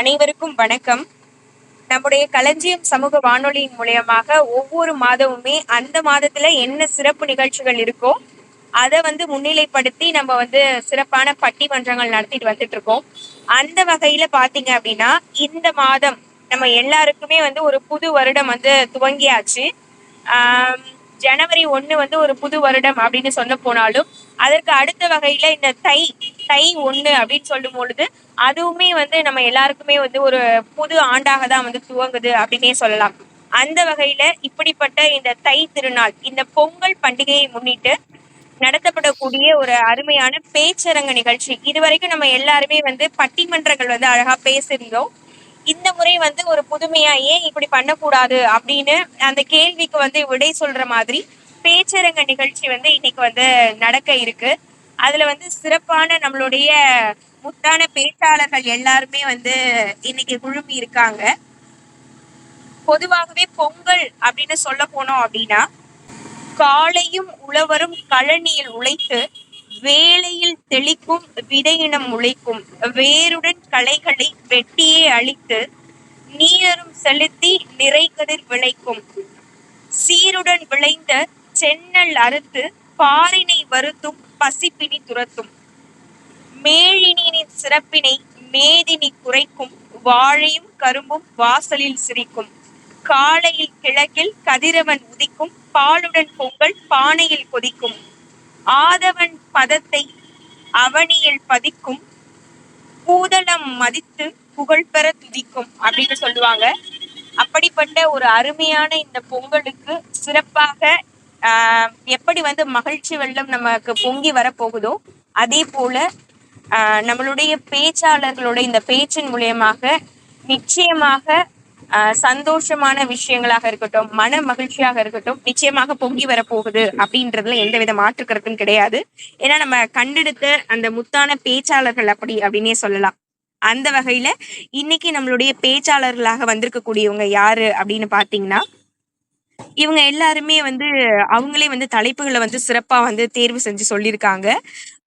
அனைவருக்கும் வணக்கம். நம்முடைய களஞ்சியம் சமூக வானொலியின் மூலியமாக ஒவ்வொரு மாதமுமே அந்த மாதத்துல என்ன சிறப்பு நிகழ்ச்சிகள் இருக்கோ அதை முன்னிலைப்படுத்தி நம்ம சிறப்பான பட்டிமன்றங்கள் நடத்திட்டு வந்துட்டு இருக்கோம். அந்த வகையில பாத்தீங்க அப்படின்னா இந்த மாதம் நம்ம எல்லாருக்குமே ஒரு புது வருடம் துவங்கியாச்சு. ஆஹ் ஜனவரி 1 ஒரு புது வருடம் அப்படின்னு சொல்ல போனாலும் அதற்கு அடுத்த வகையில இந்த தை தை 1 அப்படின்னு சொல்லும் பொழுது அதுவுமே நம்ம எல்லாருக்குமே ஒரு புது ஆண்டாக தான் துவங்குது அப்படின்னே சொல்லலாம். அந்த வகையில இப்படிப்பட்ட இந்த தை திருநாள், இந்த பொங்கல் பண்டிகையை முன்னிட்டு நடத்தப்படக்கூடிய ஒரு அருமையான பேச்சரங்க நிகழ்ச்சி. இதுவரைக்கும் நம்ம எல்லாருமே பட்டிமன்றங்கள் அழகா பேசியிருந்தோம். இந்த முறை ஒரு புதுமையா ஏன் இப்படி பண்ணக்கூடாது அப்படின்னு அந்த கேள்விக்கு விடை சொல்ற மாதிரி பேச்சரங்க நிகழ்ச்சி இன்னைக்கு நடக்க இருக்கு. அதுல சிறப்பான நம்மளுடைய முத்தான பேச்சாளர்கள் எல்லாருமே இன்னைக்கு குழுமி இருக்காங்க. பொதுவாகவே பொங்கல் அப்படின்னு சொல்ல போனோம் அப்படின்னா காலையும் உழவரும் கழனியில் உழைத்து வேளையில் தெளிக்கும் விதையினம் உழைக்கும் வேருடன் களைகளை வெட்டியே அழித்து நீரும் செலுத்தி நிறைகதிர் விளைக்கும் சீருடன் விளைந்த சென்னல் அறுத்து பாரினை வருத்தும் பசிப்பினி துரத்தும் மேழினியின் சிறப்பினை மேதினி குறைக்கும் வாழையும் கரும்பும் வாசலில் சிரிக்கும் காலையில் கிழக்கில் கதிரவன் உதிக்கும் பாலுடன் பொங்கல் பானையில் கொதிக்கும் ஆதவன் பதத்தை அவனியில் பதிக்கும் பூதளம் மதித்து புகழ் பெற துதிக்கும் அப்படின்னு சொல்லுவாங்க. அப்படிப்பட்ட ஒரு அருமையான இந்த பொங்கலுக்கு சிறப்பாக எப்படி மகிழ்ச்சி வெள்ளம் நமக்கு பொங்கி வரப்போகுதோ அதே போல நம்மளுடைய பேச்சாளர்களோட இந்த பேச்சின் மூலியமாக நிச்சயமாக சந்தோஷமான விஷயங்களாக இருக்கட்டும், மன மகிழ்ச்சியாக இருக்கட்டும், நிச்சயமாக பொங்கி வரப்போகுது அப்படின்றதுல எந்தவித மாற்று கருத்தும் கிடையாது. ஏன்னா நம்ம கண்டெடுத்த அந்த முத்தான பேச்சாளர்கள் அப்படின்னே சொல்லலாம். அந்த வகையில இன்னைக்கு நம்மளுடைய பேச்சாளர்களாக வந்திருக்கக்கூடியவங்க யாரு அப்படின்னு பாத்தீங்கன்னா இவங்க எல்லாருமே அவங்களே தலைப்புகளை சிறப்பா தேர்வு செஞ்சு சொல்லியிருக்காங்க.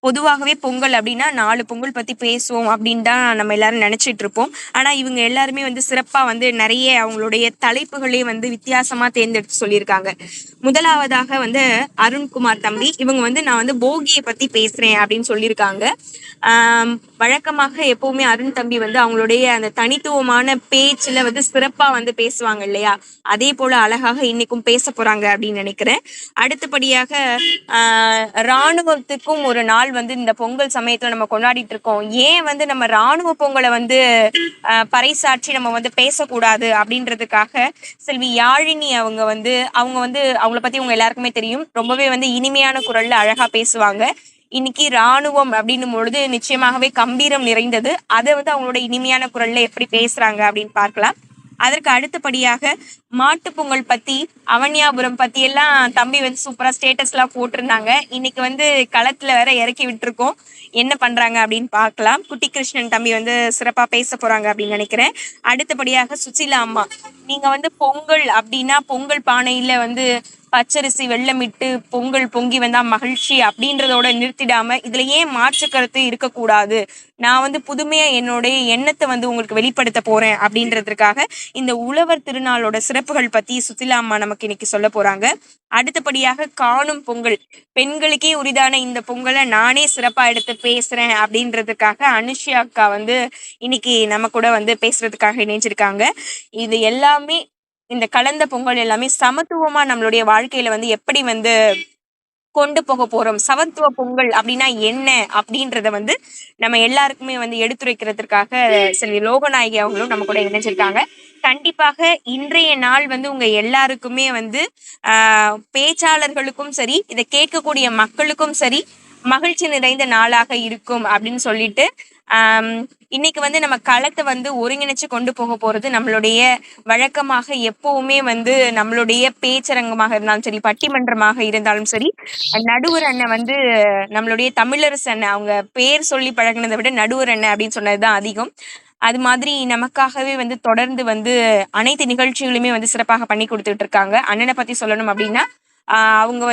பொதுவாகவே பொங்கல் அப்படின்னா 4 பொங்கல் பத்தி பேசுவோம் அப்படின்னு தான் நம்ம எல்லாரும் நினைச்சிட்டு இருப்போம். ஆனா இவங்க எல்லாருமே சிறப்பா நிறைய அவங்களுடைய தலைப்புகளே வித்தியாசமா தேர்ந்தெடுத்து சொல்லியிருக்காங்க. முதலாவதாக அருண்குமார் தம்பி இவங்க நான் போகியை பத்தி பேசுறேன் அப்படின்னு சொல்லியிருக்காங்க. வழக்கமாக எப்பவுமே அருண் தம்பி அவங்களுடைய அந்த தனித்துவமான பேச்சுல சிறப்பா பேசுவாங்க இல்லையா, அதே போல அழகாக இன்னைக்கும் பேச போறாங்க அப்படின்னு நினைக்கிறேன். அடுத்தபடியாக இராணுவத்துக்கும் ஒரு நாள் இந்த பொங்கல் சமயத்துல நம்ம கொண்டாடிட்டு இருக்கோம். ஏன் நம்ம இராணுவ பொங்கலை பறைசாற்றி நம்ம பேசக்கூடாது அப்படின்றதுக்காக செல்வி யாழினி அவங்க அவங்கள பத்தி உங்க எல்லாருக்குமே தெரியும். ரொம்பவே இனிமையான குரல்ல அழகா பேசுவாங்க. இன்னைக்கு இராணுவம் அப்படின்னும் பொழுது நிச்சயமாகவே கம்பீரம் நிறைந்தது. அதை அவங்களோட இனிமையான குரல்ல எப்படி பேசுறாங்க அப்படின்னு பார்க்கலாம். அதற்கு அடுத்தபடியாக மாட்டு பொங்கல் பத்தி அவனியாபுரம் பத்தி எல்லாம் தம்பி சூப்பரா ஸ்டேட்டஸ் எல்லாம் போட்டிருந்தாங்க. இன்னைக்கு களத்துல வேற இறக்கி விட்டுருக்கோம், என்ன பண்றாங்க அப்படின்னு பார்க்கலாம். குட்டி கிருஷ்ணன் தம்பி சிறப்பா பேச போறாங்க அப்படின்னு நினைக்கிறேன். அடுத்தபடியாக சுசிலா அம்மா, நீங்க பொங்கல் அப்படின்னா பொங்கல் பானையில பச்சரிசி வெள்ளமிட்டு பொங்கல் பொங்கி வந்தா மகிழ்ச்சி அப்படின்றதோட நிறுத்திடாம இதுல ஏன் மாற்று கருத்து இருக்கக்கூடாது, நான் புதுமையா என்னுடைய எண்ணத்தை உங்களுக்கு வெளிப்படுத்த போறேன் அப்படின்றதுக்காக இந்த உழவர் திருநாளோட சிறப்புகள் பத்தி சுசிலா அம்மா நமக்கு இன்னைக்கு சொல்ல போறாங்க. அடுத்தபடியாக காணும் பொங்கல், பெண்களுக்கே உரிதான இந்த பொங்கலை நானே சிறப்பா எடுத்து பேசுறேன் அப்படின்றதுக்காக அனுஷியா அக்கா இன்னைக்கு நம்ம கூட பேசுறதுக்காக இணைஞ்சிருக்காங்க. இது எல்லாமே இந்த கலந்த பொங்கல் எல்லாமே சமத்துவமா நம்மளுடைய வாழ்க்கையில எப்படி கொண்டு போக போறோம், சமத்துவ பொங்கல் அப்படின்னா என்ன அப்படின்றத நம்ம எல்லாருக்குமே எடுத்துரைக்கிறதுக்காக செல்வி லோகநாயகி அவங்களும் நம்ம கூட இணைஞ்சிருக்காங்க. கண்டிப்பாக இன்றைய நாள் உங்க எல்லாருக்குமே பேச்சாளர்களுக்கும் சரி, இதை கேட்கக்கூடிய மக்களுக்கும் சரி மகிழ்ச்சி நிறைந்த நாளாக இருக்கும் அப்படின்னு சொல்லிட்டு இன்னைக்கு நம்ம களத்தை ஒருங்கிணைச்சு கொண்டு போக போறது நம்மளுடைய வழக்கமாக எப்பவுமே நம்மளுடைய பேச்சரங்கமாக இருந்தாலும் சரி, பட்டிமன்றமாக இருந்தாலும் சரி, நடுவர் அண்ணன் நம்மளுடைய தமிழரசு அண்ணன் அவங்க பேர் சொல்லி பழகினதை விட நடுவர் அண்ணன் அப்படின்னு சொன்னதுதான் அதிகம். அது மாதிரி நமக்காகவே தொடர்ந்து அனைத்து நிகழ்ச்சிகளுமே சிறப்பாக பண்ணி கொடுத்துட்டு இருக்காங்க. அண்ணனை பத்தி சொல்லணும் அப்படின்னா அவங்க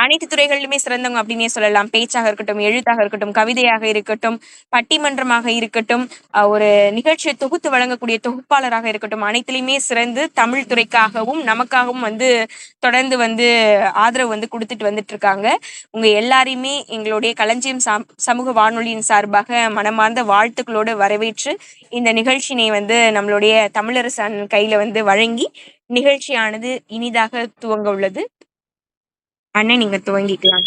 அனைத்து துறைகளிலுமே சிறந்தவங்க அப்படின்னே சொல்லலாம். பேச்சாக இருக்கட்டும், எழுத்தாக இருக்கட்டும், கவிதையாக இருக்கட்டும், பட்டிமன்றமாக இருக்கட்டும், ஒரு நிகழ்ச்சிய தொகுத்து வழங்கக்கூடிய தொகுப்பாளராக இருக்கட்டும், அனைத்திலயுமே சிறந்து தமிழ் துறைக்காகவும், நமக்காகவும் தொடர்ந்து ஆதரவு குடுத்துட்டு வந்துட்டுருக்காங்க. உங்க எல்லாரையுமே எங்களுடைய களஞ்சியம் சமூக வானொலியின் சார்பாக மனமார்ந்த வாழ்த்துக்களோடு வரவேற்று, இந்த நிகழ்ச்சியினை நம்மளுடைய தமிழரசு அண்ணன் கையில வழங்கி, நிகழ்ச்சியானது இனிதாக துவங்க உள்ளது. அண்ணன் நீங்க துவங்கிக்கலாம்.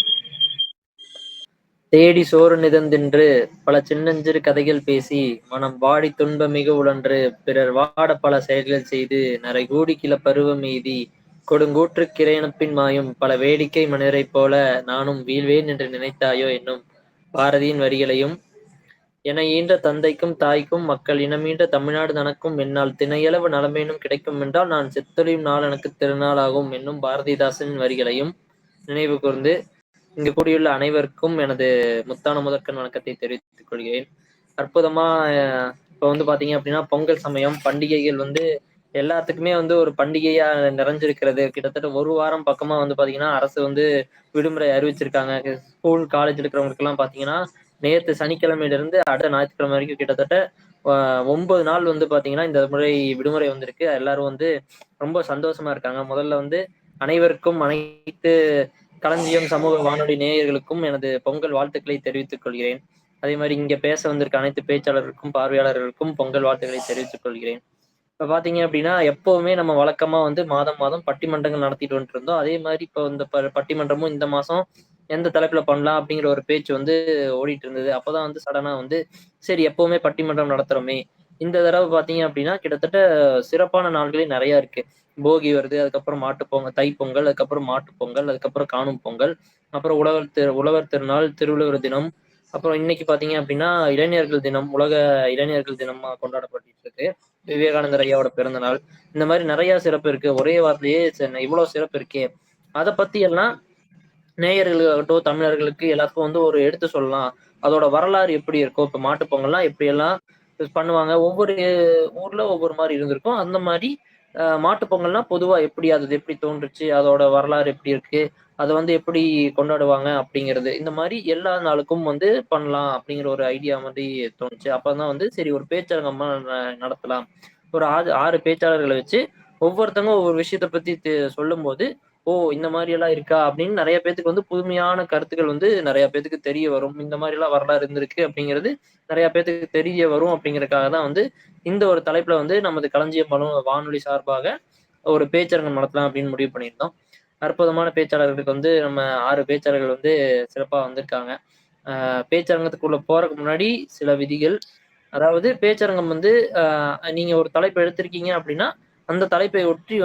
தேடி சோறு நிதந்தின்று பல சின்னஞ்சிறு கதைகள் பேசி மனம் வாடி துன்ப மிக உழன்று பிறர் வாட பல செயல்கள் செய்து நரை கூடி கிள பருவம் எய்தி கொடுங்கூற்றுக் கிரையனுப்பின் மாயும் பல வேடிக்கை மனிதரைப் போல நானும் வீழ்வேன் என்று நினைத்தாயோ என்னும் பாரதியின் வரிகளையும் என ஈன்ற தந்தைக்கும் தாய்க்கும் மக்கள் இனமீன்ற தமிழ்நாடு தனக்கும் என்னால் தினையளவு நலமேனும் கிடைக்கும் என்றால் நான் செத்தொழியும் நாள் எனக்கு திருநாளாகும் என்னும் பாரதிதாசனின் வரிகளையும் நினைவு கூர்ந்து இங்கு கூடியுள்ள அனைவருக்கும் எனது முத்தான முதற்கண் வணக்கத்தை தெரிவித்துக் கொள்கிறேன். அற்புதமா இப்போ பாத்தீங்க அப்படின்னா பொங்கல் சமயம் பண்டிகைகள் எல்லாத்துக்குமே ஒரு பண்டிகையா நிறைஞ்சிருக்கிறது. கிட்டத்தட்ட ஒரு வாரம் பக்கமா பாத்தீங்கன்னா அரசு விடுமுறை அறிவிச்சிருக்காங்க. ஸ்கூல் காலேஜ் இருக்கிறவங்களுக்கு எல்லாம் பாத்தீங்கன்னா நேற்று சனிக்கிழமையில இருந்து அடுத்த ஞாயிற்றுக்கிழமை வரைக்கும் கிட்டத்தட்ட 9 நாள் பாத்தீங்கன்னா இந்த முறை விடுமுறை வந்திருக்கு. எல்லாரும் ரொம்ப சந்தோஷமா இருக்காங்க. முதல்ல அனைவருக்கும் அனைத்து களஞ்சியம் சமூக வானொலி நேயர்களுக்கும் எனது பொங்கல் வாழ்த்துக்களை தெரிவித்துக் கொள்கிறேன். அதே மாதிரி இங்க பேச வந்திருக்க அனைத்து பேச்சாளர்களுக்கும் பார்வையாளர்களுக்கும் பொங்கல் வாழ்த்துக்களை தெரிவித்துக் கொள்கிறேன். இப்ப பாத்தீங்க அப்படின்னா எப்பவுமே நம்ம வழக்கமா மாதம் மாதம் பட்டிமன்றங்கள் நடத்திட்டு வந்துட்டு இருந்தோம். அதே மாதிரி இப்போ இந்த பட்டிமன்றமும் இந்த மாசம் எந்த தலைப்புல பண்ணலாம் அப்படிங்கிற ஒரு பேச்சு ஓடிட்டு இருந்தது. அப்பதான் சடனா சரி எப்பவுமே பட்டிமன்றம் நடத்துறோமே, இந்த தடவை பாத்தீங்க அப்படின்னா கிட்டத்தட்ட சிறப்பான நாள்களே நிறைய இருக்கு. போகி வருது, அதுக்கப்புறம் மாட்டுப்பொங்கல், தைப்பொங்கல், அதுக்கப்புறம் மாட்டுப்பொங்கல், அதுக்கப்புறம் காணும் பொங்கல், அப்புறம் உழவர் திருநாள், திருவள்ளுவர் தினம், அப்புறம் இன்னைக்கு பாத்தீங்க அப்படின்னா இளைஞர்கள் தினம், உலக இளைஞர்கள் தினமா கொண்டாடப்பட்டு இருக்கு. விவேகானந்தர் ஐயாவோட பிறந்த நாள். இந்த மாதிரி நிறைய சிறப்பு இருக்கு. ஒரே வார்த்தையே இவ்வளவு சிறப்பு இருக்கே. அதை பத்தி எல்லாம் நேயர்களுக்காகட்டும் தமிழர்களுக்கு எல்லாத்துக்கும் ஒரு எடுத்து சொல்லலாம். அதோட வரலாறு எப்படி இருக்கும், இப்ப மாட்டுப் பொங்கல்லாம் எப்படி எல்லாம் பண்ணுவாங்க, ஒவ்வொரு ஊர்ல ஒவ்வொரு மாதிரி இருந்திருக்கும். அந்த மாதிரி மாட்டுப் பொங்கல்னா பொதுவா எப்படி அது எப்படி தோன்றுச்சு, அதோட வரலாறு எப்படி இருக்கு, அதை எப்படி கொண்டாடுவாங்க அப்படிங்கிறது, இந்த மாதிரி எல்லா நாளுக்கும் பண்ணலாம் அப்படிங்கிற ஒரு ஐடியா மாதிரி தோணுச்சு. அப்பதான் சரி ஒரு பேச்சரங்கமா நடத்தலாம். ஒரு 6 பேச்சாளர்களை வச்சு ஒவ்வொருத்தவங்க ஒவ்வொரு விஷயத்த பத்தி சொல்லும் போது, ஓ இந்த மாதிரி எல்லாம் இருக்கா அப்படின்னு நிறைய பேத்துக்கு புதுமையான கருத்துக்கள் நிறைய பேத்துக்கு தெரிய வரும். இந்த மாதிரி எல்லாம் வரலாறு இருந்திருக்கு அப்படிங்கிறது நிறைய பேத்துக்கு தெரிய வரும் அப்படிங்கறதுக்காக தான் இந்த ஒரு தலைப்புல நமது களஞ்சியம் வானொலி சார்பாக ஒரு பேச்சரங்கம் நடத்தலாம் அப்படின்னு முடிவு பண்ணியிருந்தோம். அற்புதமான பேச்சாளர்களுக்கு நம்ம 6 பேச்சாளர்கள் சிறப்பா வந்திருக்காங்க. பேச்சரங்கத்துக்குள்ள போறதுக்கு முன்னாடி சில விதிகள். அதாவது பேச்சரங்கம் நீங்க ஒரு தலைப்பு எடுத்திருக்கீங்க அப்படின்னா அந்த தலைப்பை ஒற்றி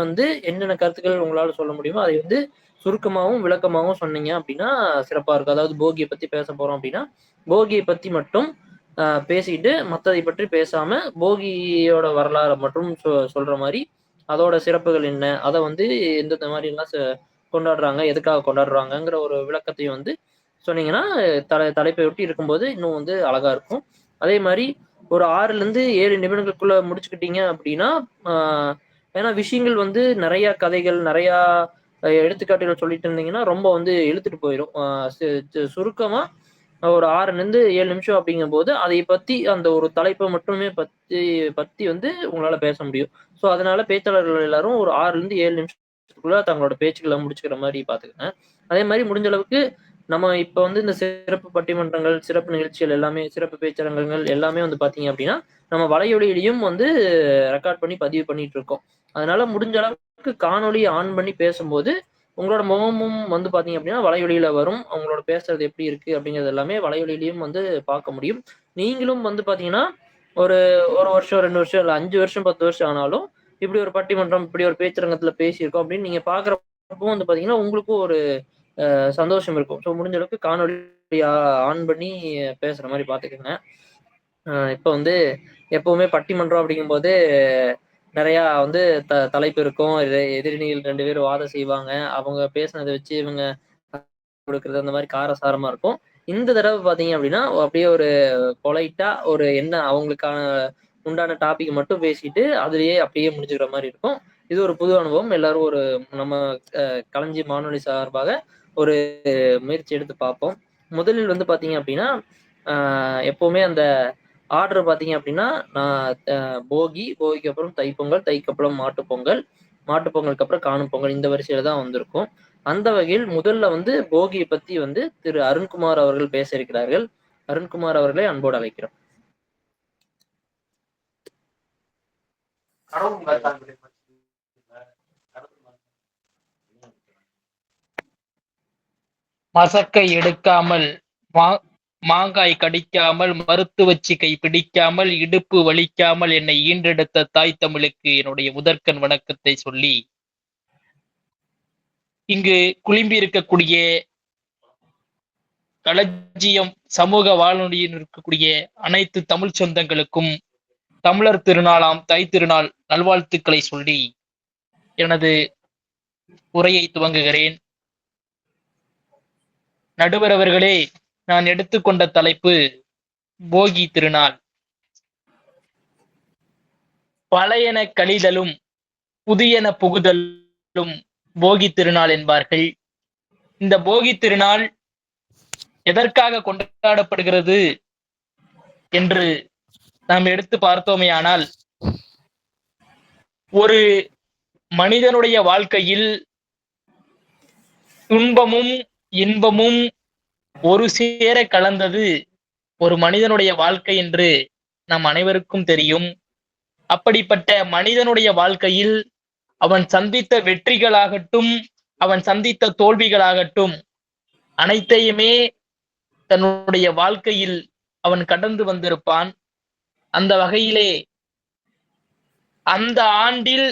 என்னென்ன கருத்துக்கள் உங்களால சொல்ல முடியுமோ அதை சுருக்கமாவும் விளக்கமாவும் சொன்னீங்க அப்படின்னா சிறப்பா இருக்கும். அதாவது போகியை பத்தி பேச போறோம் அப்படின்னா போகியை பத்தி மட்டும் பேசிட்டு மத்ததை பற்றி பேசாம போகியோட வரலாறை மட்டும் சொல்ற மாதிரி அதோட சிறப்புகள் என்ன, அதை எந்தெந்த மாதிரி எல்லாம் கொண்டாடுறாங்க, எதுக்காக கொண்டாடுறாங்கங்கிற ஒரு விளக்கத்தையும் சொன்னீங்கன்னா தலைப்பை ஒட்டி இருக்கும்போது இன்னும் அழகா இருக்கும். அதே மாதிரி ஒரு 6ல இருந்து 7 நிமிடங்களுக்குள்ள முடிச்சுக்கிட்டீங்க அப்படின்னா ஏன்னா விஷயங்கள் நிறைய கதைகள் நிறைய எடுத்துக்காட்டுகள் சொல்லிட்டு இருந்தீங்கன்னா ரொம்ப இழுத்துட்டு போயிடும். சுருக்கமா ஒரு 6ல இருந்து 7 நிமிஷம் அப்படிங்கும் போது அதை பத்தி அந்த ஒரு தலைப்பை மட்டுமே பத்தி பத்தி உங்களால பேச முடியும். ஸோ அதனால பேச்சாளர்கள் எல்லாரும் ஒரு 6ல இருந்து 7 நிமிஷத்துக்குள்ள தங்களோட பேச்சுக்களை முடிச்சுக்கிற மாதிரி பாத்துக்கங்க. அதே மாதிரி முடிஞ்ச அளவுக்கு நம்ம இப்ப இந்த சிறப்பு பட்டிமன்றங்கள், சிறப்பு நிகழ்ச்சிகள் எல்லாமே, சிறப்பு பேச்சரங்கங்கள் எல்லாமே பாத்தீங்க அப்படின்னா நம்ம வலையொலியிலையும் ரெக்கார்ட் பண்ணி பதிவு பண்ணிட்டு இருக்கோம். அதனால முடிஞ்ச அளவுக்கு காணொலி ஆன் பண்ணி பேசும்போது உங்களோட முகமும் பாத்தீங்க அப்படின்னா வலையொலியில வரும். அவங்களோட பேசுறது எப்படி இருக்கு அப்படிங்கிறது எல்லாமே வலையொலியிலையும் பார்க்க முடியும். நீங்களும் பாத்தீங்கன்னா ஒரு 1 வருஷம் 2 வருஷம் இல்ல 5 வருஷம் 10 வருஷம் ஆனாலும் இப்படி ஒரு பட்டிமன்றம் இப்படி ஒரு பேச்சரங்கத்துல பேசியிருக்கோம் அப்படின்னு நீங்க பாக்குறப்போ பாத்தீங்கன்னா உங்களுக்கும் ஒரு சந்தோஷம் இருக்கும். ஸோ முடிஞ்ச அளவுக்கு காணொலி ஆன் பண்ணி பேசுற மாதிரி பாத்துக்கோங்க. இப்ப எப்பவுமே பட்டிமன்றம் அப்படிங்கும்போது நிறைய தலைப்பு இருக்கும். எதிரிணிகள் 2 பேரும் வாதம் செய்வாங்க. அவங்க பேசுனதை வச்சு இவங்க கொடுக்கறது அந்த மாதிரி காரசாரமா இருக்கும். இந்த தடவை பாத்தீங்க அப்படின்னா அப்படியே ஒரு பொலைட்டா ஒரு என்ன அவங்களுக்கான உண்டான டாபிக் மட்டும் பேசிட்டு அதுலயே அப்படியே முடிச்சுக்கிற மாதிரி இருக்கும். இது ஒரு புது அனுபவம். எல்லாரும் நம்ம களஞ்சியம் வானொலி சார்பாக ஒரு முயற்சி எடுத்து பார்ப்போம். முதலில் வந்து பார்த்தீங்க அப்படின்னா, எப்பவுமே அந்த ஆர்டர் பார்த்தீங்க அப்படின்னா, நான் போகிக்கு அப்புறம் தைப்பொங்கல், தைக்கப்புறம் மாட்டுப்பொங்கல், மாட்டுப்பொங்கலுக்கு அப்புறம் காணும் பொங்கல் இந்த வரிசையில தான் வந்திருக்கும். அந்த வகையில் முதல்ல வந்து போகியை பத்தி வந்து திரு அருண்குமார் அவர்கள் பேச இருக்கிறார்கள். அருண்குமார் அவர்களை அன்போடு அழைக்கிறோம். மசக்கை எடுக்காமல், மாங்காய் கடிக்காமல், மருத்துவச்சி கை பிடிக்காமல், இடுப்பு வலிக்காமல் என்னை ஈன்றெடுத்த தாய் தமிழுக்கு என்னுடைய முதற்கண் வணக்கத்தை சொல்லி, இங்கு குழும்பி இருக்கக்கூடிய களஞ்சியம் சமூக வானொலியில் இருக்கக்கூடிய அனைத்து தமிழ் சொந்தங்களுக்கும் தமிழர் திருநாளாம் தை திருநாள் நல்வாழ்த்துக்களை சொல்லி எனது உரையை துவங்குகிறேன். நடுவர் அவர்களே, நான் எடுத்துக்கொண்ட தலைப்பு போகி திருநாள். பழையன கழிதலும் புதியன புகுதலும் போகி திருநாள் என்பார்கள். இந்த போகி திருநாள் எதற்காக கொண்டாடப்படுகிறது என்று நாம் எடுத்து பார்த்தோமேயானால், ஒரு மனிதனுடைய வாழ்க்கையில் துன்பமும் இன்பமும் ஒரு சேர கலந்தது ஒரு மனிதனுடைய வாழ்க்கை என்று நம் அனைவருக்கும் தெரியும். அப்படிப்பட்ட மனிதனுடைய வாழ்க்கையில் அவன் சந்தித்த வெற்றிகளாகட்டும், அவன் சந்தித்த தோல்விகளாகட்டும், அனைத்தையுமே தன்னுடைய வாழ்க்கையில் அவன் கடந்து வந்திருப்பான். அந்த வகையிலே அந்த ஆண்டில்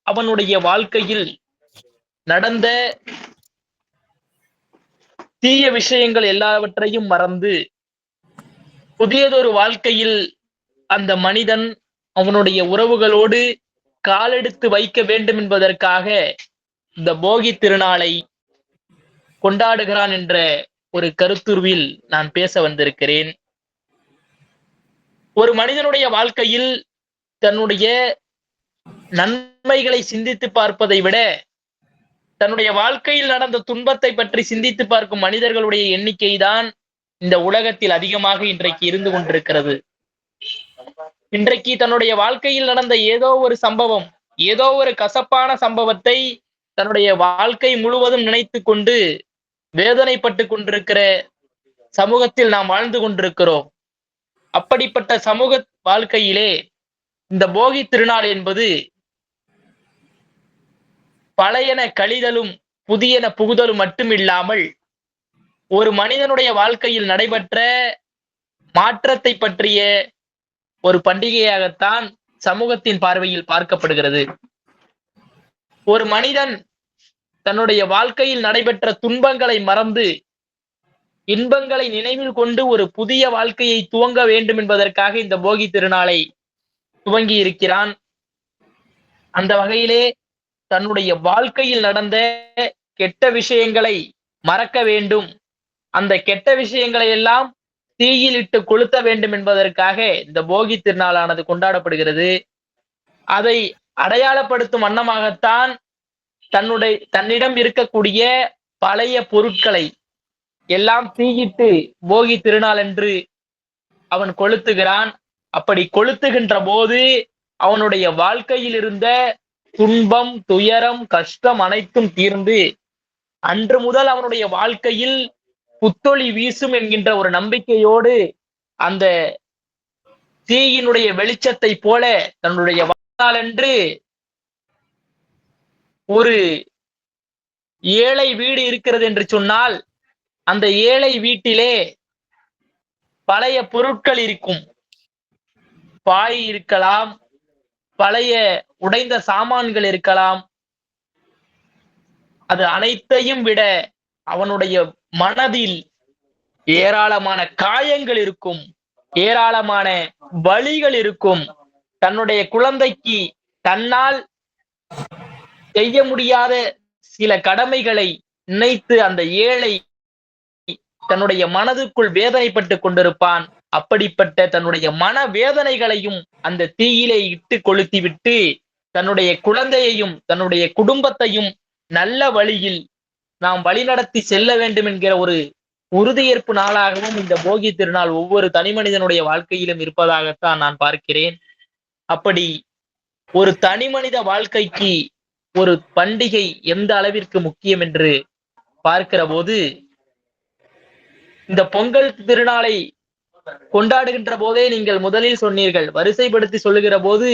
அவனுடைய வாழ்க்கையில் நடந்த தீய விஷயங்கள் எல்லாவற்றையும் மறந்து புதியதொரு வாழ்க்கையில் அந்த மனிதன் அவனுடைய உறவுகளோடு காலெடுத்து வைக்க வேண்டும் என்பதற்காக இந்த போகி திருநாளை கொண்டாடுகிறான் என்ற ஒரு கருத்துருவில் நான் பேச வந்திருக்கிறேன். ஒரு மனிதனுடைய வாழ்க்கையில் தன்னுடைய நன்மைகளை சிந்தித்து பார்ப்பதை விட தன்னுடைய வாழ்க்கையில் நடந்த துன்பத்தை பற்றி சிந்தித்து பார்க்கும் மனிதர்களுடைய எண்ணிக்கை தான் இந்த உலகத்தில் அதிகமாக இன்றைக்கு இருந்து கொண்டிருக்கிறது. இன்றைக்கு தன்னுடைய வாழ்க்கையில் நடந்த ஏதோ ஒரு சம்பவம், ஏதோ ஒரு கசப்பான சம்பவத்தை தன்னுடைய வாழ்க்கை முழுவதும் நினைத்து கொண்டு வேதனைப்பட்டு கொண்டிருக்கிற சமூகத்தில் நாம் வாழ்ந்து கொண்டிருக்கிறோம். அப்படிப்பட்ட சமூக வாழ்க்கையிலே இந்த போகி திருநாள் என்பது பழையன கழிதலும் புதியன புகுதலும் மட்டுமில்லாமல் ஒரு மனிதனுடைய வாழ்க்கையில் நடைபெற்ற மாற்றத்தை பற்றிய ஒரு பண்டிகையாகத்தான் சமூகத்தின் பார்வையில் பார்க்கப்படுகிறது. ஒரு மனிதன் தன்னுடைய வாழ்க்கையில் நடைபெற்ற துன்பங்களை மறந்து இன்பங்களை நினைவில் கொண்டு ஒரு புதிய வாழ்க்கையை துவங்க வேண்டும் என்பதற்காக இந்த போகி திருநாளை துவங்கி இருக்கிறான். அந்த வகையிலே தன்னுடைய வாழ்க்கையில் நடந்த கெட்ட விஷயங்களை மறக்க வேண்டும், அந்த கெட்ட விஷயங்களை எல்லாம் தீயில் இட்டு கொளுத்த வேண்டும் என்பதற்காக இந்த போகி திருநாளானது கொண்டாடப்படுகிறது. அதை அடையாளப்படுத்தும் வண்ணமாகத்தான் தன்னிடம் இருக்கக்கூடிய பழைய பொருட்களை எல்லாம் தீயிட்டு போகி திருநாள் என்று அவன் கொளுத்துகிறான். அப்படி கொளுத்துகின்ற போது அவனுடைய வாழ்க்கையில் இருந்த துன்பம், துயரம், கஷ்டம் அனைத்தும் தீர்ந்து அன்று முதல் அவனுடைய வாழ்க்கையில் புத்தொளி வீசும் என்கின்ற ஒரு நம்பிக்கையோடு அந்த தீயினுடைய வெளிச்சத்தை போல தன்னுடைய வாழ்நாளன்று ஒரு ஏழை வீடு இருக்கிறது என்று சொன்னால் அந்த ஏழை வீட்டிலே பழைய பொருட்கள் இருக்கும். பாய் இருக்கலாம், பழைய உடைந்த சாமான்கள் இருக்கலாம். அது அனைத்தையும் விட அவனுடைய மனதில் ஏராளமான காயங்கள் இருக்கும், ஏராளமான வலிகள் இருக்கும். தன்னுடைய குழந்தைக்கு தன்னால் செய்ய முடியாத சில கடமைகளை நினைத்து அந்த ஏழை தன்னுடைய மனதுக்குள் வேதனைப்பட்டு கொண்டிருப்பான். அப்படிப்பட்ட தன்னுடைய மன வேதனைகளையும் அந்த தீயிலே இட்டு கொளுத்திவிட்டு தன்னுடைய குழந்தையையும் தன்னுடைய குடும்பத்தையும் நல்ல வழியில் நாம் வழிநடத்தி செல்ல வேண்டும் என்கிற ஒரு உறுதியேற்பு நாளாகவும் இந்த போகி திருநாள் ஒவ்வொரு தனி மனிதனுடைய வாழ்க்கையிலும் இருப்பதாகத்தான் நான் பார்க்கிறேன். அப்படி ஒரு தனி மனித வாழ்க்கைக்கு ஒரு பண்டிகை எந்த அளவிற்கு முக்கியம் என்று பார்க்கிற போது, இந்த பொங்கல் திருநாளை கொண்டாடுகின்ற போதே நீங்கள் முதலில் சொன்னீர்கள், வரிசைப்படுத்தி சொல்லுகிற போது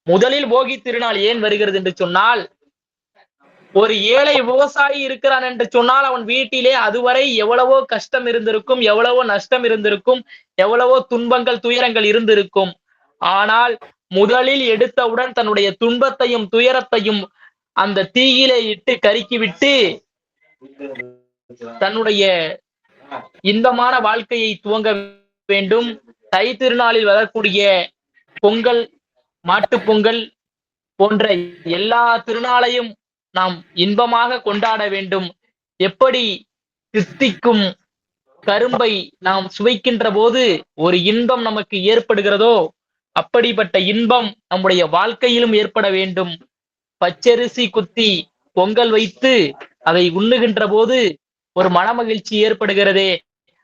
முதலில் போகி திருநாள் ஏன் வருகிறது என்று சொன்னால், ஒரு ஏழை விவசாயி இருக்கிறான் என்று சொன்னால் அவன் வீட்டிலே அதுவரை எவ்வளவோ கஷ்டம் இருந்திருக்கும், எவ்வளவோ நஷ்டம் இருந்திருக்கும், எவ்வளவோ துன்பங்கள் துயரங்கள் இருந்திருக்கும். ஆனால் முதலில் எடுத்தவுடன் தன்னுடைய துன்பத்தையும் துயரத்தையும் அந்த தீயிலே இட்டு கருக்கிவிட்டு தன்னுடைய இன்பமான வாழ்க்கையை துவங்க வேண்டும். தை திருநாளில் வரக்கூடிய பொங்கல், மாட்டுப் பொங்கல் போன்ற எல்லா திருநாளையும் நாம் இன்பமாக கொண்டாட வேண்டும். எப்படி தித்திக்கும் கரும்பை நாம் சுவைக்கின்ற போது ஒரு இன்பம் நமக்கு ஏற்படுகிறதோ, அப்படிப்பட்ட இன்பம் நம்முடைய வாழ்க்கையிலும் ஏற்பட வேண்டும். பச்சரிசி குத்தி பொங்கல் வைத்து அதை உண்ணுகின்ற போது ஒரு மனமகிழ்ச்சி ஏற்படுகிறதே,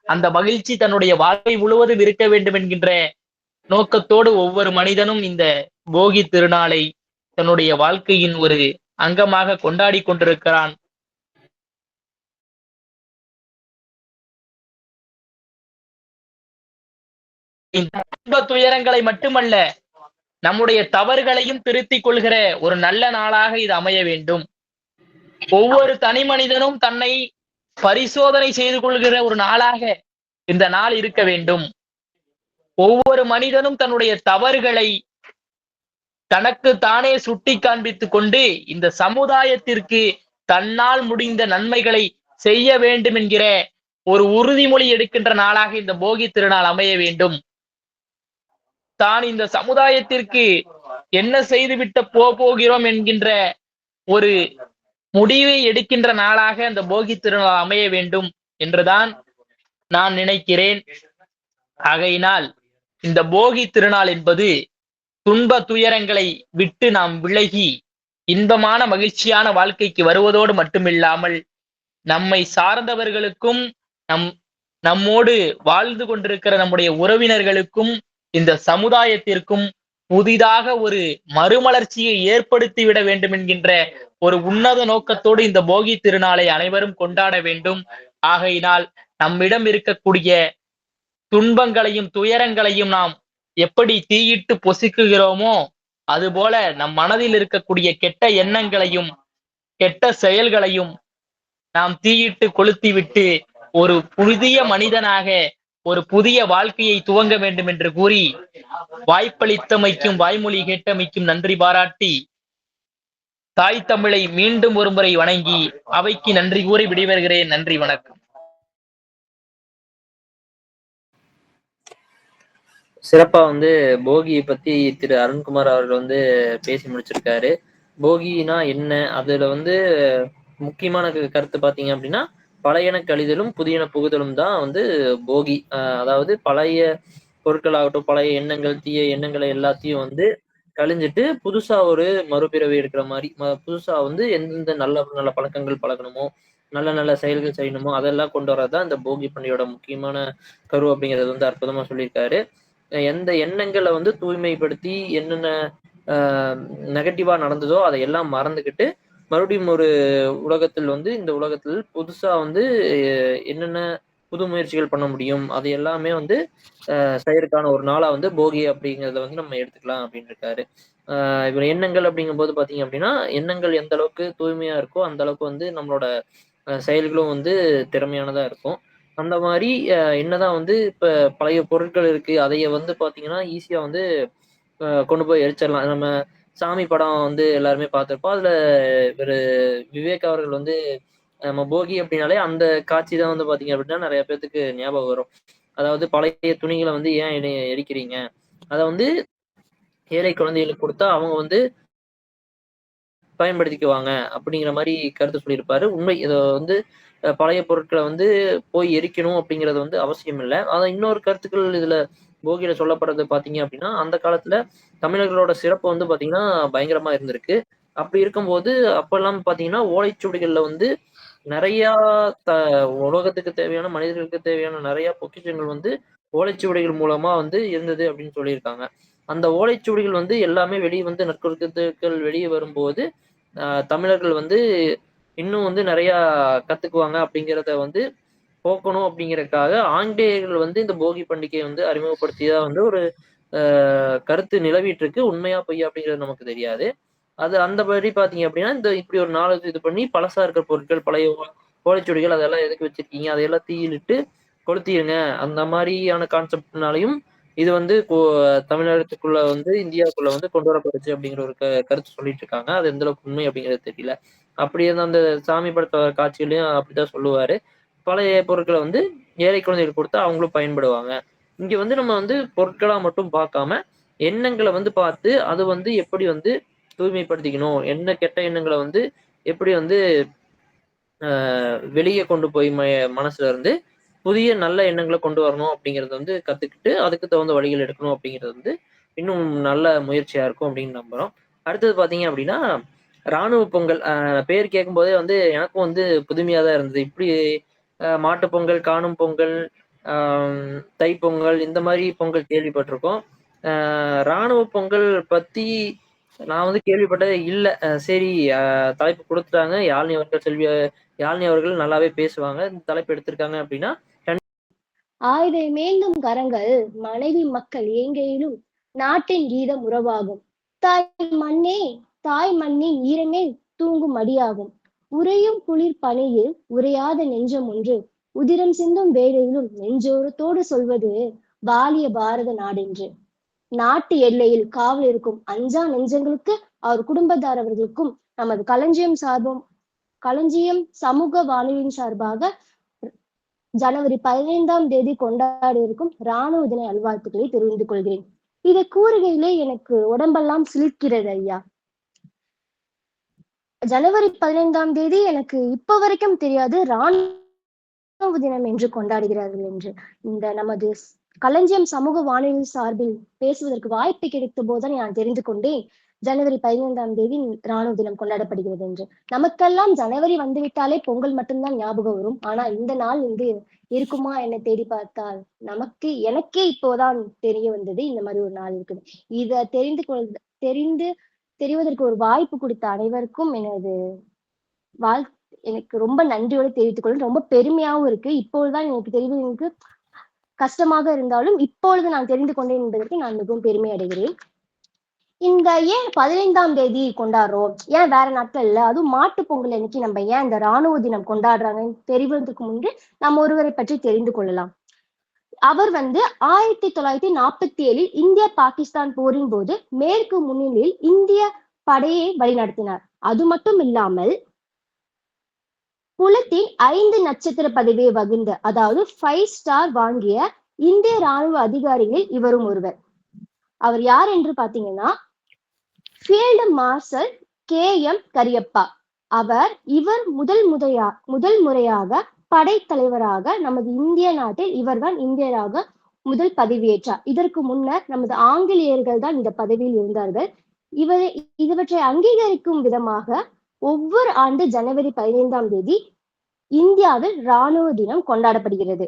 அந்த மகிழ்ச்சி தன்னுடைய வாழ்க்கை முழுவதும் இருக்க வேண்டும் என்கின்ற நோக்கத்தோடு ஒவ்வொரு மனிதனும் இந்த போகி திருநாளை தன்னுடைய வாழ்க்கையின் ஒரு அங்கமாக கொண்டாடி கொண்டிருக்கிறான். துன்ப துயரங்களை மட்டுமல்ல, நம்முடைய தவறுகளையும் திருத்திக் கொள்கிற ஒரு நல்ல நாளாக இது அமைய வேண்டும். ஒவ்வொரு தனி மனிதனும் தன்னை பரிசோதனை செய்து கொள்கிற ஒரு நாளாக இந்த நாள் இருக்க வேண்டும். ஒவ்வொரு மனிதனும் தன்னுடைய தவறுகளை தனக்கு தானே சுட்டி காண்பித்துக் கொண்டு இந்த சமுதாயத்திற்கு தன்னால் முடிந்த நன்மைகளை செய்ய வேண்டும் என்கிற ஒரு உறுதிமொழி எடுக்கின்ற நாளாக இந்த போகி திருநாள் அமைய வேண்டும். தான் இந்த சமுதாயத்திற்கு என்ன செய்துவிட்டு போகிறோம் என்கின்ற ஒரு முடிவை எடுக்கின்ற நாளாக அந்த போகி திருநாள் அமைய வேண்டும் என்றுதான் நான் நினைக்கிறேன். ஆகையினால் இந்த போகி திருநாள் என்பது துன்ப துயரங்களை விட்டு நாம் விலகி இன்பமான மகிழ்ச்சியான வாழ்க்கைக்கு வருவதோடு மட்டுமில்லாமல் நம்மை சார்ந்தவர்களுக்கும் நம்மோடு வாழ்ந்து கொண்டிருக்கிற நம்முடைய உறவினர்களுக்கும் இந்த சமுதாயத்திற்கும் புதிதாக ஒரு மறுமலர்ச்சியை ஏற்படுத்திவிட வேண்டும் என்கின்ற ஒரு உன்னத நோக்கத்தோடு இந்த போகி திருநாளை அனைவரும் கொண்டாட வேண்டும். ஆகையினால் நம்மிடம் இருக்கக்கூடிய துன்பங்களையும் துயரங்களையும் நாம் எப்படி தீயிட்டு பொசுக்குகிறோமோ, அதுபோல நம் மனதில் இருக்கக்கூடிய கெட்ட எண்ணங்களையும் கெட்ட செயல்களையும் நாம் தீயிட்டு கொளுத்திவிட்டு ஒரு புதிய மனிதனாக ஒரு புதிய வாழ்க்கையை துவங்க வேண்டும் என்று கூறி வாய்ப்பளித்தமைக்கும் வாய்மொழி கேட்டமைக்கும் நன்றி பாராட்டி தாய் தமிழை மீண்டும் ஒருமுறை வணங்கி அவைக்கு நன்றி கூறி விடைபெறுகிறேன். நன்றி, வணக்கம். சிறப்பா போகியை பத்தி திரு அருண்குமார் அவர்கள் பேசி முடிச்சிருக்காரு. போகினா என்ன, அதுல முக்கியமான கருத்து பாத்தீங்க அப்படின்னா, பழையன கழிதலும் புதியன புகுதலும் தான் போகி. அதாவது பழைய பொருட்களாகட்டும், பழைய எண்ணங்கள், தீய எண்ணங்களை எல்லாத்தையும் கழிஞ்சிட்டு புதுசா ஒரு மறுபிறவி எடுக்கிற மாதிரி, புதுசா எந்தெந்த நல்ல நல்ல பழக்கங்கள் பழகணுமோ, நல்ல நல்ல செயல்கள் செய்யணுமோ அதெல்லாம் கொண்டு வரதான் இந்த போகி பண்டிகையோட முக்கியமான கரு அப்படிங்கிறது அற்புதமா சொல்லியிருக்காரு. எந்த எண்ணங்களை தூய்மைப்படுத்தி என்னென்ன நெகட்டிவா நடந்ததோ அதையெல்லாம் மறந்துகிட்டு மறுபடியும் ஒரு உலகத்தில் இந்த உலகத்தில் புதுசா என்னென்ன புது முயற்சிகள் பண்ண முடியும் அது எல்லாமே செய்யறதுக்கான ஒரு நாளா போகி அப்படிங்கிறத நம்ம எடுத்துக்கலாம் அப்படின்னு இருக்காரு. இவர் எண்ணங்கள் அப்படிங்கும் போது பாத்தீங்க அப்படின்னா, எண்ணங்கள் எந்த அளவுக்கு தூய்மையா இருக்கோ அந்த அளவுக்கு நம்மளோட செயல்களும் திறமையானதா இருக்கும். அந்த மாதிரி என்னதான் இப்ப பழைய பொருட்கள் இருக்கு, அதைய பாத்தீங்கன்னா ஈஸியா கொண்டு போய் எரிச்சிடலாம். நம்ம சாமி படம் எல்லாருமே பார்த்திருப்போம். அதுல இவரு விவேக் அவர்கள் நம்ம போகி அப்படின்னாலே அந்த காட்சி தான் பாத்தீங்க அப்படின்னா நிறைய பேத்துக்கு ஞாபகம் வரும். அதாவது பழைய துணிகளை ஏன் எரிக்கிறீங்க, அதை ஏழை குழந்தைகளுக்கு கொடுத்தா அவங்க பயன்படுத்திக்குவாங்க அப்படிங்கிற மாதிரி கருத்து சொல்லியிருப்பாரு. உண்மை. இதை பழைய பொருட்களை போய் எரிக்கணும் அப்படிங்கிறது அவசியம் இல்லை. அதான் இன்னொரு கருத்துக்கள் இதுல போகியில சொல்லப்படுறது பாத்தீங்க அப்படின்னா, அந்த காலத்துல தமிழர்களோட சிறப்பு பாத்தீங்கன்னா பயங்கரமா இருந்திருக்கு. அப்படி இருக்கும்போது அப்பெல்லாம் பாத்தீங்கன்னா ஓலைச்சுவடிகள்ல நிறைய த உலகத்துக்கு தேவையான, மனிதர்களுக்கு தேவையான நிறைய பொக்கிஷங்கள் வந்து ஓலைச்சுவடிகள் மூலமா வந்து இருந்தது அப்படின்னு சொல்லியிருக்காங்க. அந்த ஓலைச்சுவடிகள் வந்து எல்லாமே வெளிய வந்து நற்கருத்துக்கள் வெளிய வரும்போது, தமிழர்கள் வந்து இன்னும் வந்து நிறையா கத்துக்குவாங்க அப்படிங்கிறத வந்து போக்கணும் அப்படிங்கிறதுக்காக, ஆங்கிலேயர்கள் வந்து இந்த போகி பண்டிகையை வந்து அறிமுகப்படுத்தியதா வந்து ஒரு அ கருத்து நிலவிட்டு இருக்கு. உண்மையா பொய்யா அப்படிங்கிறது நமக்கு தெரியாது. அது அந்தபடி பார்த்தீங்க அப்படின்னா, இந்த இப்படி ஒரு நாள் இது பண்ணி பழசா இருக்கிற பொருட்கள், பழைய ஓலைச்சுவடிகள் அதெல்லாம் எதுக்கு வச்சிருக்கீங்க? அதையெல்லாம் தீயிலிட்டு கொளுத்திருங்க. அந்த மாரியான கான்செப்ட்னாலயும் இது வந்து தமிழகத்துக்குள்ள வந்து இந்தியாவுக்குள்ள வந்து கொண்டு வரப்பட்டுச்சு அப்படிங்கிற ஒரு கருத்து சொல்லிட்டு இருக்காங்க. அது எந்த அளவுக்கு உண்மை அப்படிங்கிறது தெரியல. அப்படி இருந்த அந்த சாமி படத்த காட்சியிலயும் அப்படித்தான் சொல்லுவாரு. பழைய பொருட்கள வந்து ஏழை குழந்தைகளுக்கு குடுத்தா அவங்களும் பயன்படுவாங்க. இங்க வந்து நம்ம வந்து பொருட்களா மட்டும் பார்க்காம, எண்ணங்கள வந்து பார்த்து, அது வந்து எப்படி வந்து தூய்மைப்படுத்திக்கணும். என்ன கெட்ட எண்ணங்கள வந்து எப்படி வந்து அ வெளிய கொண்டு போய் மனசுல இருந்து புதிய நல்ல எண்ணங்கள கொண்டு வரணும் அப்படிங்கிறத வந்து கத்துக்கிட்டு, அதுக்கு தகுந்த வழிகள் எடுக்கணும் அப்படிங்கிறது வந்து இன்னும் நல்ல முயற்சியா இருக்கும் அப்படின்னு நம்புறோம். அடுத்தது பார்த்தீங்க அப்படின்னா, ராணுவ பொங்கல். பேர் கேட்கும்போதே வந்து எனக்கும் வந்து புதுமையா தான் இருந்தது. இப்படி மாட்டுப் பொங்கல், காணும் பொங்கல், அம் தைப்பொங்கல் இந்த மாரி பொங்கல் கேள்விப்பட்டிருக்கோம். அ ராணுவ பொங்கல் பத்தி நான் வந்து கேள்விப்பட்டதே இல்ல. சரி, அ தலைப்பு குடுத்துட்டாங்க. யாழினி அவர்கள் நல்லாவே பேசுவாங்க. இந்த தலைப்பு எடுத்திருக்காங்க அப்படின்னா, ஆயுதமேந்தும் கரங்கள் மனைவி மக்கள் ஏங்கையிலும் நாட்டின் கீதம் உறவாகும். தாய் மண்ணே, தாய் மண்ணின் ஈரமே தூங்கும் மடியாகும். உறையும் குளிர் பனியில் உறையாத நெஞ்சம் ஒன்று உதிரம் சிந்தும் வேளையிலும் நெஞ்சோரத்தோடு சொல்வது வாலிய பாரத நாடென்று. நாட்டு எல்லையில் காவல் இருக்கும் அஞ்சா நெஞ்சங்களுக்கு, அவர் குடும்பத்தாரவர்களுக்கும் நமது களஞ்சியம் சமூக வானொலியின் சார்பாக ஜனவரி 15ஆம் தேதி கொண்டாடி இருக்கும் இராணுவ தின நல்வாழ்த்துக்களை தெரிந்து கொள்கிறேன். இதை கூறுகையிலே எனக்கு உடம்பெல்லாம் சிலிர்க்கிறது ஐயா. ஜனவரி 15ஆம் தேதி எனக்கு இப்ப வரைக்கும் தெரியாது இராணுவ தினம் என்று கொண்டாடுகிறார்கள் என்று. இந்த நமது களஞ்சியம் சமூக வானொலி சார்பில் பேசுவதற்கு வாய்ப்பு கிடைத்த போதுதான் நான் தெரிந்து கொண்டேன் ஜனவரி 15ஆம் தேதி இராணுவ தினம் கொண்டாடப்படுகிறது என்று. நமக்கெல்லாம் ஜனவரி வந்துவிட்டாலே பொங்கல் மட்டும்தான் ஞாபகம் வரும். ஆனா இந்த நாள் வந்து இருக்குமா என்ன தேடி பார்த்தால் எனக்கே இப்போதான் தெரிய வந்தது இந்த மாதிரி ஒரு நாள் இருக்குது. இத தெரிவதற்கு ஒரு வாய்ப்பு கொடுத்த அனைவருக்கும் எனக்கு ரொம்ப நன்றியோடு தெரிவித்துக் கொள்ளும். ரொம்ப பெருமையாவும் இருக்கு. இப்பொழுதுதான் எனக்கு தெரிவது, எனக்கு கஷ்டமாக இருந்தாலும் இப்பொழுது நான் தெரிந்து கொண்டேன் என்பதற்கு நான் மிகவும் பெருமை அடைகிறேன். இந்த ஏன் 15ஆம் தேதி கொண்டாடுறோம், ஏன் வேற நாட்கள் இல்ல, அதுவும் மாட்டு பொங்கல் அன்னைக்கு நம்ம ஏன் இந்த ராணுவ தினம் கொண்டாடுறாங்கன்னு தெரிவதற்கு முன்பு நம்ம ஒருவரை பற்றி தெரிந்து கொள்ளலாம். அவர் வந்து 1947 இந்தியா பாகிஸ்தான் போரின் போது மேற்கு முன்னணியில் இந்திய படையை வழிநடத்தினார். அது மட்டும் இல்லாமல் குலத்தின் 5 நட்சத்திர பதவியை வகிர்ந்த, அதாவது 5 ஸ்டார் வாங்கிய இந்திய ராணுவ அதிகாரிகளில் இவரும் ஒருவர். அவர் யார் என்று பாத்தீங்கன்னா ஃபீல்டு மார்ஷல் KM கரியப்பா. இவர் முதல் முறையாக படைத்தலைவராக நமது இந்திய நாட்டில் இவர்தான் இந்தியராக முதல் பதவியேற்றார். இதற்கு முன்னர் நமது ஆங்கிலேயர்கள் தான் இந்த பதவியில் இருந்தார்கள். இவற்றை அங்கீகரிக்கும் விதமாக ஒவ்வொரு ஆண்டு ஜனவரி 15ஆம் தேதி இந்தியாவில் இராணுவ தினம் கொண்டாடப்படுகிறது.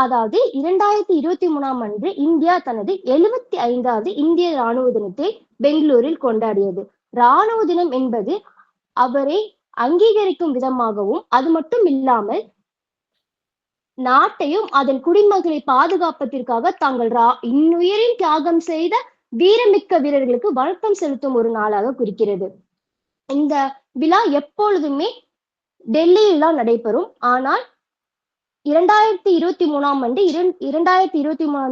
அதாவது 2023ஆம் ஆண்டு இந்தியா தனது 75வது இந்திய இராணுவ தினத்தை பெங்களூரில் கொண்டாடியது. இராணுவ தினம் என்பது அவரை அங்கீகரிக்கும் விதமாகவும், அது மட்டும் இல்லாமல் நாட்டையும் அதன் குடிமக்களை பாதுகாப்பதற்காக தாங்கள் இன்னுயிரின் தியாகம் செய்த வீரமிக்க வீரர்களுக்கு வணக்கம் செலுத்தும் ஒரு நாளாக குறிக்கிறது. இந்த விழா எப்பொழுதுமே டெல்லியில் தான் நடைபெறும். ஆனால் 2023ஆம்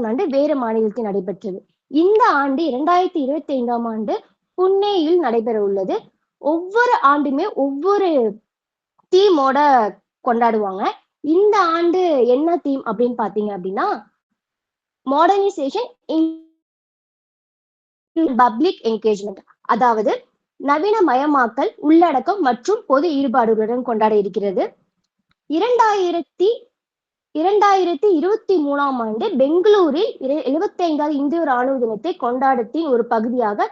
ஆண்டு வேறு மாநிலத்தில் நடைபெற்றது. இந்த ஆண்டு 2025ஆம் ஆண்டு புனேயில் நடைபெற உள்ளது. ஒவ்வொரு ஆண்டுமே ஒவ்வொரு தீமோட கொண்டாடுவாங்க. இந்த ஆண்டு என்ன தீம் அப்படின்னு பாத்தீங்க அப்படின்னா, மாடர்னைசேஷன் இன் பப்ளிக் என்கேஜ்மெண்ட், அதாவது நவீனமயமாக்கல், உள்ளடக்கம் மற்றும் பொது ஈடுபாடுகளுடன் கொண்டாட இருக்கிறது. 2023ஆம் ஆண்டு பெங்களூரில் 75வது இந்திய ராணுவ தினத்தை கொண்டாடத்தின் ஒரு பகுதியாக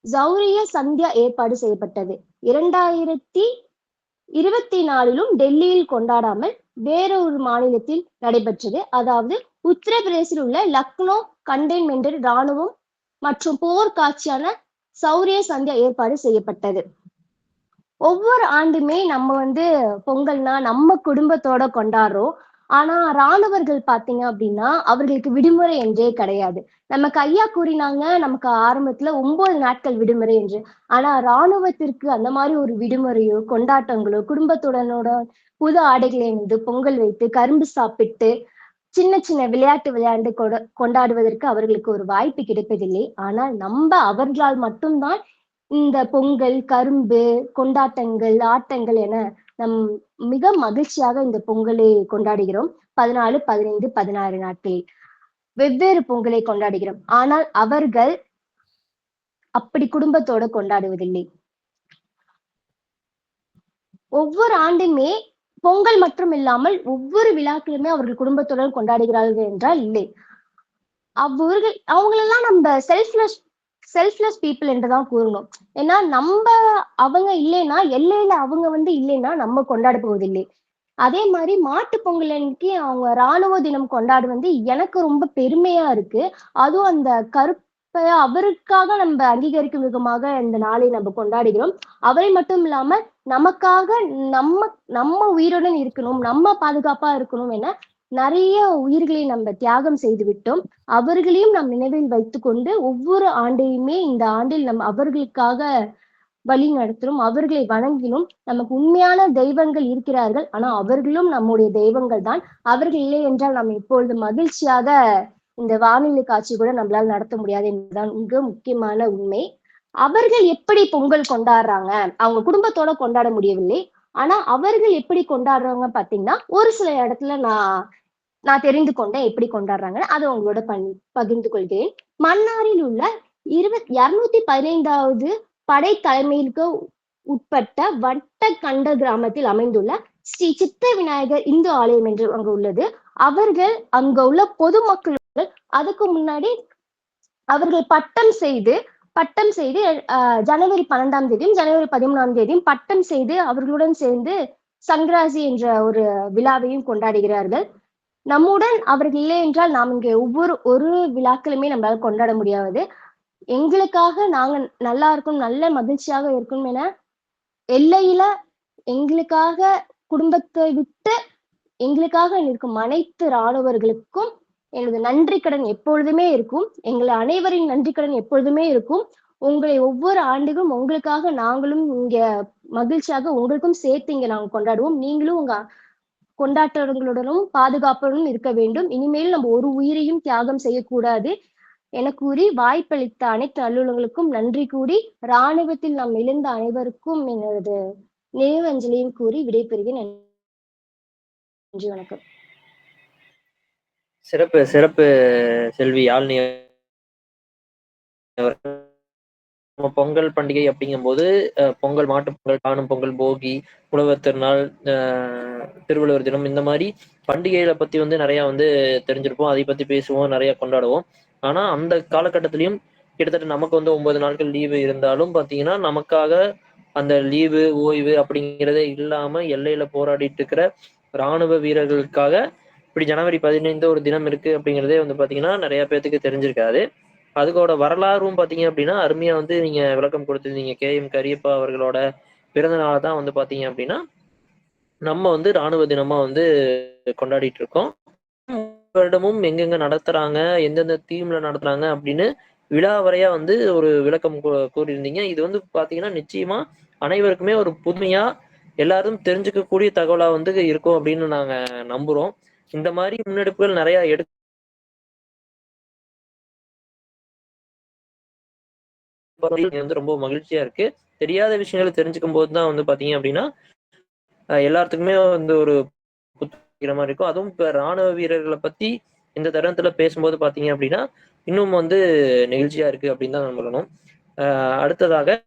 ஜௌரிய சந்தியா ஏற்பாடு செய்யப்பட்டது. 24லும் டெல்லியில் கொண்டாடாமல் வேறொரு மாநிலத்தில் நடைபெற்றது. அதாவது உத்தரப்பிரதேசில் உள்ள லக்னோ கண்டெய்ன்மென்டில் இராணுவம் மற்றும் போர் காட்சியான சௌரிய சந்தியா ஏற்பாடு செய்யப்பட்டது. ஒவ்வொரு ஆண்டுமே நம்ம பொங்கல்னா நம்ம குடும்பத்தோட கொண்டாடுறோம். ஆனா ராணுவர்கள் பாத்தீங்க அப்படின்னா அவர்களுக்கு விடுமுறை என்றே கிடையாது. நமக்கு ஐயா கூறினாங்க நமக்கு ஆரம்பத்துல 9 நாட்கள் விடுமுறை என்று. ஆனா ராணுவத்திற்கு அந்த மாதிரி ஒரு விடுமுறையோ கொண்டாட்டங்களோ குடும்பத்துடனோட புது ஆடைகளை அணிந்து பொங்கல் வைத்து கரும்பு சாப்பிட்டு சின்ன சின்ன விளையாட்டு விளையாண்டு கொண்டாடுவதற்கு அவர்களுக்கு ஒரு வாய்ப்பு கிடைப்பதில்லை. ஆனால் நம்ம அவர்களால் மட்டும்தான் இந்த பொங்கல், கரும்பு, கொண்டாட்டங்கள், ஆட்டங்கள் என நம் மிக மகிழ்ச்சியாக இந்த பொங்கலை கொண்டாடுகிறோம். 14, 15, 16 நாட்களில் வெவ்வேறு பொங்கலை கொண்டாடுகிறோம். ஆனால் அவர்கள் அப்படி குடும்பத்தோட கொண்டாடுவதில்லை. ஒவ்வொரு ஆண்டுமே பொங்கல் மட்டும் இல்லாமல் ஒவ்வொரு விழாக்களுமே அவர்கள் குடும்பத்துடன் கொண்டாடுகிறார்கள் என்றால் இல்லை. அவங்களெல்லாம் நம்ம செல்ஃப்லெஸ் பீப்புள் என்றுதான் கூறணும். ஏன்னா அவங்க இல்லைன்னா எல்லையில அவங்க இல்லைன்னா நம்ம கொண்டாட போவதில்லை. அதே மாதிரி மாட்டு பொங்கல் அன்னைக்கு அவங்க ராணுவ தினம் கொண்டாடுவது எனக்கு ரொம்ப பெருமையா இருக்கு. அதுவும் அந்த கருப்பைய அவருக்காக நம்ம அங்கீகரிக்கும் விதமாக இந்த நாளை நம்ம கொண்டாடுகிறோம். அவரை மட்டும் இல்லாம நமக்காக நம்ம உயிருடன் இருக்கணும், நம்ம பாதுகாப்பா இருக்கணும் என நிறைய உயிர்களை நம்ம தியாகம் செய்து விட்டோம். அவர்களையும் நாம் நினைவில் வைத்துக் கொண்டு ஒவ்வொரு ஆண்டையுமே இந்த ஆண்டில் நம்ம அவர்களுக்காக வழி நடத்தும், அவர்களை வணங்கினோம். நமக்கு உண்மையான தெய்வங்கள் இருக்கிறார்கள், ஆனா அவர்களும் நம்முடைய தெய்வங்கள் தான். அவர்கள் இல்லை என்றால் நம்ம இப்பொழுது மகிழ்ச்சியாக இந்த வானிலை காட்சி கூட நம்மளால நடத்த முடியாது என்பதுதான் மிக முக்கியமான உண்மை. அவர்கள் எப்படி பொங்கல் கொண்டாடுறாங்க, அவங்க குடும்பத்தோட கொண்டாட முடியவில்லை. ஆனா அவர்கள் எப்படி கொண்டாடுறாங்க பாத்தீங்கன்னா ஒரு சில இடத்துல நான் தெரிந்து கொண்டேன் எப்படி கொண்டாடுறாங்க, அதை உங்களோட பகிர்ந்து கொள்கிறேன். மன்னாரில் உள்ள 215வது படை தலைமைக்கு உட்பட்ட வட்டக்கண்ட கிராமத்தில் அமைந்துள்ள ஸ்ரீ சித்த விநாயகர் இந்து ஆலயம் என்று அங்கு உள்ளது. அவர்கள் அங்க உள்ள பொதுமக்கள் அதுக்கு முன்னாடி அவர்கள் பட்டம் செய்து ஜனவரி 12ஆம் தேதியும் ஜனவரி 13ஆம் தேதியும் பட்டம் செய்து அவர்களுடன் சேர்ந்து சங்கராசி என்ற ஒரு விழாவையும் கொண்டாடுகிறார்கள். நம்முடன் அவர்கள் இல்லை என்றால் நாம் இங்கே ஒரு விழாக்களுமே நம்மளால கொண்டாட முடியாது. எங்களுக்காக நாங்க நல்லா இருக்கணும், நல்ல மகிழ்ச்சியாக இருக்கணும் என எல்லையில எங்களுக்காக குடும்பத்தை விட்டு எங்களுக்காக நிற்கும் அனைத்து இராணுவர்களுக்கும் எனது நன்றி கடன் எப்பொழுதுமே இருக்கும். எங்களை அனைவரின் நன்றி கடன் எப்பொழுதுமே இருக்கும். உங்களை ஒவ்வொரு ஆண்டுகளும் உங்களுக்காக நாங்களும் இங்க மகிழ்ச்சியாக உங்களுக்கும் சேர்த்து இங்க நாங்க கொண்டாடுவோம். நீங்களும் உங்க கொண்டாட்டங்களுடனும் பாதுகாப்புடனும் இருக்க வேண்டும். இனிமேல் நம்ம ஒரு உயிரையும் தியாகம் செய்யக்கூடாது என கூறி வாய்ப்பளித்த அனைத்து அலுவலர்களுக்கும் நன்றி கூறி இராணுவத்தில் நாம் இழந்த அனைவருக்கும் எனது நினைவு அஞ்சலியும் கூறி விடைபெறுகிறேன். நன்றி, வணக்கம். சிறப்பு சிறப்பு செல்வி யாழ்னி. நம்ம பொங்கல் பண்டிகை அப்படிங்கும்போது பொங்கல், மாட்டு பொங்கல், காணும் பொங்கல், போகி, உழவர் திருநாள், திருவள்ளுவர் தினம், இந்த மாதிரி பண்டிகைகளை பத்தி நிறைய தெரிஞ்சிருப்போம். அதை பத்தி பேசுவோம், நிறைய கொண்டாடுவோம். ஆனா அந்த காலகட்டத்திலையும் கிட்டத்தட்ட நமக்கு 9 நாட்கள் லீவு இருந்தாலும் பாத்தீங்கன்னா நமக்காக அந்த லீவு ஓய்வு அப்படிங்கிறதே இல்லாம எல்லையில போராடிட்டு இருக்கிற இராணுவ வீரர்களுக்காக இப்படி ஜனவரி 15 ஒரு தினம் இருக்கு அப்படிங்கிறதே பாத்தீங்கன்னா நிறைய பேர்த்துக்கு தெரிஞ்சிருக்காது. அதுக்கோட வரலாறும் பாத்தீங்க அப்படின்னா அருமையா நீங்க விளக்கம் கொடுத்திருந்தீங்க. KM கரியப்பா அவர்களோட பிறந்த நாளை தான் பாத்தீங்க அப்படின்னா நம்ம இராணுவ தினமா கொண்டாடிட்டு இருக்கோம். வருடமும் எங்கெங்க நடத்துறாங்க, எந்தெந்த தீம்ல நடத்துறாங்க அப்படின்னு விழாவறையா ஒரு விளக்கம் கூறியிருந்தீங்க. இது பாத்தீங்கன்னா நிச்சயமா அனைவருக்குமே ஒரு புதுமையா எல்லாரும் தெரிஞ்சுக்கக்கூடிய தகவலா இருக்கும் அப்படின்னு நாங்க நம்புறோம். இந்த மாதிரி முன்னெடுப்புகள் நிறைய ரொம்ப மகிழ்ச்சியா இருக்கு. தெரியாத விஷயங்களை தெரிஞ்சுக்கும் போதுதான் பாத்தீங்க அப்படின்னா எல்லாத்துக்குமே ஒரு புத்துக்கிற மாதிரி இருக்கும். அதுவும் இப்ப ராணுவ வீரர்களை பத்தி இந்த தருணத்துல பேசும்போது பாத்தீங்க அப்படின்னா இன்னும் நெகிழ்ச்சியா இருக்கு அப்படின்னு தான் சொல்லணும். அடுத்ததாக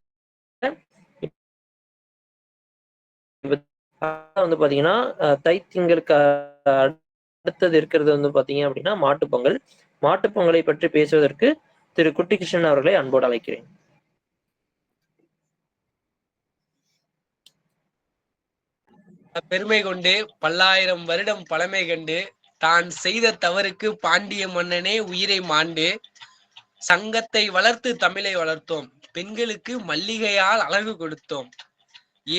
பாத்தீங்கன்னா தைத்திங்களுக்கு அடுத்தது இருக்கிறது பாத்தீங்க அப்படின்னா மாட்டுப்பொங்கல். மாட்டுப்பொங்கலை பற்றி பேசுவதற்கு திரு குட்டிகிருஷ்ணன் அவர்களை அன்போடு அழைக்கிறேன். பெருமை கொண்டு பல்லாயிரம் வருடம் பழமை கண்டு தான் செய்த தவறுக்கு பாண்டிய மன்னனே உயிரை மாண்டு சங்கத்தை வளர்த்து தமிழை வளர்த்தோம். பெண்களுக்கு மல்லிகையால் அழகு கொடுத்தோம்.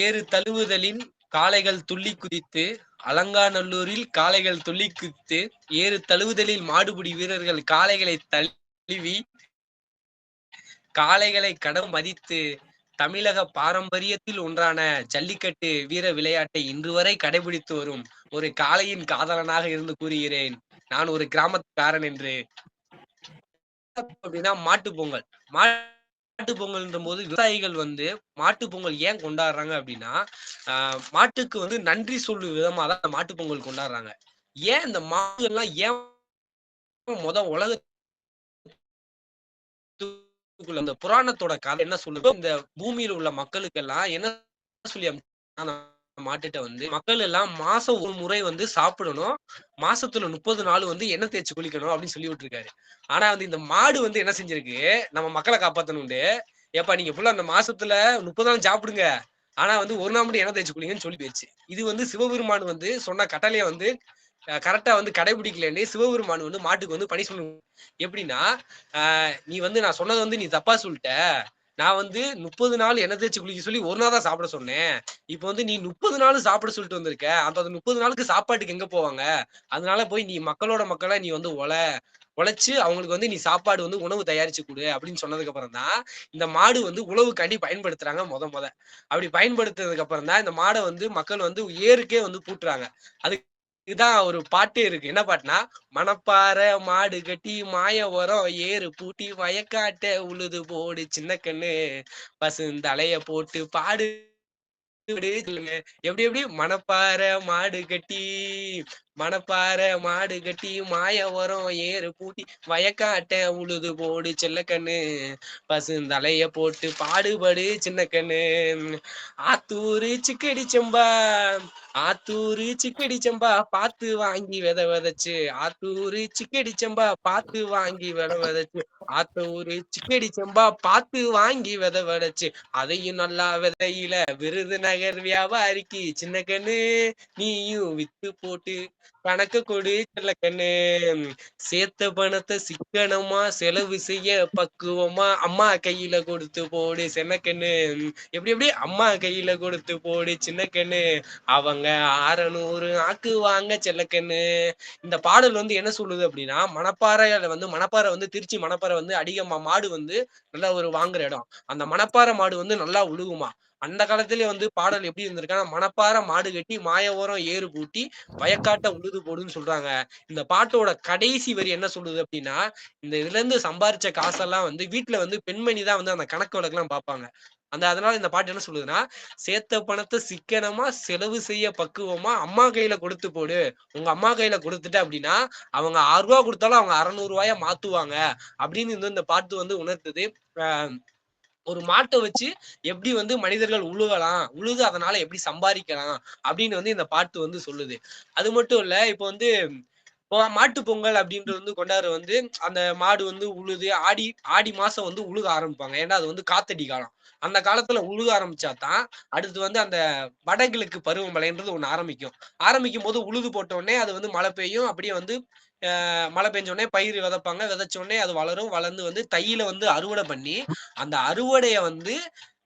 ஏறு தழுவுதலின் காளைகள் துள்ளி குதித்து அலங்காநல்லூரில் காளைகள் துள்ளி குதித்து ஏறு தழுவுதலில் மாடுபிடி வீரர்கள் காளைகளை தழுவி காளைகளை கடம் மதித்து தமிழக பாரம்பரியத்தில் ஒன்றான ஜல்லிக்கட்டு வீர விளையாட்டை இன்று வரை கடைபிடித்து வரும் ஒரு காளையின் காதலனாக இருந்து கூறுகிறேன் நான் ஒரு கிராமத்துக்காரன் என்று. அப்படின்னா மாட்டு பொங்கல். மாட்டு பொங்கல்ன்ற போது விவசாயிகள் மாட்டு பொங்கல் ஏன் கொண்டாடுறாங்க அப்படின்னா மாட்டுக்கு நன்றி சொல்லு விதமா தான் மாட்டு பொங்கல் கொண்டாடுறாங்க. ஏன் இந்த மாடுகள்லாம் ஏன் உலக அந்த புராணத்தோட கதை என்ன சொல்லுதோ இந்த பூமியில உள்ள மக்களுக்கு எல்லாம் என்ன சொல்லி மாட்டுட்ட மக்கள் எல்லாம் மாசம் ஒரு முறை சாப்பிடணும், மாசத்துல 30 நாள் எண்ணெய் தேய்ச்சி குளிக்கணும் அப்படின்னு சொல்லி விட்டுருக்காரு. ஆனா இந்த மாடு என்ன செஞ்சிருக்கு, நம்ம மக்களை காப்பாத்தணும்னு ஏப்பா நீங்க ஃபுல்லா அந்த மாசத்துல 30 நாள் சாப்பிடுங்க, ஆனா ஒரு நாள் மட்டும் எண்ணெய் தேய்ச்சி குளிங்கன்னு சொல்லி போயிடுச்சு. இது சிவபெருமான் சொன்ன கட்டளைய கரெக்டா கடைபிடிக்கலன்னு சிவபெருமான் மாட்டுக்கு பனிஷ்மெண்ட். எப்படின்னா நீ நான் சொன்னது நீ தப்பா சொல்லிட்ட, நான் 30 நாள் எண்ணெய் தேய்ச்சி குளிக்க சொல்லி ஒரு நாள் தான் சாப்பிட சொன்னேன், இப்போ நீ 30 நாள் சாப்பிட சொல்லிட்டு வந்திருக்க, அந்த 30 நாளுக்கு சாப்பாட்டுக்கு எங்க போவாங்க, அதனால போய் நீ மக்களோட மக்களா நீ உழைச்சு அவங்களுக்கு நீ சாப்பாடு உணவு தயாரிச்சு கொடு அப்படின்னு சொன்னதுக்கு அப்புறம் தான் இந்த மாடு உழவுக்காண்டி பயன்படுத்துறாங்க. அப்படி பயன்படுத்துறதுக்கு அப்புறம் தான் இந்த மாடை மக்கள் ஏருக்கே பூட்டுறாங்க. இதுதான் ஒரு பாட்டே இருக்கு. என்ன பாட்டுனா, மணப்பாறை மாடு கட்டி மாய உரம் ஏறு பூட்டி வயக்காட்ட உழுது போடு சின்ன கண்ணு பசுந்தலைய போட்டு பாடு சொல்லுங்க. எப்படி மணப்பாறை மாடு கட்டி மாய உரம் ஏறு பூட்டி வயக்காட்ட உழுது போடு செல்ல கண்ணு பசுந்தலைய போட்டு பாடுபடு சின்ன கண்ணு. ஆத்தூரு சிக்கடி செம்பா பார்த்து வாங்கி விதைச்சு, ஆத்தூரு சிக்கடி செம்பா பார்த்து வாங்கி விதைச்சு, ஆத்தூரு சிக்கடி செம்பா பார்த்து வாங்கி விதைச்சு, அதையும் நல்லா விதையில விருதுநகர் வியாபாரிக்கு சின்ன கண்ணு நீயும் வித்து போட்டு கணக்கு கொடு செல்ல கண்ணு. சேர்த்த பணத்தை சிக்கனமா செலவு செய்ய பக்குவமா அம்மா கையில கொடுத்து போடு சின்ன கண்ணு. எப்படி அம்மா கையில கொடுத்து போடு சின்ன கண்ணு, அவங்க 600 ஆக்குவாங்க செல்லக்கண்ணு. இந்த பாடல் என்ன சொல்லுது அப்படின்னா, மணப்பாறை திருச்சி மணப்பாறை அதிகமா மாடு நல்லா ஒரு வாங்குற இடம். அந்த மணப்பாறை மாடு நல்லா உழுகுமா. அந்த காலத்திலே பாடல் எப்படி இருந்திருக்காங்க, மணப்பாறை மாடு கட்டி மாய ஓரம் ஏறு பூட்டி வயக்காட்ட உழுது போடுன்னு சொல்றாங்க. இந்த பாட்டோட கடைசி வரி என்ன சொல்லுது அப்படின்னா, இந்த இதுல இருந்து சம்பாரிச்ச காசெல்லாம் வீட்டுல பெண்மணி தான் அந்த கணக்கு வழக்கெல்லாம் பார்ப்பாங்க. அதனால இந்த பாட்டு என்ன சொல்லுதுன்னா, சேர்த்த பணத்தை சிக்கனமா செலவு செய்ய பக்குவமா அம்மா கையில கொடுத்து போடு. உங்க அம்மா கையில கொடுத்துட்ட அப்படின்னா அவங்க 6 ரூபா கொடுத்தாலும் அவங்க 600 ரூபாயா மாத்துவாங்க அப்படின்னு இந்த பாட்டு உணர்த்துது. ஒரு மாட்டை வச்சு எப்படி மனிதர்கள் உழுது அதனால எப்படி சம்பாதிக்கலாம் அப்படின்னு இந்த பாட்டு சொல்லுது. அது மட்டும் இல்ல, இப்போ மாட்டு பொங்கல் அப்படின்றது கொண்டாடுற அந்த மாடு உழுது ஆடி மாசம் உழுக ஆரம்பிப்பாங்க. ஏன்னா அது காத்தடி காலம். அந்த காலத்துல உழுக ஆரம்பிச்சாதான் அடுத்து அந்த வடகிழக்கு பருவமழைன்றது ஒண்ணு ஆரம்பிக்கும் போது உழுது போட்ட உடனே அது மழை பெய்யும். அப்படியே மழை பெஞ்ச உடனே பயிர் விதைப்பாங்க. விதைச்ச உடனே அது வளர்ந்து தையில அறுவடை பண்ணி அந்த அறுவடைய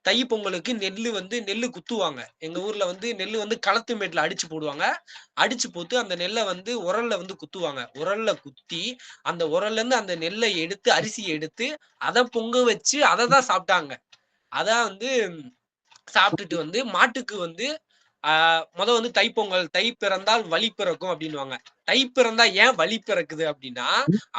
தை பொங்கலுக்கு நெல்லு குத்துவாங்க. எங்க ஊர்ல நெல்லு களத்து மேட்ல அடிச்சு போடுவாங்க. அடிச்சு போட்டு அந்த நெல்லை உரல்ல குத்துவாங்க. உரல்ல குத்தி அந்த உரல்ல இருந்து அந்த நெல்லை எடுத்து அரிசியை எடுத்து அதை பொங்க வச்சு அதை தான் சாப்பிட்டாங்க. அதான் சாப்பிட்டுட்டு மாட்டுக்கு தைப்பொங்கல், தை பிறந்தால் வழி பிறக்கும் அப்படின்னுவாங்க. தை பிறந்தா ஏன் வழி பிறக்குது அப்படின்னா,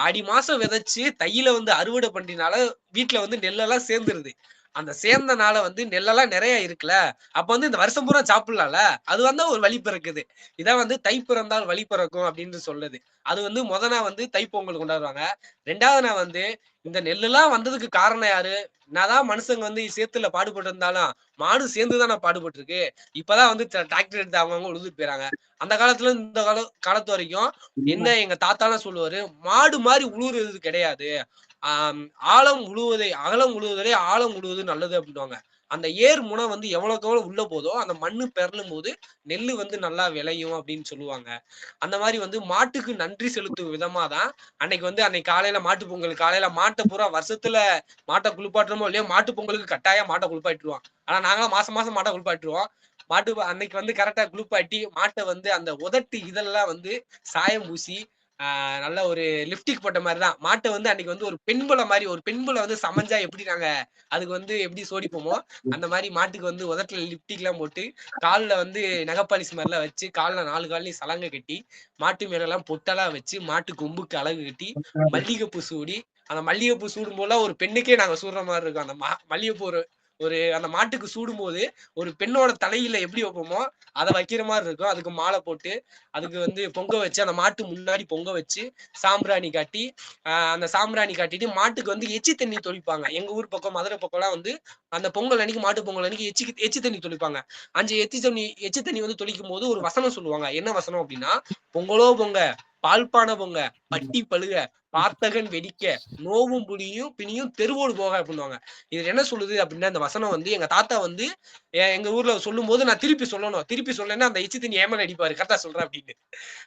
ஆடி மாசம் விதைச்சு தையில அறுவடை பண்றதுனால வீட்டுல நெல்லெல்லாம் சேர்ந்துருது. அந்த சேர்ந்தனால நெல்லெல்லாம் நிறைய இருக்குல்ல, அப்ப இந்த வருஷம் பூரா சாப்பிடலாம்ல, அது ஒரு வழி பிறக்குது. இதான் தை பிறந்தால் வழி பிறக்கும் அப்படின்னு சொல்லுது. அது முத நாள் தைப்பொங்கல் கொண்டாடுவாங்க. 2வது நாள் இந்த நெல்லுலாம் வந்ததுக்கு காரணம் யாரு? என்னதான் மனுஷங்க சேத்துல பாடுபட்டு இருந்தாலும் மாடு சேர்ந்துதானே பாடுபட்டு இருக்கு. இப்பதான் டிராக்டர் எடுத்து அவங்கவுங்க உழுதுட்டு போயிறாங்க. அந்த காலத்துல இந்த காலத்து வரைக்கும் என்ன எங்க தாத்தாலாம் சொல்லுவாரு, மாடு மாதிரி உழுவுறது கிடையாது, ஆழம் உழுவதை அகலம் உழுவதே ஆழம் உழுவது நல்லது அப்படின்னுவாங்க. அந்த ஏர் முனை வந்து எவ்வளவுக்கு எவ்வளவு உள்ள போதோ அந்த மண்ணு பெறலும் போது நெல்லு வந்து நல்லா விளையும் அப்படின்னு சொல்லுவாங்க. அந்த மாதிரி வந்து மாட்டுக்கு நன்றி செலுத்தும் விதமா தான் அன்னைக்கு காலையில மாட்டு பொங்கல் காலையில மாட்டை பூரா வருஷத்துல மாட்டை குளிப்பாட்டுறோமோ இல்லையோ மாட்டு பொங்கலுக்கு கட்டாயம் மாட்டை குளிப்பாட்டுருவோம். ஆனா நாங்க மாசம் மாசம் மாட்டை குளிப்பாட்டுருவோம். அன்னைக்கு வந்து கரெக்டா குளிப்பாட்டி மாட்டை வந்து அந்த உதட்டு இதெல்லாம் வந்து சாயம் பூசி நல்ல ஒரு லிப்டிக் போட்ட மாதிரிதான் மாட்டை வந்து அன்னைக்கு வந்து ஒரு பெண்புல வந்து சமைஞ்சா எப்படி நாங்க அதுக்கு வந்து எப்படி சோடிப்போமோ அந்த மாதிரி மாட்டுக்கு வந்து உதட்டுல லிப்டிக் எல்லாம் போட்டு காலில் வந்து நகைப்பாலிஸ் மாதிரிலாம் வச்சு காலில் 4 காலையும் சலங்கை கட்டி மாட்டு மேல எல்லாம் பொட்டெல்லாம் வச்சு மாட்டு கொம்புக்கு அழகு கட்டி மல்லிகைப்பூ சூடி அந்த மல்லிகைப்பூ சூடும் போல ஒரு பெண்ணுக்கே நாங்க சூடுற மாதிரி இருக்கோம். அந்த மல்லிகைப்பூ ஒரு அந்த மாட்டுக்கு சூடும் போது ஒரு பெண்ணோட தலையில எப்படி வைப்போமோ அதை வைக்கிற மாதிரி இருக்கும். அதுக்கு மாலை போட்டு அதுக்கு வந்து பொங்க வச்சு அந்த மாட்டு முன்னாடி பொங்க வச்சு சாம்பிராணி காட்டி அந்த சாம்பிராணி காட்டிட்டு மாட்டுக்கு வந்து எச்சி தண்ணி தொளிப்பாங்க. எங்க ஊர் பக்கம் மதுரை பக்கம்லாம் வந்து அந்த பொங்கல் அன்னைக்கு மாட்டு பொங்கல் அன்னைக்கு எச்சி தண்ணி தொளிப்பாங்க. எச்சி தண்ணி வந்து தொளிக்கும் போது ஒரு வசனம் சொல்லுவாங்க. என்ன வசனம் அப்படின்னா, பொங்கலோ பொங்க பால்பான பொங்க பட்டி பழுக பார்த்தகன் வெடிக்க நோவும் பிணியும் தெருவோடு போக அப்படின்னுவாங்க. இது என்ன சொல்லுது அப்படின்னா, இந்த வசனம் வந்து எங்க தாத்தா வந்து எங்க ஊர்ல சொல்லும் போது நான் திருப்பி சொல்லணும். திருப்பி சொல்லலைன்னா அந்த எச்சி தண்ணி ஏமல அடிப்பாரு. கரெக்டா சொல்றேன் அப்படின்னு.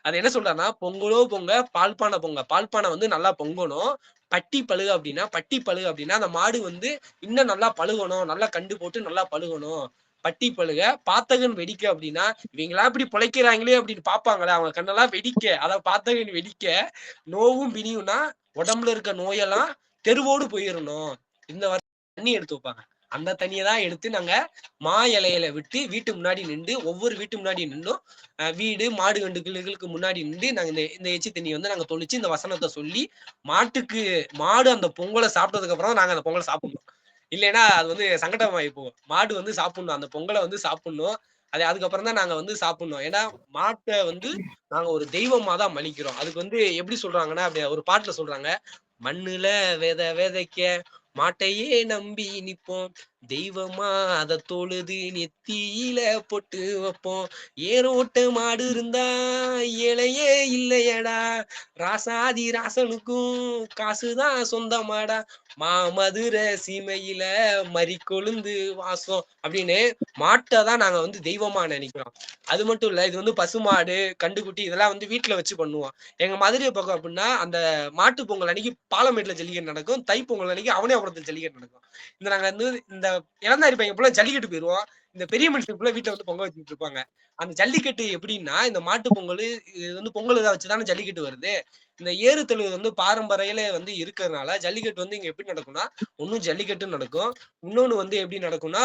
அது என்ன சொல்றாருன்னா, பொங்கலோ பொங்க பால்பானை பொங்க பால்பானை வந்து நல்லா பொங்கணும். பட்டி பழுக அப்படின்னா அந்த மாடு வந்து இன்னும் நல்லா பழுகணும். நல்லா கண்டு போட்டு நல்லா பழுகணும். பட்டி பழுக பாத்தகன் வெடிக்க அப்படின்னா இவங்களா இப்படி பிழைக்கிறாங்களே அப்படின்னு பாப்பாங்களே அவங்க கண்ணெல்லாம் வெடிக்க அத பாத்தகன் வெடிக்க நோவும் பிணியும்னா உடம்புல இருக்க நோயெல்லாம் தெருவோடு போயிடணும். இந்த தண்ணி எடுத்து வைப்பாங்க. அந்த தண்ணியை தான் எடுத்து நாங்க மா இலையில விட்டு வீட்டு முன்னாடி நின்று ஒவ்வொரு வீட்டு முன்னாடி நின்றும் வீடு மாடு கண்டுகளுக்கு முன்னாடி நின்று நாங்க இந்த எச்சி தண்ணி வந்து நாங்க தொளிச்சு இந்த வசனத்தை சொல்லி மாடு அந்த பொங்கலை சாப்பிட்டதுக்கு அப்புறம் நாங்க அந்த பொங்கலை சாப்பிடணும். இல்லைன்னா அது வந்து சங்கடமாயி போகும். மாடு வந்து சாப்பிடணும். அந்த பொங்கலை வந்து சாப்பிடணும். அதுக்கப்புறம் தான் நாங்க வந்து சாப்பிடணும். ஏன்னா மாட்டை வந்து நாங்க ஒரு தெய்வமா தான் மதிக்கிறோம். அதுக்கு வந்து எப்படி சொல்றாங்கன்னா அப்படி ஒரு பாட்டுல சொல்றாங்க, மண்ணுல விதைக்க மாட்டையே நம்பி நிப்போம், தெய்வமா அதை தொழுது நெத்தியில பொட்டு வைப்போம், ஏரோட்ட மாடு இருந்தா ஏழையே இல்லையடா, ராசாதி ராசனுக்கும் காசுதான் சொந்தமாடா, மதுரை சீமையில மறி கொழுந்து வாசம் அப்படின்னு மாட்டை தான் நாங்க வந்து தெய்வமா நினைக்கிறோம். அது மட்டும் இல்ல, இது வந்து பசுமாடு கண்டுக்குட்டி இதெல்லாம் வந்து வீட்டுல வச்சு பண்ணுவோம். எங்க மதுரை பக்கம் அப்படின்னா அந்த மாட்டு பொங்கல் அன்னைக்கு பாலமேட்டுல ஜல்லிக்கட்டு நடக்கும். தை பொங்கல் அன்னைக்கு அவனியாபுரத்துல ஜல்லிக்கட்டு நடக்கும். நாங்க வந்து இந்த இளந்தாரி பையன் போல ஜல்லிக்கட்டு போயிருவோம். இந்த பெரிய மனுஷன் போல வீட்டுல வந்து பொங்க வச்சுட்டு இருப்பாங்க. அந்த ஜல்லிக்கட்டு எப்படின்னா இந்த மாட்டு பொங்கல் இது வந்து பொங்கல் இதை வச்சுதானே ஜல்லிக்கட்டு வருது. இந்த ஏறு தழுவு வந்து பாரம்பரையில வந்து இருக்கிறதுனால ஜல்லிக்கட்டு வந்து இங்க எப்படி நடக்கும்னா ஒன்னும் ஜல்லிக்கட்டு நடக்கும். இன்னொன்னு வந்து எப்படி நடக்கும்னா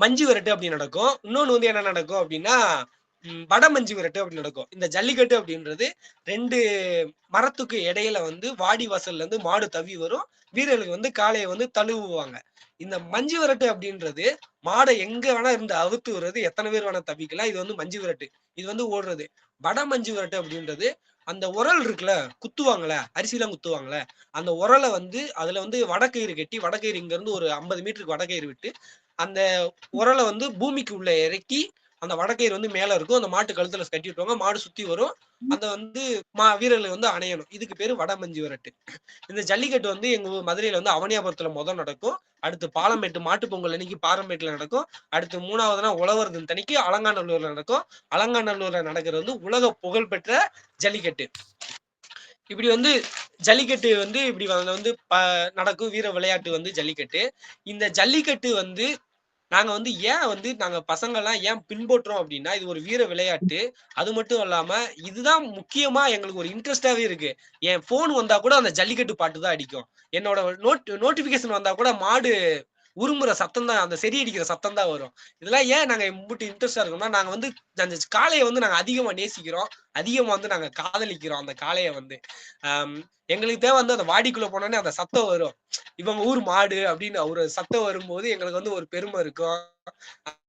மஞ்சு விரட்டு அப்படி நடக்கும். இன்னொன்னு வந்து என்ன நடக்கும் அப்படின்னா வட மஞ்சு விரட்டு அப்படி நடக்கும். இந்த ஜல்லிக்கட்டு அப்படின்றது 2 மரத்துக்கு இடையில வந்து வாடி வாசல்ல இருந்து மாடு தவி வரும். வீரர்களுக்கு வந்து காளையை வந்து தழுவுவாங்க. இந்த மஞ்சு விரட்டு அப்படின்றது மாடை எங்க வேணா இருந்து அவுத்து வர்றது, எத்தனை பேர் வேணா தவிக்கலாம். இது வந்து மஞ்சு விரட்டு. இது வந்து ஓடுறது. வட மஞ்சு விரட்டு அப்படின்றது அந்த உரல் இருக்குல்ல, குத்துவாங்கல்ல, அரிசிலாம் குத்துவாங்கல்ல, அந்த உரலை வந்து அதுல வந்து வடக்கயிறு கட்டி வடக்கயிறு இங்க இருந்து ஒரு 50 மீட்டருக்கு வடக்கயிறு விட்டு அந்த உரலை வந்து பூமிக்கு உள்ள இறக்கி அந்த வடக்கயிறு வந்து மேல இருக்கும். அந்த மாட்டு கழுத்துல கட்டி விட்டுவாங்க. மாடு சுத்தி வரும். அந்த வந்து வீரர்கள் வந்து அணையணும். இதுக்கு பேரு வட மஞ்சு விரட்டு. இந்த ஜல்லிக்கட்டு வந்து எங்க மதுரையில வந்து அவனியாபுரத்துல முதல் நடக்கும். அடுத்து பாலமேட்டு மாட்டு பொங்கல் அன்னைக்கு பாலமேட்டுல நடக்கும். அடுத்து 3வது உழவர் தின அன்னைக்கு அலங்காநல்லூர்ல நடக்கும். அலங்காநல்லூர்ல நடக்கிறது வந்து உலக புகழ்பெற்ற ஜல்லிக்கட்டு. இப்படி வந்து ஜல்லிக்கட்டு வந்து இப்படி வந்து நடக்கும். வீர விளையாட்டு வந்து ஜல்லிக்கட்டு. இந்த ஜல்லிக்கட்டு வந்து நாங்க வந்து ஏன் வந்து நாங்க பசங்கள்லாம் ஏன் பின்பற்றோம் அப்படின்னா இது ஒரு வீர விளையாட்டு. அது மட்டும் இல்லாம இதுதான் முக்கியமா எங்களுக்கு ஒரு இன்ட்ரெஸ்டாவே இருக்கு. என் போன் வந்தா கூட அந்த ஜல்லிக்கட்டு பாட்டு தான் அடிக்கும். என்னோட நோட்டிபிகேஷன் வந்தா கூட மாடு உருமுற சத்தம் தான், அந்த செடி அடிக்கிற சத்தம் தான் வரும். இதெல்லாம் ஏன் நாங்க இம்புட்டு இன்ட்ரெஸ்டா இருக்கோம்னா நாங்க வந்து அந்த காளையை வந்து நாங்க அதிகமா நேசிக்கிறோம். அதிகமா வந்து நாங்க காதலிக்கிறோம் அந்த காளையை வந்து. எங்களுக்கு தேவை வந்து அந்த வாடிக்குள்ள போனோடனே அந்த சத்தம் வரும். இவங்க ஊர் மாடு அப்படின்னு ஒரு சத்தம் வரும்போது எங்களுக்கு வந்து ஒரு பெருமை இருக்கும்.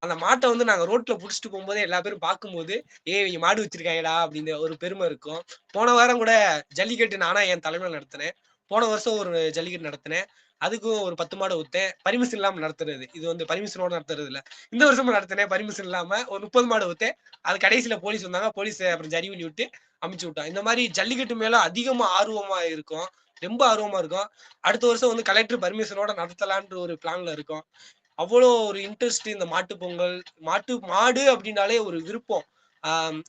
அந்த மாட்டை வந்து நாங்க ரோட்ல புடிச்சிட்டு போகும்போது எல்லா பேரும் பார்க்கும்போது இவங்க மாடு வச்சிருக்காங்கடா அப்படின்னு ஒரு பெருமை இருக்கும். போன வாரம் கூட ஜல்லிக்கட்டு நானா என் தலைமையில நடத்தினேன். போன வருஷம் ஒரு ஜல்லிக்கட்டு நடத்தினேன். அதுக்கும் ஒரு 10 மாடு ஊத்தேன். பர்மிஷன் இல்லாம நடத்துறது. இது வந்து பர்மிஷனோட நடத்துறது இல்ல. இந்த வருஷமும் நடத்தினேன் பர்மிஷன் இல்லாம. ஒரு 30 மாடு ஊத்தேன். அது கடைசியில போலீஸ் வந்தாங்க. போலீஸ் அப்புறம் சரி பண்ணி விட்டு அமுச்சு விட்டான். இந்த மாரி ஜல்லிக்கட்டு மேல அதிகமா ஆர்வமா இருக்கும். ரொம்ப ஆர்வமா இருக்கும். அடுத்த வருஷம் வந்து கலெக்டர் பர்மிஷனோட நடத்தலான்ற ஒரு பிளான்ல இருக்கோம். அவ்வளோ ஒரு இன்ட்ரெஸ்ட் இந்த மாட்டுப் பொங்கல். மாடு அப்படின்னாலே ஒரு விருப்பம்.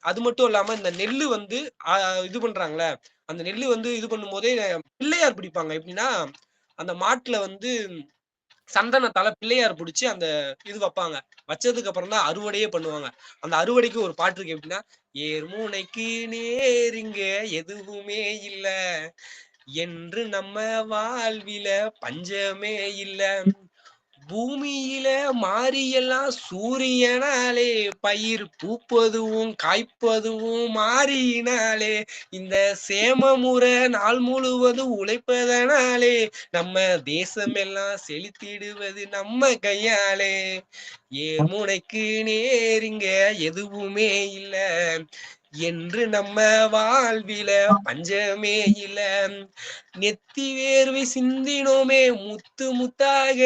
அது மட்டும் இல்லாம இந்த நெல்லு வந்து இது பண்றாங்கல்ல, அந்த நெல்லு வந்து இது பண்ணும்போதே பிள்ளையார் பிடிப்பாங்க. எப்படின்னா, அந்த மாட்டுல வந்து சந்தனத்தால பிள்ளையார் புடிச்சு அந்த இது வப்பாங்க. வச்சதுக்கு அப்புறம் தான் அறுவடையே பண்ணுவாங்க. அந்த அறுவடைக்கு ஒரு பாட்டு இருக்கு எப்படின்னா, "ஏர் மூனைக்கு நேர் இங்க எதுவுமே இல்ல. என்று நம்ம வாழ்வில பஞ்சமே இல்ல. பூமியில மாரியெல்லாம் சூரியனாலே பயிர் பூப்பதுவும் காய்ப்பதுவும் மாறியினாலே இந்த சேமமுறை நாள் முழுவதும் உழைப்பதனாலே நம்ம தேசமெல்லாம் செழித்திடுவது நம்ம கையாலே. ஏர் முனைக்கு நேரிங்க எதுவுமே இல்ல. என்று நம்ம வாழ்வில பஞ்சமே இல்ல. நெத்தி வேர்வை சிந்தினோமே முத்து முத்தாக.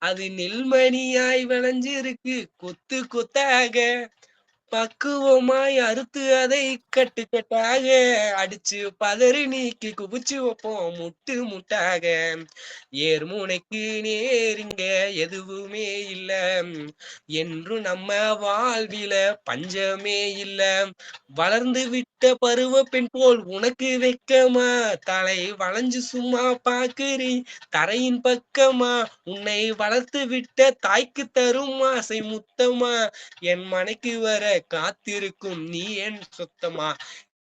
அது நெல்மணியாய் விளைஞ்சிருக்கு கொத்து கொத்தாக. பக்குவமாய் அறுத்து அதை கட்டு கட்டாக அடிச்சு பதறி நீக்கி குவிச்சு வைப்போம் முட்டு முட்டாக. ஏர் முனைக்கு நேரிங்க எதுவுமே இல்ல. என்று நம்ம வாழ்வில பஞ்சமே இல்ல. வளர்ந்து விட்ட பருவ பெண் போல் உனக்கு வெக்கமா? தலை வளைஞ்சு சும்மா பாக்குறி தரையின் பக்கமா? உன்னை வளர்த்து விட்ட தாய்க்கு தரும் ஆசை முத்தமா? என் மனைக்கு வர காத்திருக்கும் நீ என் சொத்தமா?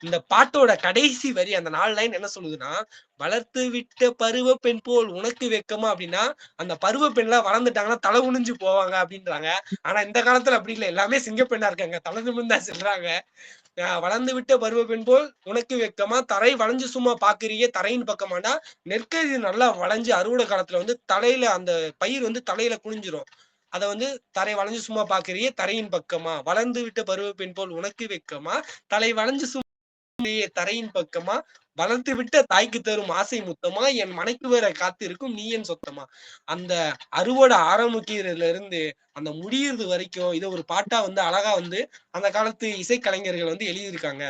இந்த பாட்டோட கடைசி வரி அந்த 4 லைன் என்ன சொல்லுதுன்னா, வளர்த்து விட்ட பருவ பெண் போல் உனக்கு வெட்கமா அப்படின்னா, அந்த பருவ பெண்லாம் வளர்ந்துட்டாங்கன்னா தலை குனிஞ்சு போவாங்க அப்படின்றாங்க. ஆனா இந்த காலத்துல அப்படி இல்ல. எல்லாமே சிங்கப்பெண்ணா இருக்காங்க. தலை நிமிர்ந்து தான் செல்றாங்க. வளர்ந்து விட்ட பருவ பெண் போல் உனக்கு வெட்கமா? தரை வளைஞ்சு சும்மா பாக்குறியே தரையின் பக்கமானா, நெற்கதிர் நல்லா வளைஞ்சு அறுவடை காலத்துல வந்து தலையில அந்த பயிர் வந்து தலையில குனிஞ்சிரும். அத வந்து தரை வளைஞ்சு சும்மா பாக்குறியே தரையின் பக்கமா? வளர்ந்து விட்ட பருவ பெண் போல் உனக்கு வெட்கமா? தலை வளைஞ்சு தரையின் பக்கமா? வளர்த்து விட்ட தாய்க்கு தரும் ஆசை முத்தமா? என் மனைக்கு வர காத்திருக்கும் நீ என் சொத்தமா? அந்த அறுவடை ஆரம்பிக்கிறதுல இருந்து அந்த முடியிறது வரைக்கும் இதை ஒரு பாட்டா வந்து அழகா வந்து அந்த காலத்து இசைக்கலைஞர்கள் வந்து எழுதியிருக்காங்க.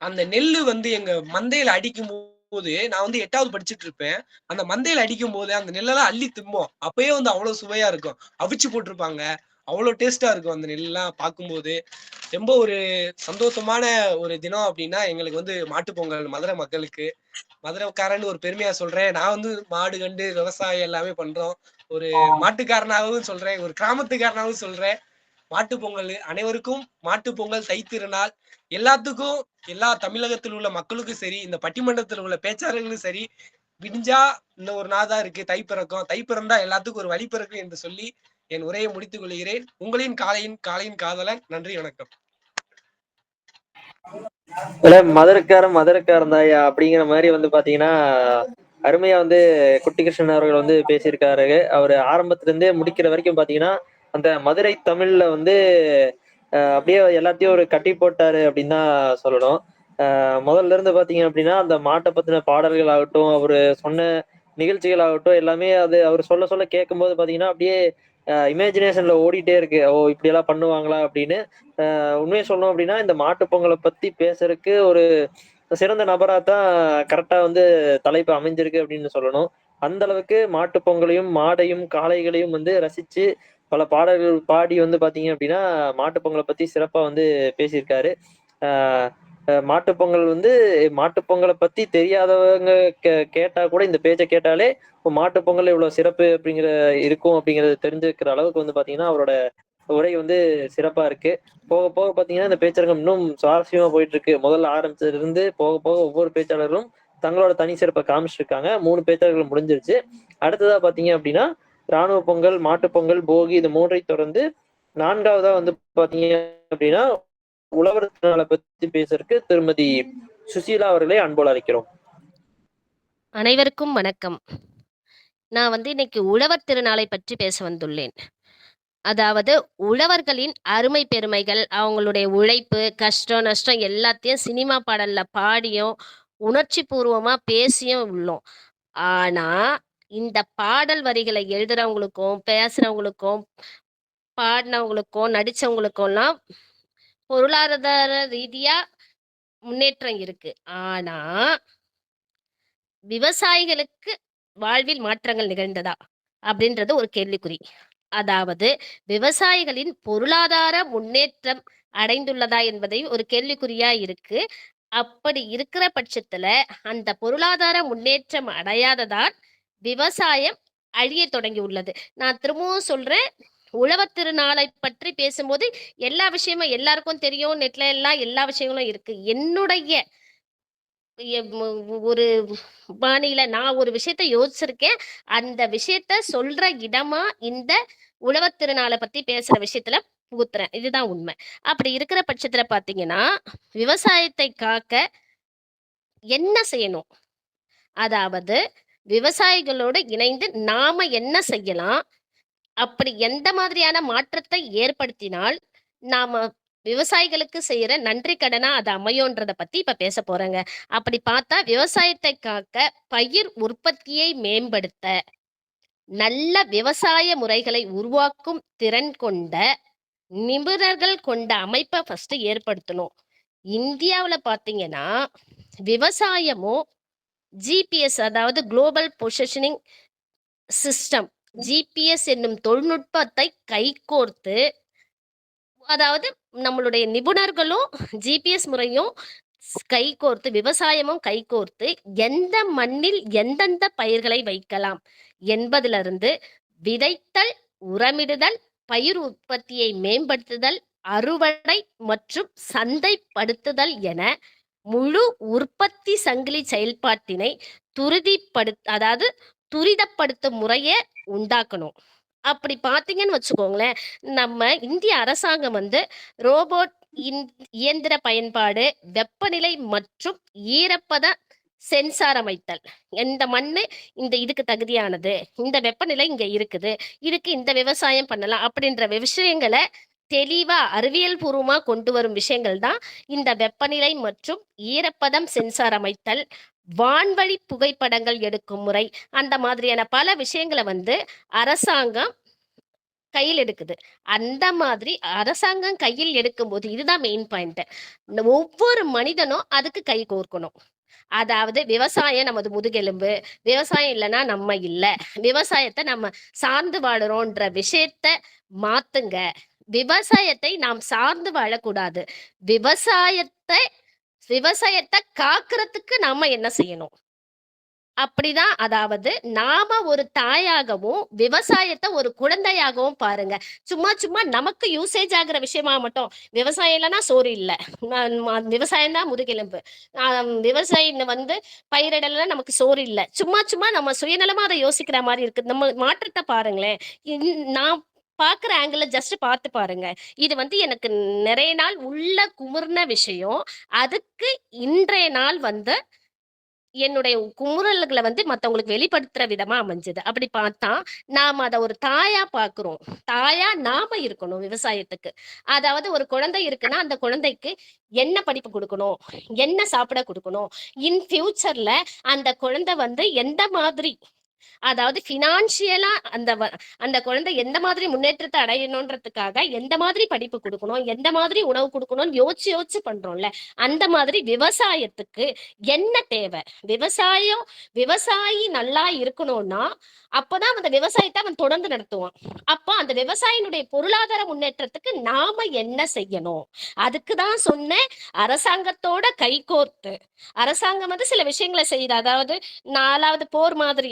அந்த நெல்லு வந்து எங்க மந்தையில அடிக்கும் போது நான் வந்து 8வது படிச்சுட்டு இருப்பேன். அந்த மந்தையில அடிக்கும் போது அந்த நெல்லெல்லாம் அள்ளி திம்போம். அப்பயே வந்து அவ்வளவு சுவையா இருக்கும். அவிச்சு போட்டிருப்பாங்க. அவ்வளவு டேஸ்டா இருக்கும் அந்த நெல்லாம் பார்க்கும்போது. ரொம்ப ஒரு சந்தோஷமான ஒரு தினம் அப்படின்னா எங்களுக்கு வந்து மாட்டுப் பொங்கல். மதுரை மக்களுக்கு மதுரைக்காரன்னு ஒரு பெருமையா சொல்றேன். நான் வந்து மாடு கண்டு விவசாயம் எல்லாமே பண்றோம். ஒரு மாட்டுக்காரனாகவும் சொல்றேன், ஒரு கிராமத்துக்காரனாகவும் சொல்றேன். மாட்டுப் பொங்கல் அனைவருக்கும் மாட்டுப் பொங்கல், தைத்திருநாள் எல்லாத்துக்கும் எல்லா தமிழகத்தில் உள்ள மக்களுக்கும் சரி, இந்த பட்டிமன்றத்தில் உள்ள பேச்சாளர்களும் சரி, விடிஞ்சா இன்னும் ஒரு நாள் தான் இருக்கு, தை பிறக்கும். தை பிறந்தா எல்லாத்துக்கும் ஒரு வழி பிறக்கும் என்று சொல்லி என் உரையை முடித்துக் கொள்கிறேன். உங்களின் காலையின் காதலன். நன்றி, வணக்கம். மதுரைக்காரன் தாயா அப்படிங்கிற மாதிரி வந்து பாத்தீங்கன்னா அருமையா வந்து குட்டி கிருஷ்ணன் அவர்கள் வந்து பேசியிருக்காரு. அவர் ஆரம்பத்துல இருந்தே முடிக்கிற வரைக்கும் பாத்தீங்கன்னா அந்த மதுரை தமிழ்ல வந்து அப்படியே எல்லாத்தையும் ஒரு கட்டி போட்டாரு அப்படின்னு தான் சொல்லணும். முதல்ல இருந்து பாத்தீங்க அப்படின்னா அந்த மாட்டை பத்தின பாடல்கள் ஆகட்டும், அவரு சொன்ன நிகழ்ச்சிகள் ஆகட்டும், எல்லாமே அது அவர் சொல்ல சொல்ல கேட்கும் போது பாத்தீங்கன்னா அப்படியே இமேஜினேஷன்ல ஓடிட்டே இருக்கு. ஓ இப்படி எல்லாம் பண்ணுவாங்களா அப்படின்னு. உண்மையை சொல்லணும் அப்படின்னா இந்த மாட்டு பொங்கலை பத்தி பேசுறதுக்கு ஒரு சிறந்த நபரா தான் கரெக்டா வந்து தலைப்பு அமைஞ்சிருக்கு அப்படின்னு சொல்லணும். அந்த அளவுக்கு மாட்டு பொங்கலையும் மாடையும் காளைகளையும் வந்து ரசிச்சு பல பாடல்கள் பாடி வந்து பாத்தீங்க அப்படின்னா மாட்டு பொங்கலை பத்தி சிறப்பா வந்து பேசியிருக்காரு. மாட்டு பொங்கல் வந்து மாட்டு பொங்கலை பத்தி தெரியாதவங்க கேட்டா கூட இந்த பேச்சை கேட்டாலே மாட்டு பொங்கல் இவ்வளவு சிறப்பு அப்படிங்கிற இருக்கும் அப்படிங்கறது தெரிஞ்சுக்கிற அளவுக்கு வந்து பாத்தீங்கன்னா அவரோட உரை வந்து சிறப்பா இருக்கு. போக போக பாத்தீங்கன்னா இந்த பேச்சரங்கம் இன்னும் சுவாரஸ்யமா போயிட்டு இருக்கு. முதல்ல ஆரம்பிச்சதுல இருந்து போக போக ஒவ்வொரு பேச்சாளர்களும் தங்களோட தனி சிறப்பை காமிச்சிருக்காங்க. 3 பேச்சாளர்கள் முடிஞ்சிருச்சு. அடுத்ததா பாத்தீங்க அப்படின்னா ராணுவ பொங்கல், மாட்டு பொங்கல், போகி இந்த 3ஐ தொடர்ந்து 4வதா வந்து பாத்தீங்க அப்படின்னா உழவர் திருநாளை பத்தி பேசுறதுக்கு திருமதி சுசீலா அவர்களை அன்போடு அழைக்கிறோம். அனைவருக்கும் வணக்கம். நான் வந்து இன்னைக்கு உழவர் திருநாளை பற்றி பேச வந்துள்ளேன். அதாவது உழவர்களின் அருமை பெருமைகள், அவங்களுடைய உழைப்பு, கஷ்டம், நஷ்டம் எல்லாத்தையும் சினிமா பாடல்ல பாடியும், உணர்ச்சி பூர்வமா பேசியும் உள்ளோம். ஆனா, இந்த பாடல் வரிகளை எழுதுறவங்களுக்கும், பேசுறவங்களுக்கும், பாடினவங்களுக்கும், நடிச்சவங்களுக்கும்லாம் பொருளாதார ரீதியா முன்னேற்றம் இருக்கு. ஆனா, விவசாயிகளுக்கு வாழ்வில் மாற்றங்கள் நிகழ்ந்ததா? அப்படின்றது ஒரு கேள்விக்குறி. அதாவது விவசாயிகளின் பொருளாதார முன்னேற்றம் அடைந்துள்ளதா என்பதை ஒரு கேள்விக்குறியா இருக்கு. அப்படி இருக்கிற பட்சத்துல அந்த பொருளாதார முன்னேற்றம் அடையாததால் விவசாயம் அழியத் தொடங்கியுள்ளது. நான் திரும்பவும் சொல்றேன், உழவர் திருநாளை பற்றி பேசும்போது எல்லா விஷயமும் எல்லாருக்கும் தெரியும். நெட்ல எல்லாம் எல்லா விஷயங்களும் இருக்கு. என்னுடைய ஒரு பாணியில நான் ஒரு விஷயத்த யோசிச்சிருக்கேன். அந்த விஷயத்த சொல்ற இடமா இந்த உழவர் திருநாள பத்தி பேசுற விஷயத்துல புகுத்துறேன். இதுதான் உண்மை. அப்படி இருக்கிற பட்சத்துல பார்த்தீங்கன்னா, விவசாயத்தை காக்க என்ன செய்யணும்? அதாவது விவசாயிகளோடு இணைந்து நாம என்ன செய்யலாம்? அப்படி எந்த மாதிரியான மாற்றத்தை ஏற்படுத்தினால், நாம விவசாயிகளுக்கு செய்யற நன்றி கடனா அது அமையும்ன்றத பத்தி இப்ப பேசப் போறேங்க. அப்படி பார்த்தா விவசாயத்தை காக்க, பயிர் உற்பத்தியை மேம்படுத்த, நல்ல விவசாய முறைகளை உருவாக்கும் திறன் கொண்ட நிபுணர்கள் கொண்ட அமைப்ப ஃபர்ஸ்ட் ஏற்படுத்தணும். இந்தியாவுல பார்த்தீங்கன்னா, விவசாயமும் ஜிபிஎஸ் அதாவது குளோபல் பொசிஷனிங் சிஸ்டம் ஜிபிஎஸ் என்னும் தொழில்நுட்பத்தை கைகோர்த்து, அதாவது நம்மளுடைய நிபுணர்களும் ஜிபிஎஸ் முறையும் கைகோர்த்து, விவசாயமும் கைகோர்த்து எந்த மண்ணில் எந்தெந்த பயிர்களை வைக்கலாம் என்பதிலிருந்து விதைத்தல், உரமிடுதல், பயிர் உற்பத்தியை மேம்படுத்துதல், அறுவடை மற்றும் சந்தைப்படுத்துதல் என முழு உற்பத்தி சங்கிலி செயல்பாட்டினை அதாவது துரிதப்படுத்தும் முறையை உண்டாக்கணும். அப்படி பார்த்தீங்கன்னு வச்சுக்கோங்களேன், நம்ம இந்திய அரசாங்கம் வந்து ரோபோட் இயந்திர பயன்பாடு, வெப்பநிலை மற்றும் ஈரப்பத சென்சார் அமைத்தல். இந்த மண்ணு இதுக்கு தகுதியானது, இந்த வெப்பநிலை இங்க இருக்குது, இதுக்கு இந்த விவசாயம் பண்ணலாம் அப்படின்ற விஷயங்களை தெளிவா அறிவியல் பூர்வமா கொண்டு வரும் விஷயங்கள் தான் இந்த வெப்பநிலை மற்றும் ஈரப்பதம் சென்சார் அமைத்தல், வான்வழி புகைப்படங்கள் எடுக்கும் முறை, அந்த மாதிரியான பல விஷயங்களை வந்து அரசாங்கம் கையில் எடுக்குது. அந்த மாதிரி அரசாங்கம் கையில் எடுக்கும்போது இதுதான் மெயின் பாயிண்ட். ஒவ்வொரு மனிதனும் அதுக்கு கை கோர்க்கணும். அதாவது விவசாயம் நமது முதுகெலும்பு, விவசாயம் இல்லைன்னா நம்ம இல்ல, விவசாயத்தை நம்ம சார்ந்து வாழுறோன்ற விஷயத்த மாத்துங்க. விவசாயத்தை நாம் சார்ந்து வாழக்கூடாது. விவசாயத்தை காக்கிறதுக்கு நாம என்ன செய்யணும்? அப்படிதான். அதாவது நாம ஒரு தாயாகவும் விவசாயத்தை ஒரு குழந்தையாகவும் பாருங்க. சும்மா சும்மா நமக்கு யூசேஜ் ஆகுற விஷயமா மட்டும் விவசாயம் இல்லைன்னா சோறு இல்லை, விவசாயம் தான் முதுகெலும்பு, விவசாயி வந்து பயிரிடல நமக்கு சோறு இல்லை, சும்மா சும்மா நம்ம சுயநலமா அதை யோசிக்கிற மாதிரி இருக்கு. நம்ம மாற்றத்தை பாருங்களேன். நான் பாக்குற ஆங்கிள் ஜஸ்ட் பார்த்து பாருங்க. இது வந்து எனக்கு நிறைய நாள் உள்ள குமுறின விஷயம். அதுக்கு இன்றைய நாள் வந்து என்னுடைய குமுறல்களை வந்து மத்தவங்களுக்கு வெளிப்படுத்துற விதமா அமைஞ்சது. அப்படி பார்த்தா நாம அத ஒரு தாயா பாக்குறோம். தாயா நாம இருக்கணும் விவசாயத்துக்கு. அதாவது ஒரு குழந்தை இருக்குன்னா அந்த குழந்தைக்கு என்ன படிப்பு கொடுக்கணும், என்ன சாப்பிட கொடுக்கணும், இன் ஃபியூச்சர்ல அந்த குழந்தை வந்து எந்த மாதிரி, அதாவது பினான்சியலா அந்த குழந்தை எந்த மாதிரி முன்னேற்றத்தை அடையணும்ன்றதுக்காக எந்த மாதிரி படிப்பு கொடுக்கணும், எந்த மாதிரி உணவு கொடுக்கணும்னு யோசிச்சு பண்றோம்ல, அந்த மாதிரி விவசாயத்துக்கு என்ன தேவை, விவசாயி நல்லா இருக்கணும்னா அப்பதான் அந்த விவசாயத்தை அவன் தொடர்ந்து நடத்துவான். அப்ப அந்த விவசாயினுடைய பொருளாதார முன்னேற்றத்துக்கு நாம என்ன செய்யணும்? அதுக்குதான் சொன்னேன், அரசாங்கத்தோட கைகோர்த்து அரசாங்கம் வந்து சில விஷயங்களை செய்யுது. அதாவது 4வது போர் மாதிரி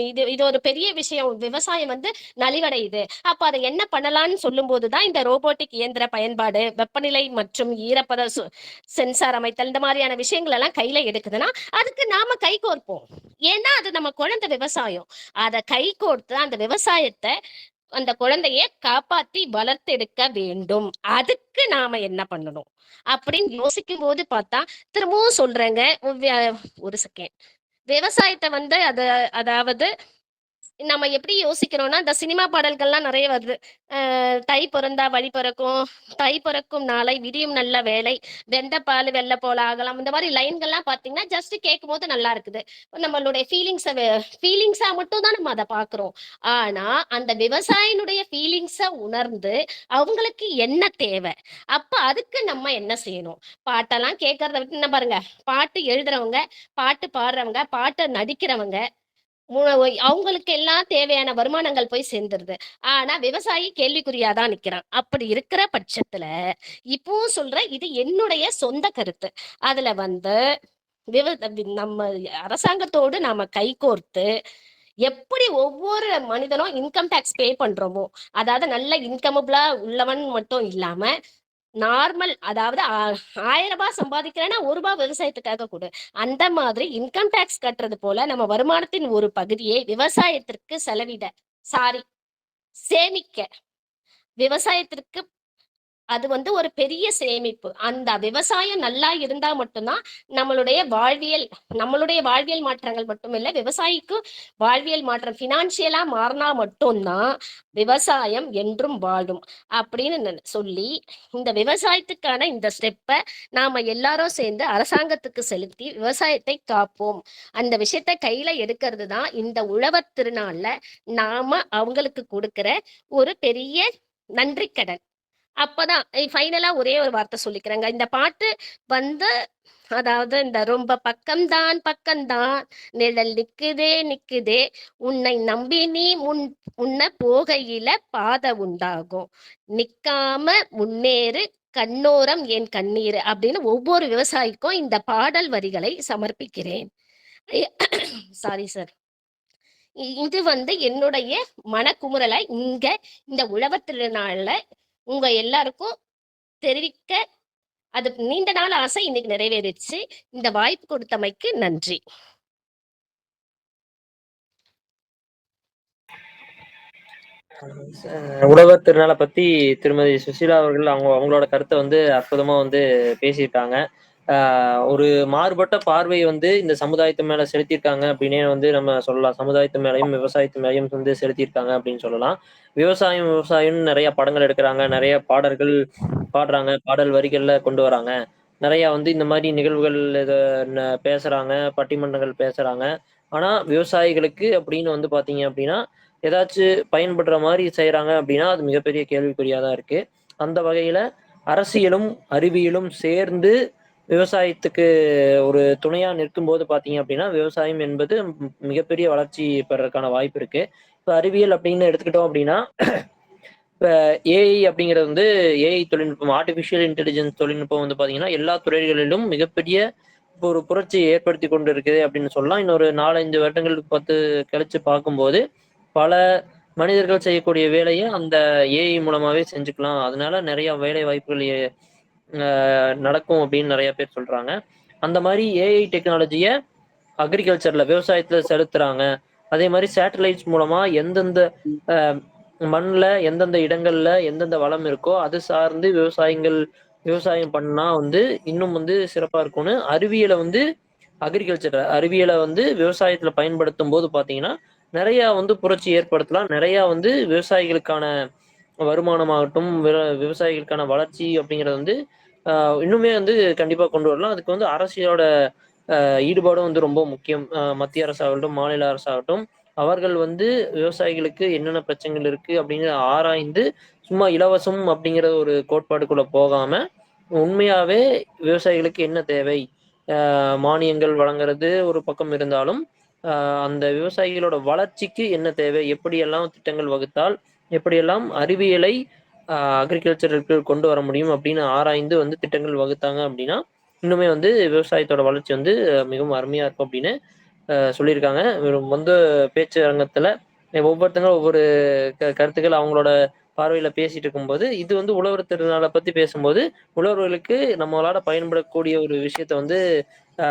இது ஒரு பெரிய விஷயம். விவசாயம் வந்து நலிவடையுது. அப்ப அதை என்ன பண்ணலாம்னு சொல்லும் போதுதான் இந்த ரோபோட்டிக் இயந்திர பயன்பாடு, வெப்பநிலை மற்றும் ஈரப்பத சென்சார் அமைத்தல், இந்த மாதிரியான விஷயங்கள் எல்லாம் கையில எடுக்குதுன்னா அதுக்கு நாம கை கோர்ப்போம். ஏன்னா அது நம்ம குழந்தை விவசாயம். அதை கை கோர்த்து அந்த விவசாயத்தை அந்த குழந்தைய காப்பாத்தி வளர்த்தெடுக்க வேண்டும். அதுக்கு நாம என்ன பண்ணணும் அப்படின்னு யோசிக்கும் போது பார்த்தா, திரும்பவும் சொல்றேங்க, ஒரு செகண்ட், விவசாயத்தை வந்து அதாவது நம்ம எப்படி யோசிக்கிறோம்னா, இந்த சினிமா பாடல்கள்லாம் நெறைய வருது. தை பொறந்தா வழி பிறக்கும், தை பிறக்கும் நாளை விடியும் நல்ல வேளை, வெந்த பாலு வெள்ள போல ஆகலாம். இந்த மாரி லைன்கள்லாம் பார்த்தீங்கன்னா, ஜஸ்ட் கேட்கும்போது நல்லா இருக்குது. நம்மளுடைய ஃபீலிங்ஸா மட்டும் தான் நம்ம அத பார்க்குறோம். ஆனா, அந்த விவசாயினுடைய ஃபீலிங்ஸ உணர்ந்து, அவங்களுக்கு என்ன தேவை? அப்ப அதுக்கு நம்ம என்ன செய்யணும்? பாட்டெல்லாம் கேட்கறத விட்டு என்ன பாருங்க, பாட்டு எழுதுறவங்க, பாட்டு பாடுறவங்க, பாட்ட நடிக்கிறவங்க, அவங்களுக்கு எல்லாம் தேவையான வருமானங்கள் போய் சேர்ந்துருது. ஆனா விவசாயி கேள்விக்குறியா தான் நிக்கிறான். அப்படி இருக்கிற பட்சத்துல, இப்பவும் சொல்றேன், இது என்னுடைய சொந்த கருத்து. அதுல வந்து விவ நம்ம அரசாங்கத்தோடு நாம கைகோர்த்து, எப்படி ஒவ்வொரு மனிதனும் இன்கம் டாக்ஸ் பே பண்றோமோ, அதாவது நல்ல இன்கமபிளா உள்ளவன் மட்டும் இல்லாம, நார்மல் அதாவது ரூ. 1000 சம்பாதிக்கிறேன்னா, ரூ. 1 விவசாயத்துக்காக குடு. அந்த மாதிரி இன்கம் டாக்ஸ் கட்டுறது போல நம்ம வருமானத்தின் ஒரு பகுதியை விவசாயத்திற்கு சாரி சேமிக்க, விவசாயத்திற்கு அது வந்து ஒரு பெரிய சேமிப்பு. அந்த விவசாயம் நல்லா இருந்தா மட்டும் தான் நம்மளுடைய வாழ்வியல் மாற்றங்கள் மட்டும் இல்ல, விவசாயிக்கு வாழ்வியல் மாற்றம் ஃபினான்ஷியலா மாறினா மட்டும் தான் விவசாயம் என்றும் வாழும். அப்படின்னு சொல்லி, இந்த விவசாயத்துக்கான இந்த ஸ்டெப்ப நாம எல்லாரும் சேர்ந்து அரசாங்கத்துக்கு செலுத்தி விவசாயத்தை காப்போம். அந்த விஷயத்த கையில எடுக்கிறது தான் இந்த உழவர் திருநாள்ல நாம அவங்களுக்கு கொடுக்கிற ஒரு பெரிய நன்றிக்கடன். அப்பதான் ஃபைனலா ஒரே ஒரு வார்த்தை சொல்லிக்கிறேங்க. இந்த பாட்டு வந்து அதாவது இந்த ரொம்ப பக்கம்தான் பக்கம்தான், நிழல் நிக்குதே நிக்குதே, உன்னை நம்பி நீ உன்ன போகையில பாதை உண்டாகும், நிக்காம முன்னேறு கண்ணோரம் என் கண்ணீர் அப்படின்னு ஒவ்வொரு விவசாயிக்கும் இந்த பாடல் வரிகளை சமர்ப்பிக்கிறேன். Sorry sir. இது வந்து என்னுடைய மனக்குமுறலை இந்த உழவர் திருநாள்ல உங்க எல்லாருக்கும் தெரிவிக்க, அது நீண்ட நாள் ஆசை இன்னைக்கு நிறைவேறிடுச்சு. இந்த வாய்ப்பு கொடுத்தமைக்கு நன்றி. உழவர் திருநாளை பத்தி திருமதி சுசீலா அவர்கள் அவங்களோட கருத்தை வந்து அற்புதமா வந்து பேசியிருக்காங்க. ஒரு மாறுபட்ட பார்வை வந்து இந்த சமுதாயத்து மேல செலுத்தியிருக்காங்க அப்படின்னே வந்து நம்ம சொல்லலாம். சமுதாயத்து மேலயும் விவசாயத்து மேலயும் வந்து செலுத்தியிருக்காங்க அப்படின்னு சொல்லலாம். விவசாயம்னு நிறைய படங்கள் எடுக்கிறாங்க, நிறைய பாடல்கள் பாடுறாங்க, பாடல் வரிகள்ல கொண்டு வராங்க, நிறைய வந்து இந்த மாதிரி நிகழ்வுகள் பேசுறாங்க, பட்டிமன்றங்கள் பேசுறாங்க. ஆனா விவசாயிகளுக்கு அப்படின்னு வந்து பாத்தீங்க அப்படின்னா ஏதாச்சும் பயன்படுற மாதிரி செய்யறாங்க அப்படின்னா அது மிகப்பெரிய கேள்விக்குறியா தான் இருக்கு. அந்த வகையில அரசியலும் அறிவியலும் சேர்ந்து விவசாயத்துக்கு ஒரு துணையா நிற்கும் போது பாத்தீங்க அப்படின்னா விவசாயம் என்பது மிகப்பெரிய வளர்ச்சி பெறறதுக்கான வாய்ப்பு இருக்கு. இப்ப அறிவியல் அப்படின்னு எடுத்துக்கிட்டோம் அப்படின்னா இப்ப ஏஐ அப்படிங்கிறது வந்து ஏஐ தொழில்நுட்பம், ஆர்டிபிஷியல் இன்டெலிஜென்ஸ் தொழில்நுட்பம் வந்து பாத்தீங்கன்னா எல்லா துறைகளிலும் மிகப்பெரிய ஒரு புரட்சியை ஏற்படுத்தி கொண்டு இருக்குது அப்படின்னு சொல்லலாம். இன்னொரு 4-5 வருடங்களுக்கு கழிச்சு பார்க்கும்போது பல மனிதர்கள் செய்யக்கூடிய வேலையை அந்த ஏஐ மூலமாவே செஞ்சுக்கலாம். அதனால நிறைய வேலை வாய்ப்புகள் நடக்கும் அப்படின்னு நிறைய பேர் சொல்றாங்க. அந்த மாதிரி ஏஐ டெக்னாலஜியை அக்ரிகல்ச்சர்ல விவசாயத்துல செலுத்துறாங்க. அதே மாதிரி சேட்டலைட்ஸ் மூலமா எந்தெந்த மண்ணில் எந்தெந்த இடங்கள்ல எந்தெந்த வளம் இருக்கோ அது சார்ந்து விவசாயம் பண்ணா வந்து இன்னும் வந்து சிறப்பா இருக்கும்னு அறிவியலை வந்து விவசாயத்துல பயன்படுத்தும் போது பாத்தீங்கன்னா நிறைய வந்து புரட்சி ஏற்படுத்தலாம். நிறைய வந்து விவசாயிகளுக்கான வருமானமாகட்டும், விவசாயிகளுக்கான வளர்ச்சி அப்படிங்கிறது வந்து இன்னுமே வந்து கண்டிப்பா கொண்டு வரலாம். அதுக்கு வந்து அரசியலோட ஈடுபாடும் வந்து ரொம்ப முக்கியம். மத்திய அரசாகட்டும், மாநில அரசாகட்டும், அவர்கள் வந்து விவசாயிகளுக்கு என்னென்ன பிரச்சனைகள் இருக்கு அப்படிங்கிற ஆராய்ந்து சும்மா இலவசம் அப்படிங்கிற ஒரு கோட்பாடுக்குள்ள போகாம உண்மையாவே விவசாயிகளுக்கு என்ன தேவை, மானியங்கள் வழங்குறது ஒரு பக்கம் இருந்தாலும் அந்த விவசாயிகளோட வளர்ச்சிக்கு என்ன தேவை, எப்படியெல்லாம் திட்டங்கள் வகுத்தால் எப்படியெல்லாம் அறிவியலை அக்ரிகல்ச்சருக்கு கொண்டு வர முடியும் அப்படின்னு ஆராய்ந்து வந்து திட்டங்கள் வகுத்தாங்க அப்படின்னா இன்னுமே வந்து விவசாயத்தோட வளர்ச்சி வந்து மிகவும் அருமையா இருக்கும் அப்படின்னு சொல்லியிருக்காங்க. வந்து பேச்சு அரங்கத்துல ஒவ்வொருத்தங்களும் ஒவ்வொரு கருத்துக்கள் அவங்களோட பார்வையில பேசிட்டு இருக்கும்போது இது வந்து உழவர் திருநாளை பத்தி பேசும்போது உழவர்களுக்கு நம்மளால பயன்படக்கூடிய ஒரு விஷயத்த வந்து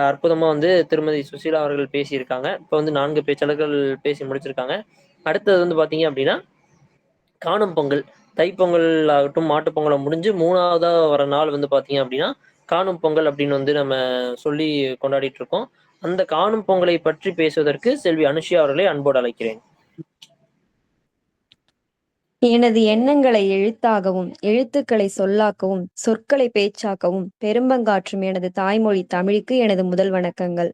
அற்புதமா வந்து திருமதி சுசீலா அவர்கள் பேசியிருக்காங்க. இப்ப வந்து 4 பேச்சாளர்கள் பேசி முடிச்சிருக்காங்க. அடுத்தது வந்து பாத்தீங்க அப்படின்னா காணும் பொங்கல், தைப்பொங்கல் ஆகட்டும், மாட்டுப்பொங்கலை முடிஞ்சு 3ஆவதா வர நாள் வந்து பாத்தீங்க அப்படின்னா காணும் பொங்கல் அப்படின்னு வந்து நம்ம சொல்லி கொண்டாடிட்டு இருக்கோம். அந்த காணும் பொங்கலை பற்றி பேசுவதற்கு செல்வி அனுஷியா அவர்களை அன்போடு அழைக்கிறேன். எனது எண்ணங்களை எழுத்தாகவும் எழுத்துக்களை சொல்லாக்கவும் சொற்களை பேச்சாக்கவும் பெரும்பங்காற்றும் எனது தாய்மொழி தமிழுக்கு எனது முதல் வணக்கங்கள்.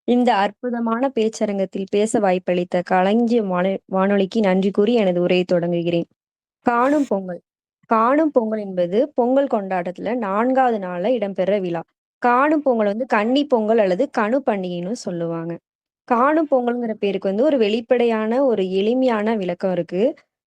இந்த அற்புதமான பேச்சரங்கத்தில் பேச வாய்ப்பளித்த களஞ்சியம் வானொலிக்கு நன்றி கூறி எனது உரையை தொடங்குகிறேன். காணும் பொங்கல். காணும் பொங்கல் என்பது பொங்கல் கொண்டாட்டத்துல 4வது நாள்ல இடம்பெற விழா. காணும் பொங்கல் வந்து கன்னி பொங்கல் அல்லது கனு பண்டிகைன்னு சொல்லுவாங்க. காணும் பொங்கல்ங்கிற பேருக்கு வந்து ஒரு வெளிப்படையான ஒரு எளிமையான விளக்கம் இருக்கு.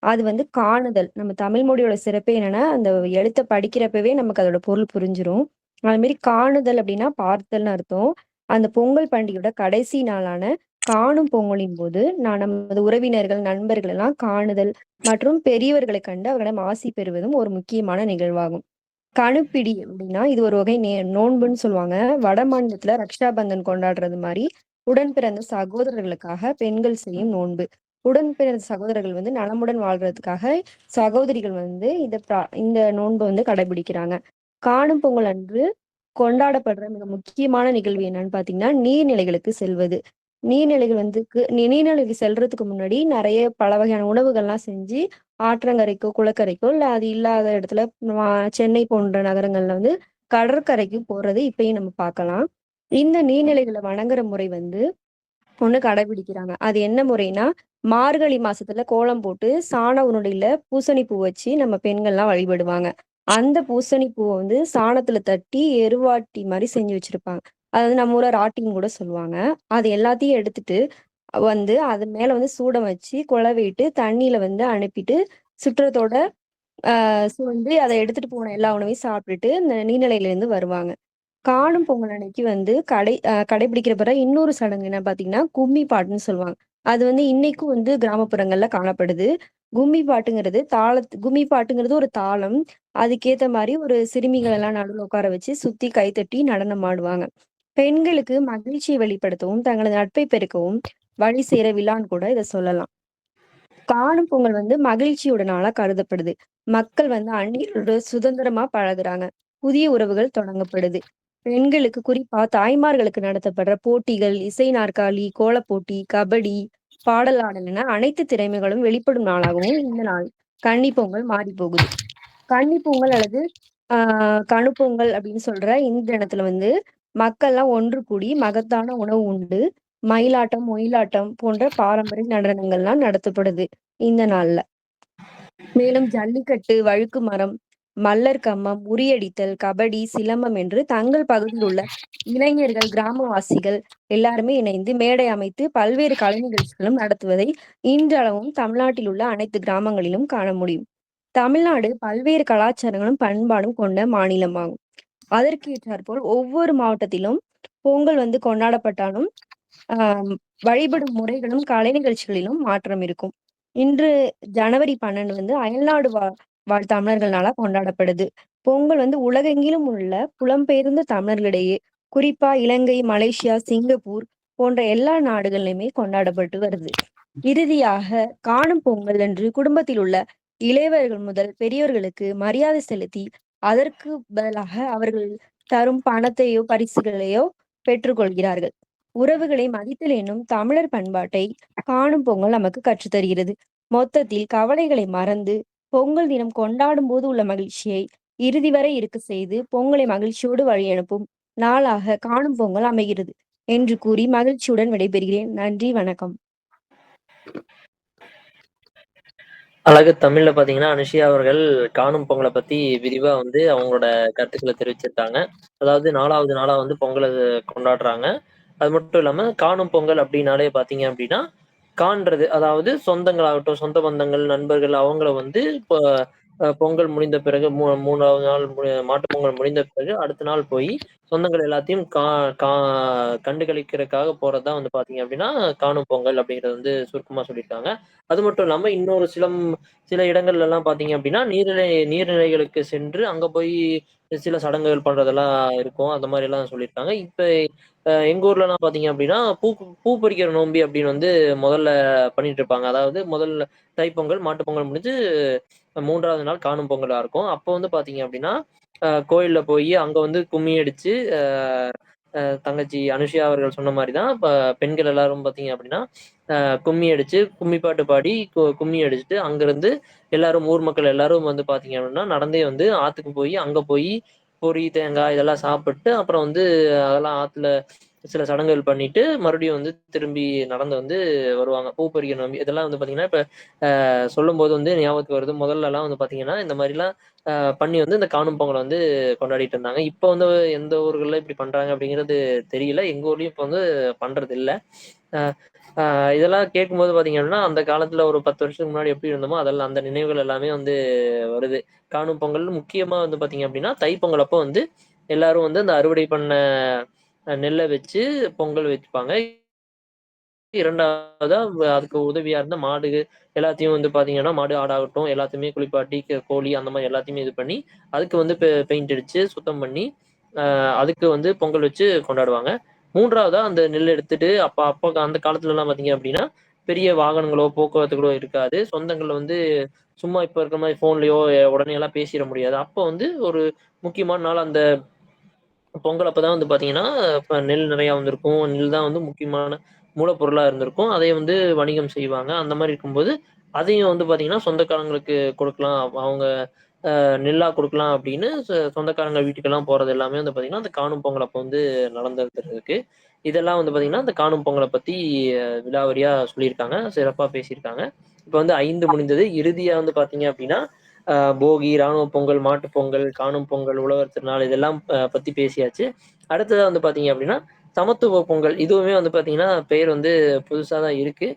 அது வந்து காணுதல். நம்ம தமிழ் மொழியோட சிறப்பே என்னன்னா, அந்த எழுத்த படிக்கிறப்பவே நமக்கு அதோட பொருள் புரிஞ்சிரும். அது மாரி காணுதல் அப்படின்னா பார்த்தல்னு அர்த்தம். அந்த பொங்கல் பண்டிகையோட கடைசி நாளான காணும் பொங்கலின் போது, நான் நமது உறவினர்கள், நண்பர்கள் எல்லாம் காணுதல் மற்றும் பெரியவர்களை கண்டு அவர்களிடம் ஆசி பெறுவதும் ஒரு முக்கியமான நிகழ்வாகும். கணுப்பிடி அப்படின்னா இது ஒரு வகை நோன்புன்னு சொல்லுவாங்க. வட மாநிலத்துல ரக்ஷாபந்தன் கொண்டாடுறது மாதிரி உடன் பிறந்த சகோதரர்களுக்காக பெண்கள் செய்யும் நோன்பு. உடன் பிறந்த சகோதரர்கள் வந்து நலமுடன் வாழ்றதுக்காக சகோதரிகள் வந்து இந்த நோன்பை வந்து கடைபிடிக்கிறாங்க. காணும் பொங்கல் அன்று கொண்டாடப்படுற மிக முக்கியமான நிகழ்வு என்னன்னு பாத்தீங்கன்னா நீர்நிலைகளுக்கு செல்வது. நீர்நிலைகள் வந்து நீர்நிலைக்கு செல்றதுக்கு முன்னாடி நிறைய பல வகையான உணவுகள்லாம் செஞ்சு ஆற்றங்கரைக்கோ குளக்கரைக்கோ இல்ல அது இல்லாத இடத்துல சென்னை போன்ற நகரங்கள்ல வந்து கடற்கரைக்கு போறது இப்பயும் நம்ம பார்க்கலாம். இந்த நீர்நிலைகளை வணங்குற முறை வந்து ஒண்ணு கடைபிடிக்கிறாங்க. அது என்ன முறைன்னா, மார்கழி மாசத்துல கோலம் போட்டு சாண உருண்டையில பூசணி பூ வச்சு நம்ம பெண்கள்லாம் வழிபடுவாங்க. அந்த பூசணி பூவை வந்து சாணத்துல தட்டி எருவாட்டி மாதிரி செஞ்சு வச்சிருப்பாங்க. அதாவது நம்ம ஊர்ல ராட்டின்னு கூட சொல்லுவாங்க. அது எல்லாத்தையும் எடுத்துட்டு வந்து அது மேல வந்து சூடம் வச்சு குழவிட்டு தண்ணியில வந்து அனுப்பிட்டு சுற்றத்தோட வந்து அதை எடுத்துட்டு போன எல்லா உணவையும் சாப்பிட்டுட்டு இந்த நீர்நிலையில இருந்து வருவாங்க. காணும் பொங்கல் அன்னைக்கு வந்து கடைபிடிக்கிற பிற இன்னொரு சடங்கு என்ன பாத்தீங்கன்னா கும்மி பாட்டுன்னு சொல்லுவாங்க. அது வந்து இன்னைக்கும் வந்து கிராமப்புறங்கள்ல காணப்படுது. கும்மி பாட்டுங்கிறது ஒரு தாளம். அதுக்கேத்த மாதிரி ஒரு சிறுமிகள் எல்லாம் நடுவில் உட்கார வச்சு சுத்தி கைத்தட்டி நடனம் ஆடுவாங்க. பெண்களுக்கு மகிழ்ச்சியை வெளிப்படுத்தவும் தங்களது நட்பை பெருக்கவும் வழி செய்யற விழான்னு கூட இதை சொல்லலாம். காணும் பொங்கல் வந்து மகிழ்ச்சியோட நாளா கருதப்படுது. மக்கள் வந்து அந்நியரோட சுதந்திரமா பழகுறாங்க. புதிய உறவுகள் தொடங்கப்படுது. பெண்களுக்கு குறிப்பா தாய்மார்களுக்கு நடத்தப்படுற போட்டிகள், இசை நாற்காலி, கோலப்போட்டி, கபடி, பாடல் ஆடல் என அனைத்து திறமைகளும் வெளிப்படும் நாளாகவும் இந்த நாள் கன்னி பொங்கல் மாறி போகுது. கன்னி பொங்கல் அல்லது கணுப்பொங்கல் அப்படின்னு சொல்ற இந்த தினத்துல வந்து மக்கள்லாம் ஒன்று கூடி மகத்தான உணவு உண்டு மயிலாட்டம், ஒயிலாட்டம் போன்ற பாரம்பரிய நடனங்கள்லாம் நடத்தப்படுது இந்த நாள்ல. மேலும் ஜல்லிக்கட்டு, வழுக்கு மரம், மல்லர் கம்பம், உரியடித்தல், கபடி, சிலம்பம் என்று தங்கள் பகுதியில் உள்ள இளைஞர்கள், கிராமவாசிகள் எல்லாருமே இணைந்து மேடை அமைத்து பல்வேறு கலை நிகழ்ச்சிகளும் நடத்துவதை இன்றளவும் தமிழ்நாட்டில் உள்ள அனைத்து கிராமங்களிலும் காண முடியும். தமிழ்நாடு பல்வேறு கலாச்சாரங்களும் பண்பாடும் கொண்ட மாநிலமாகும். அதற்கு ஏற்றாற்போல் ஒவ்வொரு மாவட்டத்திலும் பொங்கல் வந்து கொண்டாடப்பட்டாலும் வழிபடும் முறைகளும் கலை நிகழ்ச்சிகளிலும் மாற்றம் இருக்கும். இன்று ஜனவரி 12 வந்து அயல்நாடு வாழ் தமிழர்களால கொண்டாடப்படுது. பொங்கல் வந்து உலகெங்கிலும் உள்ள புலம்பெயர்ந்த தமிழர்களிடையே குறிப்பா இலங்கை, மலேசியா, சிங்கப்பூர் போன்ற எல்லா நாடுகளிலுமே கொண்டாடப்பட்டு வருது. இறுதியாக காணும் பொங்கல் அன்று குடும்பத்தில் உள்ள இளையவர்கள் முதல் பெரியவர்களுக்கு மரியாதை செலுத்தி அதற்கு பதிலாக அவர்கள் தரும் பணத்தையோ பரிசுகளையோ பெற்றுக்கொள்கிறார்கள். உறவுகளை மதித்தல் என்னும் தமிழர் பண்பாட்டை காணும் பொங்கல் நமக்கு கற்றுத்தருகிறது. மொத்தத்தில் கவலைகளை மறந்து பொங்கல் தினம் கொண்டாடும் போது உள்ள மகிழ்ச்சியை இறுதி வரை இருக்க செய்து பொங்கலை மகிழ்ச்சியோடு வழி அனுப்பும் நாளாக காணும் பொங்கல் அமைகிறது என்று கூறி மகிழ்ச்சியுடன் விடைபெறுகிறேன். நன்றி, வணக்கம். அழகு தமிழ்ல பாத்தீங்கன்னா அனுஷியா அவர்கள் காணும் பொங்கலை பத்தி விரிவா வந்து அவங்களோட கருத்துக்களை தெரிவிச்சிருக்காங்க. அதாவது 4வது நாளா வந்து பொங்கலை கொண்டாடுறாங்க. அது மட்டும் இல்லாம காணும் பொங்கல் அப்படின்னாலே பாத்தீங்க அப்படின்னா காண்றது அதாவது சொந்தங்களாகட்டும், சொந்த பந்தங்கள், நண்பர்கள் அவங்கள வந்து இப்போ பொங்கல் முடிந்த பிறகு 3வது நாள் மாட்டுப் பொங்கல் முடிந்த பிறகு அடுத்த நாள் போய் சொந்தங்கள் எல்லாத்தையும் கண்டுகளிக்கிறதுக்காக போறதுதான் வந்து பாத்தீங்க அப்படின்னா காணும் பொங்கல் அப்படிங்கறது வந்து சுருக்கமா சொல்லியிருக்காங்க. அது மட்டும் இல்லாம இன்னொரு சில இடங்கள்ல எல்லாம் பாத்தீங்க அப்படின்னா நீர்நிலைகளுக்கு சென்று அங்க போய் சில சடங்குகள் பண்றதெல்லாம் இருக்கும். அந்த மாதிரி எல்லாம் சொல்லியிருக்காங்க. இப்ப எங்க ஊர்லலாம் பாத்தீங்க அப்படின்னா பூ பறிக்கிற நோம்பி அப்படின்னு வந்து முதல்ல பண்ணிட்டு இருப்பாங்க. அதாவது முதல்ல தைப்பொங்கல், மாட்டுப்பொங்கல் முடிஞ்சு 3வது நாள் காணும் பொங்கலா இருக்கும். அப்போ வந்து பாத்தீங்க அப்படின்னா கோயில்ல போய் அங்க வந்து கும்மி அடிச்சு தங்கச்சி அனுஷியா அவர்கள் சொன்ன மாதிரிதான் இப்ப பெண்கள் எல்லாரும் பாத்தீங்க அப்படின்னா கும்மி அடிச்சு கும்மி பாட்டு பாடி கும்மி அடிச்சுட்டு அங்கிருந்து எல்லாரும் ஊர் மக்கள் எல்லாரும் வந்து பாத்தீங்க அப்படின்னா நடந்தே வந்து ஆத்துக்கு போய் அங்க போய் பொரி தேங்காய் இதெல்லாம் சாப்பிட்டு அப்புறம் வந்து அதெல்லாம் ஆத்துல சில சடங்குகள் பண்ணிட்டு மறுபடியும் வந்து திரும்பி நடந்து வந்து வருவாங்க. பூ பறிக்கணும் இதெல்லாம் வந்து பாத்தீங்கன்னா இப்ப சொல்லும்போது வந்து ஞாபகத்துக்கு வருது. முதல்ல எல்லாம் வந்து பாத்தீங்கன்னா இந்த மாதிரிலாம் பண்ணி வந்து இந்த காணும் பொங்கலை வந்து கொண்டாடிட்டு இருந்தாங்க. இப்ப வந்து எந்த ஊர்கள்ல இப்படி பண்றாங்க அப்படிங்கிறது தெரியல. எங்க ஊர்லயும் இப்ப வந்து பண்றது இல்ல. அஹ் இதெல்லாம் கேட்கும்போது பாத்தீங்க அப்படின்னா அந்த காலத்துல ஒரு 10 வருஷத்துக்கு முன்னாடி எப்படி இருந்தோமோ அதெல்லாம் அந்த நினைவுகள் எல்லாமே வந்து வருது. காணும் பொங்கல் முக்கியமா வந்து பாத்தீங்க அப்படின்னா தைப்பொங்கல் அப்போ வந்து எல்லாரும் வந்து அந்த அறுவடை பண்ண நெல்லை வச்சு பொங்கல் வைப்பாங்க. இரண்டாவதா அதுக்கு உதவியா இருந்த மாடு எல்லாத்தையும் வந்து பாத்தீங்கன்னா மாடு ஆடாகட்டும் எல்லாத்தையுமே குளிப்பாட்டி கோழி அந்த மாதிரி எல்லாத்தையுமே இது பண்ணி அதுக்கு வந்து பெயிண்ட் அடிச்சு சுத்தம் பண்ணி அதுக்கு வந்து பொங்கல் வச்சு கொண்டாடுவாங்க. மூன்றாவதா அந்த நெல் எடுத்துட்டு அப்போ அந்த காலத்துல எல்லாம் பாத்தீங்க அப்படின்னா பெரிய வாகனங்களோ போக்குவரத்துகளோ இருக்காது. சொந்தங்கள்ல வந்து சும்மா இப்ப இருக்கிற மாதிரி போன்லயோ உடனே எல்லாம் பேசிட முடியாது. அப்போ வந்து ஒரு முக்கியமான நாள் அந்த பொங்கல் அப்பதான் வந்து பாத்தீங்கன்னா இப்ப நெல் நிறைய வந்திருக்கும். நெல் தான் வந்து முக்கியமான மூலப்பொருளா இருந்திருக்கும். அதை வந்து வணிகம் செய்வாங்க. அந்த மாதிரி இருக்கும்போது அதையும் வந்து பாத்தீங்கன்னா சொந்தக்காரங்களுக்கு கொடுக்கலாம். அவங்க நெல்லா கொடுக்கலாம் அப்படின்னு சொந்தக்காரங்க வீட்டுக்கெல்லாம் போறது எல்லாமே வந்து பாத்தீங்கன்னா அந்த காணும் பொங்கல் அப்போ வந்து நடந்துருக்கு. இதெல்லாம் வந்து பாத்தீங்கன்னா அந்த காணும் பொங்கலை பத்தி விலாவரியா சொல்லியிருக்காங்க. சிறப்பா பேசியிருக்காங்க. இப்ப வந்து 5 முடிந்தது. இறுதியா வந்து பாத்தீங்க அப்படின்னா போகி, ராணுவ பொங்கல், மாட்டுப் பொங்கல், காணும் பொங்கல், உழவர் திருநாள் இதெல்லாம் பத்தி பேசியாச்சு. அடுத்ததா வந்து பாத்தீங்க அப்படின்னா சமத்துவ பொங்கல். இதுவுமே வந்து பாத்தீங்கன்னா பெயர் வந்து புதுசா தான் இருக்கு.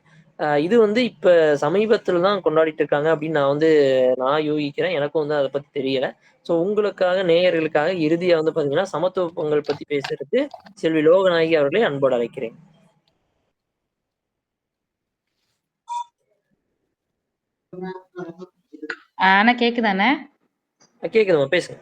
இது வந்து இப்ப சமீபத்துல தான் கொண்டாடிட்டு இருக்காங்க அப்படின்னு நான் யூகிக்கிறேன். எனக்கும் வந்து அதை பத்தி தெரியல. சோ உங்களுக்காக நேயர்களுக்காக இறுதியா வந்து பாத்தீங்கன்னா சமத்துவ பொங்கல் பத்தி பேசுறதுக்கு செல்வி லோகநாயகி அவர்களை அன்போடு அழைக்கிறேன். அண்ணா கேக்குதாண்ணே? கேக்குதுமா பேசுங்க.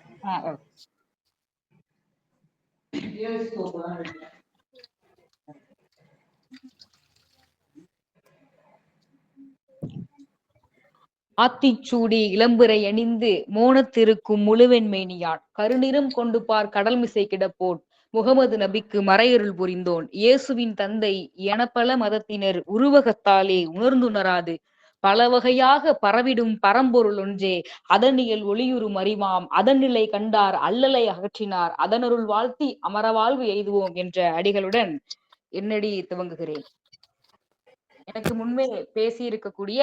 ஆத்திச்சூடி இளம்பிறை அணிந்து மோனத்திருக்கும் முழுவெண் மேனியான் கருநிறம் கொண்டு பார் கடல் மிசை கிடப்போன் முகமது நபிக்கு மறையருள் புரிந்தோன் இயேசுவின் தந்தை எனப்பல மதத்தினர் உருவகத்தாலே உணர்ந்துணராது பல வகையாக பரவிடும் பரம்பொருள் ஒன்றே அதனியல் ஒளியுறும் அறிவாம் அதன்நிலை கண்டார் அல்லலை அகற்றினார் அதனருள் வாழ்த்தி அமரவாழ்வு எய்துவோம் என்ற அடிகளுடன் என்னடி துவங்குகிறேன். எனக்கு முன்பே பேசி இருக்கக்கூடிய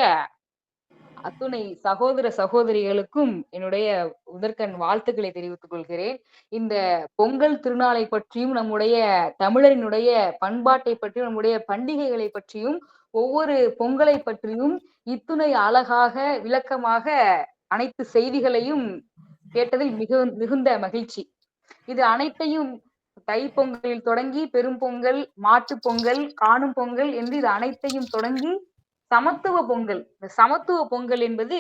அத்துணை சகோதர சகோதரிகளுக்கும் என்னுடைய முதற்கண் வாழ்த்துக்களை தெரிவித்துக் கொள்கிறேன். இந்த பொங்கல் திருநாளை பற்றியும் நம்முடைய தமிழரினுடைய பண்பாட்டை பற்றியும் நம்முடைய பண்டிகைகளை பற்றியும் ஒவ்வொரு பொங்கலை பற்றியும் இத்துணை அழகாக விளக்கமாக அனைத்து செய்திகளையும் கேட்டதில் மிகுந்த மகிழ்ச்சி. இது அனைத்தையும் தைப்பொங்கலில் தொடங்கி பெரும் பொங்கல், மாட்டு பொங்கல், காணும் பொங்கல் என்று இது அனைத்தையும் தொடங்கி சமத்துவ பொங்கல். இந்த சமத்துவ பொங்கல் என்பது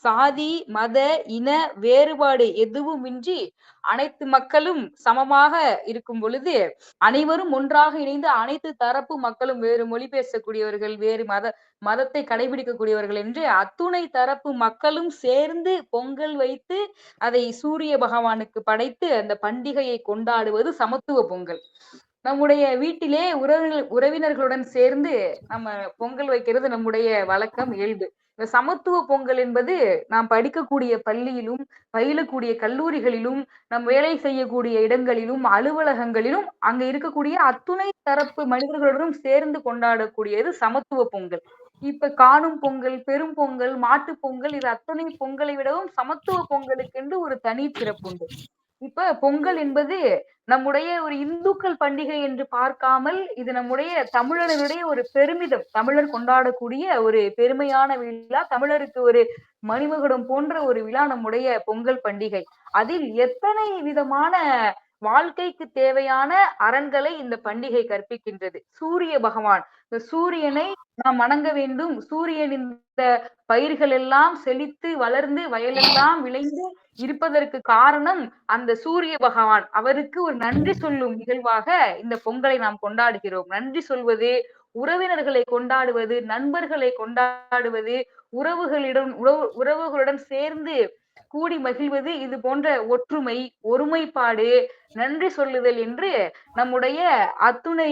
சாதி மத இன வேறுபாடு எதுவுமின்றி அனைத்து மக்களும் சமமாக இருக்கும் பொழுது அனைவரும் ஒன்றாக இணைந்து அனைத்து தரப்பு மக்களும் வேறு மொழி பேசக்கூடியவர்கள் வேறு மதத்தை கடைபிடிக்கக்கூடியவர்கள் என்று அத்துணை தரப்பு மக்களும் சேர்ந்து பொங்கல் வைத்து அதை சூரிய பகவானுக்கு படைத்து அந்த பண்டிகையை கொண்டாடுவது சமத்துவ பொங்கல். நம்முடைய வீட்டிலே உறவினர்களுடன் சேர்ந்து நம்ம பொங்கல் வைக்கிறது நம்முடைய வழக்கம் இயல்பு. இந்த சமத்துவ பொங்கல் என்பது நாம் படிக்கக்கூடிய பள்ளியிலும் பயிலக்கூடிய கல்லூரிகளிலும் நம் வேலை செய்யக்கூடிய இடங்களிலும் அலுவலகங்களிலும் அங்க இருக்கக்கூடிய அத்துணை தரப்பு மனிதர்களுடன் சேர்ந்து கொண்டாடக்கூடியது சமத்துவ பொங்கல். இப்ப காணும் பொங்கல், பெரும் பொங்கல், மாட்டு பொங்கல் இது அத்தனை பொங்கலை விடவும் சமத்துவ பொங்கலுக்கென்று ஒரு தனி சிறப்பு உண்டு. இப்ப பொங்கல் என்பது நம்முடைய ஒரு இந்துக்கள் பண்டிகை என்று பார்க்காமல் இது நம்முடைய தமிழர்களுடைய ஒரு பெருமிதம். தமிழர் கொண்டாடக்கூடிய ஒரு பெருமையான விழா, தமிழருக்கு ஒரு மணிமகுடம் போன்ற ஒரு விழா நம்முடைய பொங்கல் பண்டிகை. அதில் எத்தனை விதமான வாழ்க்கைக்கு தேவையான அரண்களை இந்த பண்டிகை கற்பிக்கின்றது. சூரிய பகவான், இந்த சூரியனை நாம் வணங்க வேண்டும். சூரியன் இந்த பயிர்கள் எல்லாம் செழித்து வளர்ந்து வயலெல்லாம் விளைந்து இருப்பதற்கு காரணம் அந்த சூரிய பகவான். அவருக்கு ஒரு நன்றி சொல்லும் நிகழ்வாக இந்த பொங்கலை நாம் கொண்டாடுகிறோம். நன்றி சொல்வது, உறவினர்களை கொண்டாடுவது, நண்பர்களை கொண்டாடுவது, உறவுகளுடன் சேர்ந்து கூடி மகிழ்வது, இது போன்ற ஒற்றுமை, ஒருமைப்பாடு, நன்றி சொல்லுதல் என்று நம்முடைய அத்துணை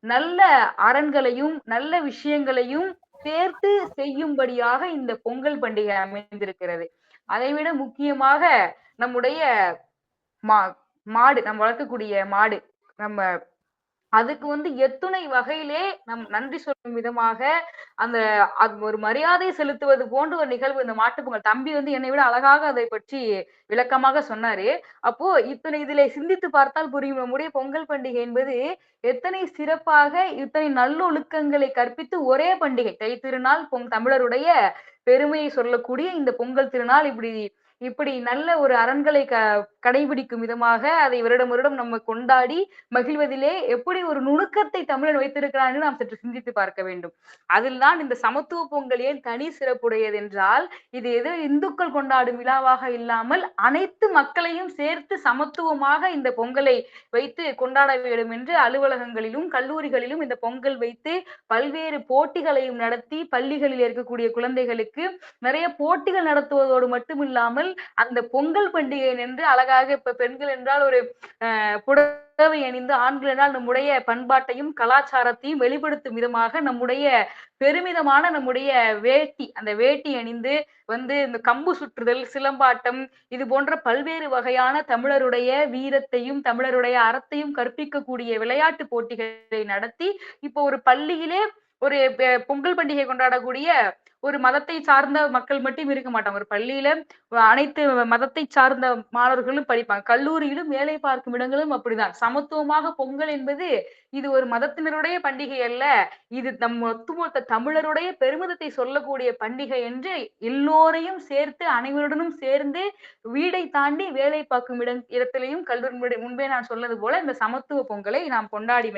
நல்ல அரண்களையும் நல்ல விஷயங்களையும் சேர்த்து செய்யும்படியாக இந்த பொங்கல் பண்டிகை அமைந்திருக்கிறது. அதைவிட முக்கியமாக நம்முடைய மா மாடு, நம்ம வளர்க்கக்கூடிய மாடு, நம்ம அதுக்கு எத்துணை வகையிலே நம் நன்றி சொல்லும் விதமாக அந்த ஒரு மரியாதை செலுத்துவது போன்ற ஒரு நிகழ்வு இந்த மாட்டுப் பொங்கல். தம்பி என்னை விட அழகாக அதை பற்றி விளக்கமாக சொன்னாரு. அப்போ இத்தனை இதிலே சிந்தித்து பார்த்தால் புரியும், நம்முடைய பொங்கல் பண்டிகை என்பது எத்தனை சிறப்பாக இத்தனை நல்லொழுக்கங்களை கற்பித்து ஒரே பண்டிகை. தைத்திருநாள் தமிழருடைய பெருமையை சொல்லக்கூடிய இந்த பொங்கல் திருநாள் இப்படி நல்ல ஒரு அரண்களை கடைபிடிக்கும் விதமாக அதை வருடம் வருடம் நம்ம கொண்டாடி மகிழ்வதிலே எப்படி ஒரு நுணுக்கத்தை தமிழன் வைத்திருக்கிறான் என்று நாம் சற்று சிந்தித்து பார்க்க வேண்டும். அதில் தான் இந்த சமத்துவ பொங்கல் ஏன் தனி சிறப்புடையது என்றால், இது ஏதோ இந்துக்கள் கொண்டாடும் விழாவாக இல்லாமல் அனைத்து மக்களையும் சேர்த்து சமத்துவமாக இந்த பொங்கலை வைத்து கொண்டாட வேண்டும் என்று அலுவலகங்களிலும் கல்லூரிகளிலும் இந்த பொங்கல் வைத்து பல்வேறு போட்டிகளையும் நடத்தி பள்ளிகளில் இருக்கக்கூடிய குழந்தைகளுக்கு நிறைய போட்டிகள் நடத்துவதோடு மட்டுமில்லாமல் அந்த பொங்கல் பண்டிகை என்று அழகாக, இப்ப பெண்கள் என்றால் ஒரு புடவை அணிந்து, ஆண்கள் என்றால் நம்முடைய பண்பாட்டையும் கலாச்சாரத்தையும் வெளிப்படுத்தும் விதமாக நம்முடைய பெருமிதமான நம்முடைய வேட்டி, அந்த வேட்டி அணிந்து இந்த கம்பு சுற்றுதல், சிலம்பாட்டம், இது போன்ற பல்வேறு வகையான தமிழருடைய வீரத்தையும் தமிழருடைய அறத்தையும் கற்பிக்கக்கூடிய விளையாட்டு போட்டிகளை நடத்தி இப்போ ஒரு பள்ளியிலே ஒரு பொங்கல் பண்டிகை கொண்டாடக்கூடிய ஒரு மதத்தை சார்ந்த மக்கள் மட்டும் இருக்க மாட்டாங்க. ஒரு பள்ளியில அனைத்து மதத்தை சார்ந்த மாணவர்களும் படிப்பாங்க. கல்லூரியிலும் வேலை பார்க்கும் இடங்களும் அப்படிதான். சமத்துவமாக பொங்கல் என்பது இது ஒரு மதத்தினருடைய பண்டிகை அல்ல, இது நம் ஒட்டுமொத்த தமிழருடைய பெருமிதத்தை சொல்லக்கூடிய பண்டிகை என்று எல்லோரையும் சேர்த்து அனைவருடனும் சேர்ந்து வீடை தாண்டி வேலை பார்க்கும் இடத்திலையும் கல்லூரி முன்பே நான் சொன்னது போல இந்த சமத்துவ பொங்கலை நாம் கொண்டாடி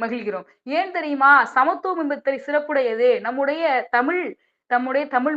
மகிழ்கிறோம். ஏன் தெரியுமா? சமத்துவம் என்பது சிறப்புடையது. நம்முடைய தமிழ்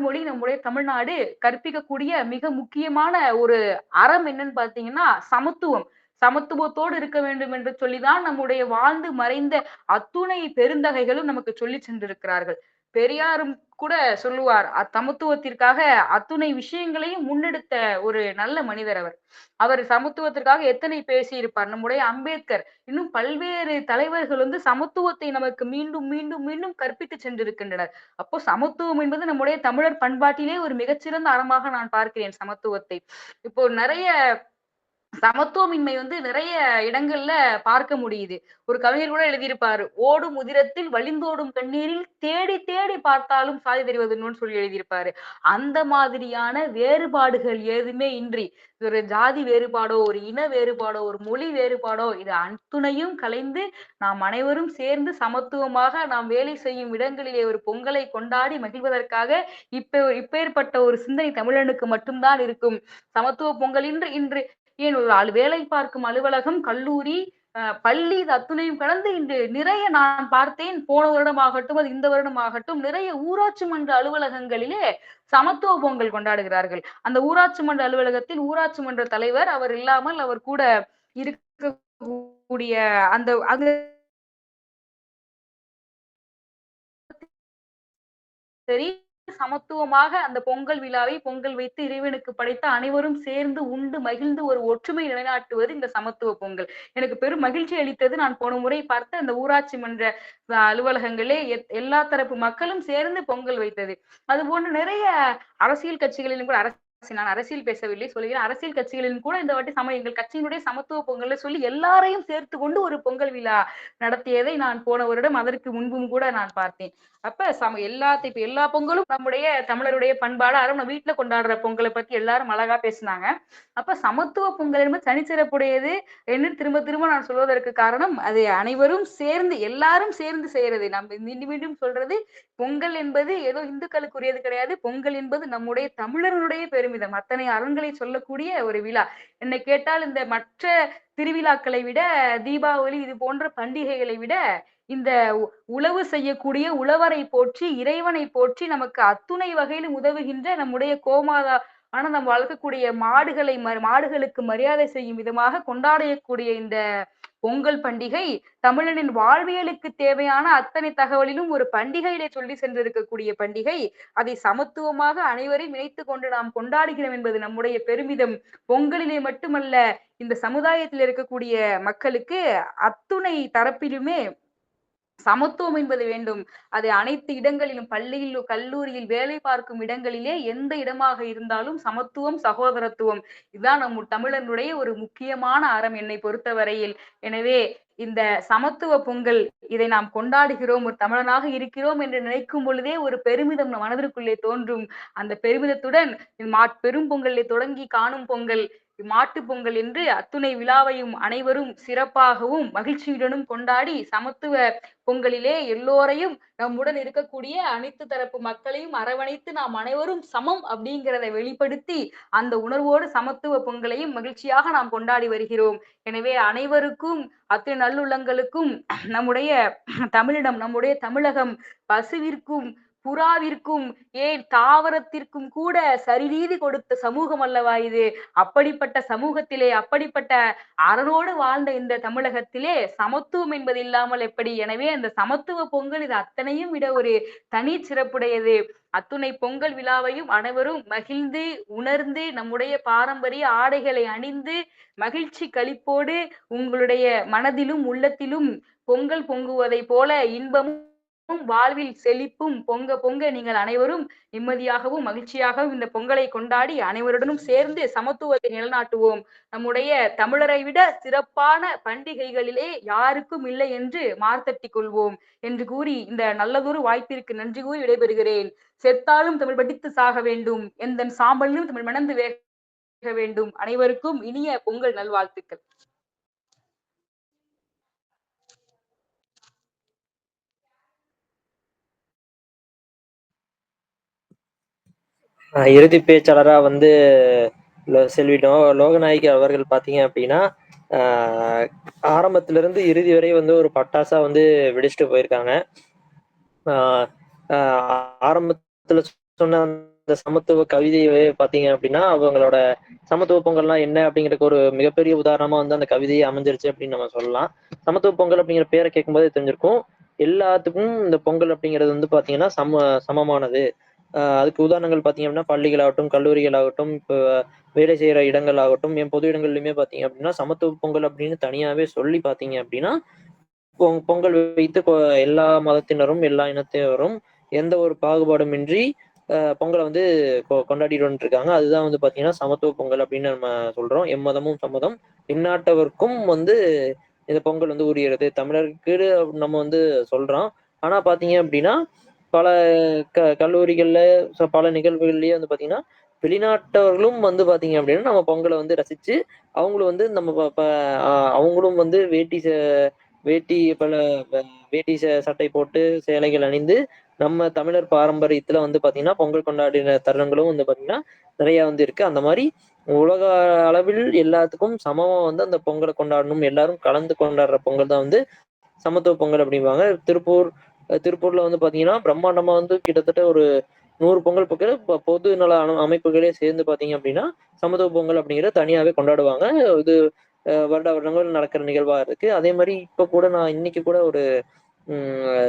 மொழி, நம்முடைய தமிழ்நாடு கற்பிக்கக்கூடிய மிக முக்கியமான ஒரு அறம் என்னன்னு பாத்தீங்கன்னா சமத்துவம். சமத்துவத்தோடு இருக்க வேண்டும் என்று சொல்லிதான் நம்முடைய வாழ்ந்து மறைந்த அத்துணை பெருந்தகைகளும் நமக்கு சொல்லி சென்றிருக்கிறார்கள். பெரியாரும் கூட சொல்லுவார், சமத்துவத்திற்காக அத்துணை விஷயங்களையும் முன்னெடுத்த ஒரு நல்ல மனிதர் அவர். அவர் சமத்துவத்திற்காக எத்தனை பேசியிருப்பார். நம்முடைய அம்பேத்கர், இன்னும் பல்வேறு தலைவர்கள் சமத்துவத்தை நமக்கு மீண்டும் மீண்டும் மீண்டும் கற்பித்து சென்றிருக்கின்றனர். அப்போ சமத்துவம் என்பது நம்முடைய தமிழர் பண்பாட்டிலே ஒரு மிகச்சிறந்த அறமாக நான் பார்க்கிறேன் சமத்துவத்தை. இப்போ நிறைய சமத்துவமின்மை நிறைய இடங்கள்ல பார்க்க முடியுது. ஒரு கவிஞர் கூட எழுதியிருப்பாரு, ஓடும் உதிரத்தில் வழிந்தோடும் கண்ணீரில் தேடி தேடி பார்த்தாலும் சாதி தெரிவதுன்னு சொல்லி எழுதியிருப்பாரு. அந்த மாதிரியான வேறுபாடுகள் எதுவுமே இன்றி, ஒரு ஜாதி வேறுபாடோ, ஒரு இன வேறுபாடோ, ஒரு மொழி வேறுபாடோ, இது அத்துணையும் கலைந்து நாம் அனைவரும் சேர்ந்து சமத்துவமாக நாம் வேலை செய்யும் இடங்களிலே ஒரு பொங்கலை கொண்டாடி மகிழ்வதற்காக இப்பேற்பட்ட ஒரு சிந்தனை தமிழனுக்கு மட்டும்தான் இருக்கும். சமத்துவ பொங்கல் இன்று ஏன் ஒரு வேலை பார்க்கும் அலுவலகம், கல்லூரி, பள்ளி, இது அத்துணையும் கடந்து இன்று நிறைய நான் பார்த்தேன். போன வருடமாகட்டும், அது இந்த வருடமாகட்டும், நிறைய ஊராட்சி மன்ற அலுவலகங்களிலே சமத்துவ பொங்கல் கொண்டாடுகிறார்கள். அந்த ஊராட்சி மன்ற அலுவலகத்தில் ஊராட்சி மன்ற தலைவர் அவர் இல்லாமல் அவர் கூட இருக்கக்கூடிய அந்த சரி சமத்துவமாக அந்த பொங்கல் விழாவை பொங்கல் வைத்து இறைவனுக்கு படைத்த அனைவரும் சேர்ந்து உண்டு மகிழ்ந்து ஒரு ஒற்றுமை நிலைநாட்டுவது இந்த சமத்துவ பொங்கல். எனக்கு பெரும் மகிழ்ச்சி அளித்தது. நான் போன முறை பார்த்த அந்த ஊராட்சி மன்ற அலுவலகங்களே எல்லா தரப்பு மக்களும் சேர்ந்து பொங்கல் வைத்தது. அது போன்ற நிறைய அரசியல் கட்சிகளிலும் கூட நான் அரசியல் பேசவில்லை, சொல்கிறேன். அரசியல் கட்சிகளிலும் கூட இந்த வாட்டி எங்கள் கட்சியினுடைய சமத்துவ பொங்கல் சொல்லி எல்லாரையும் சேர்த்து கொண்டு ஒரு பொங்கல் விழா நடத்தியதை நான் போன வருடம் அதற்கு முன்பும் கூட நான் பார்த்தேன். அப்ப இப்ப எல்லா பொங்கலும் நம்முடைய தமிழருடைய பண்பாடு அறம் வீட்டுல கொண்டாடுற பொங்கலை பத்தி எல்லாரும் அழகா பேசினாங்க. அப்ப சமத்துவ பொங்கல் என்பது தனிச்சிறப்புடையது என்று திரும்ப திரும்ப நான் சொல்வதற்கு காரணம், அது அனைவரும் சேர்ந்து எல்லாரும் சேர்ந்து செய்யறது. நம்ம மீண்டும் மீண்டும் சொல்றது, பொங்கல் என்பது ஏதோ இந்துக்களுக்குரியது கிடையாது. பொங்கல் என்பது நம்முடைய தமிழர்களுடைய பெருமிதம். அத்தனை அரண்களை சொல்லக்கூடிய ஒரு விழா. என்னை கேட்டால் இந்த மற்ற திருவிழாக்களை விட, தீபாவளி இது போன்ற பண்டிகைகளை விட, இந்த உழவு செய்யக்கூடிய உழவரை போற்றி இறைவனை போற்றி நமக்கு அத்துணை வகையிலும் உதவுகின்ற நம்முடைய கோமாதா நம்ம வளர்க்கக்கூடிய மாடுகளுக்கு மரியாதை செய்யும் விதமாக கொண்டாடக்கூடிய இந்த பொங்கல் பண்டிகை தமிழனின் வாழ்வியலுக்கு தேவையான அத்தனை தகவலிலும் ஒரு பண்டிகையிலே சொல்லி சென்றிருக்கக்கூடிய பண்டிகை. அதை சமத்துவமாக அனைவரையும் இணைத்துக் கொண்டு நாம் கொண்டாடுகிறோம் என்பது நம்முடைய பெருமிதம். பொங்கலிலே மட்டுமல்ல, இந்த சமுதாயத்தில் இருக்கக்கூடிய மக்களுக்கு அத்துணை தரப்பிலுமே சமத்துவம் என்பது வேண்டும். அது அனைத்து இடங்களிலும், பள்ளியில், கல்லூரியில், வேலை பார்க்கும் இடங்களிலே எந்த இடமாக இருந்தாலும் சமத்துவம், சகோதரத்துவம் இதுதான் நம் தமிழனுடைய ஒரு முக்கியமான அறம் என்னை பொறுத்தவரையில். எனவே இந்த சமத்துவ பொங்கல் இதை நாம் கொண்டாடுகிறோம், ஒரு தமிழனாக இருக்கிறோம் என்று நினைக்கும் பொழுதே ஒரு பெருமிதம் நம் மனதிற்குள்ளே தோன்றும். அந்த பெருமிதத்துடன் பெரும் பொங்கலை தொடங்கி காணும் பொங்கல், மாட்டு பொங்கல் என்று அத்துணை விழாவையும் அனைவரும் சிறப்பாகவும் மகிழ்ச்சியுடனும் கொண்டாடி சமத்துவ பொங்கலிலே எல்லோரையும் நம்முடன் இருக்கக்கூடிய அனைத்து தரப்பு மக்களையும் அரவணைத்து நாம் அனைவரும் சமம் அப்படிங்கிறத வெளிப்படுத்தி அந்த உணர்வோடு சமத்துவ பொங்கலையும் மகிழ்ச்சியாக நாம் கொண்டாடி வருகிறோம். எனவே அனைவருக்கும் அத்தனை நல்லுள்ளங்களுக்கும் நம்முடைய தமிழிடம், நம்முடைய தமிழகம் பசுவிற்கும் புறாவிற்கும் ஏன் தாவரத்திற்கும் கூட சரிநீதி கொடுத்த சமூகம் அல்லவா இது. அப்படிப்பட்ட சமூகத்திலே, அப்படிப்பட்ட அரணோடு வாழ்ந்த இந்த தமிழகத்திலே சமத்துவம் என்பது இல்லாமல் எப்படி? எனவே அந்த சமத்துவ பொங்கல் இது அத்தனையும் விட ஒரு தனி சிறப்புடையது. அத்துணை பொங்கல் விழாவையும் அனைவரும் மகிழ்ந்து உணர்ந்து நம்முடைய பாரம்பரிய ஆடைகளை அணிந்து மகிழ்ச்சி களிப்போடு உங்களுடைய மனதிலும் உள்ளத்திலும் பொங்கல் பொங்குவதை போல இன்பமும் வாழ்வில் செழிப்பும் பொங்க பொங்க நீங்கள் அனைவரும் நிம்மதியாகவும் மகிழ்ச்சியாகவும் இந்த பொங்கலை கொண்டாடி அனைவருடனும் சேர்ந்து சமத்துவத்தை நிலைநாட்டுவோம். நம்முடைய தமிழரை விட சிறப்பான பண்டிகைகளிலே யாருக்கும் இல்லை என்று மார்த்தட்டிக் கொள்வோம் என்று கூறி இந்த நல்லதொரு வாய்ப்பிற்கு நன்றி கூறி விடைபெறுகிறேன். செத்தாலும் தமிழ் படித்து சாக வேண்டும், எந்த சாம்பலிலும் தமிழ் மணந்து வேக வேண்டும். அனைவருக்கும் இனிய பொங்கல் நல்வாழ்த்துக்கள். இறுதி பேச்சாளரா வந்து செல்வி லோகநாயகி அவர்கள் பாத்தீங்க அப்படின்னா ஆரம்பத்திலிருந்து இறுதி வரை வந்து ஒரு பட்டாசா வந்து வெடிச்சுட்டு போயிருக்காங்க. ஆரம்பத்துல சொன்ன அந்த சமத்துவ கவிதையை பாத்தீங்க அப்படின்னா அவங்களோட சமத்துவ பொங்கல்லாம் என்ன அப்படிங்கிறதுக்கு ஒரு மிகப்பெரிய உதாரணமா வந்து அந்த கவிதையை அமைஞ்சிருச்சு அப்படின்னு நம்ம சொல்லலாம். சமத்துவ பொங்கல் அப்படிங்கிற பேரை கேட்கும்போது தெரிஞ்சிருக்கும் எல்லாத்துக்கும் இந்த பொங்கல் அப்படிங்கிறது வந்து பாத்தீங்கன்னா சமமானது. அதுக்கு உதாரணங்கள் பாத்தீங்க அப்படின்னா பள்ளிகளாகட்டும், கல்லூரிகளாகட்டும், இப்போ வேலை செய்யற இடங்கள் ஆகட்டும், என் பொது இடங்கள்லயுமே பாத்தீங்க அப்படின்னா சமத்துவ பொங்கல் அப்படின்னு தனியாவே சொல்லி பாத்தீங்க அப்படின்னா பொங்கல் வைத்து எல்லா மதத்தினரும் எல்லா இனத்தினரும் எந்த ஒரு பாகுபாடுமின்றி பொங்கலை வந்து கொண்டாடிட்டு வந்துருக்காங்க. அதுதான் வந்து பாத்தீங்கன்னா சமத்துவ பொங்கல் அப்படின்னு நம்ம சொல்றோம். எம்மதமும் சம்மதம், இந்நாட்டவர்க்கும் வந்து இந்த பொங்கல் வந்து உரியது, தமிழருக்கு நம்ம வந்து சொல்றோம். ஆனா பாத்தீங்க அப்படின்னா பல கல்லூரிகள்ல பல நிகழ்வுகள்லயே வந்து பாத்தீங்கன்னா வெளிநாட்டவர்களும் வந்து பாத்தீங்க அப்படின்னா நம்ம பொங்கலை வந்து ரசிச்சு அவங்களும் வந்து நம்ம அவங்களும் வந்து வேட்டி சட்டை போட்டு சேலைகள் அணிந்து நம்ம தமிழர் பாரம்பரியத்துல வந்து பாத்தீங்கன்னா பொங்கல் கொண்டாடின தருணங்களும் வந்து பாத்தீங்கன்னா நிறைய வந்து இருக்கு. அந்த மாதிரி உலக அளவில் எல்லாத்துக்கும் சமமா வந்து அந்த பொங்கலை கொண்டாடணும், எல்லாரும் கலந்து கொண்டாடுற பொங்கல் தான் வந்து சமத்துவ பொங்கல் அப்படிம்பாங்க. திருப்பூர்ல வந்து பாத்தீங்கன்னா பிரம்மாண்டமா வந்து கிட்டத்தட்ட ஒரு 100 பொங்கல் பொங்கல் பொது நல அமைப்புகளே சேர்ந்து பாத்தீங்க அப்படின்னா சமத்துவ பொங்கல் அப்படிங்கிறத தனியாவே கொண்டாடுவாங்க. இது வருடங்கள் நடக்கிற நிகழ்வா இருக்கு. அதே மாதிரி இப்ப கூட நான் இன்னைக்கு கூட ஒரு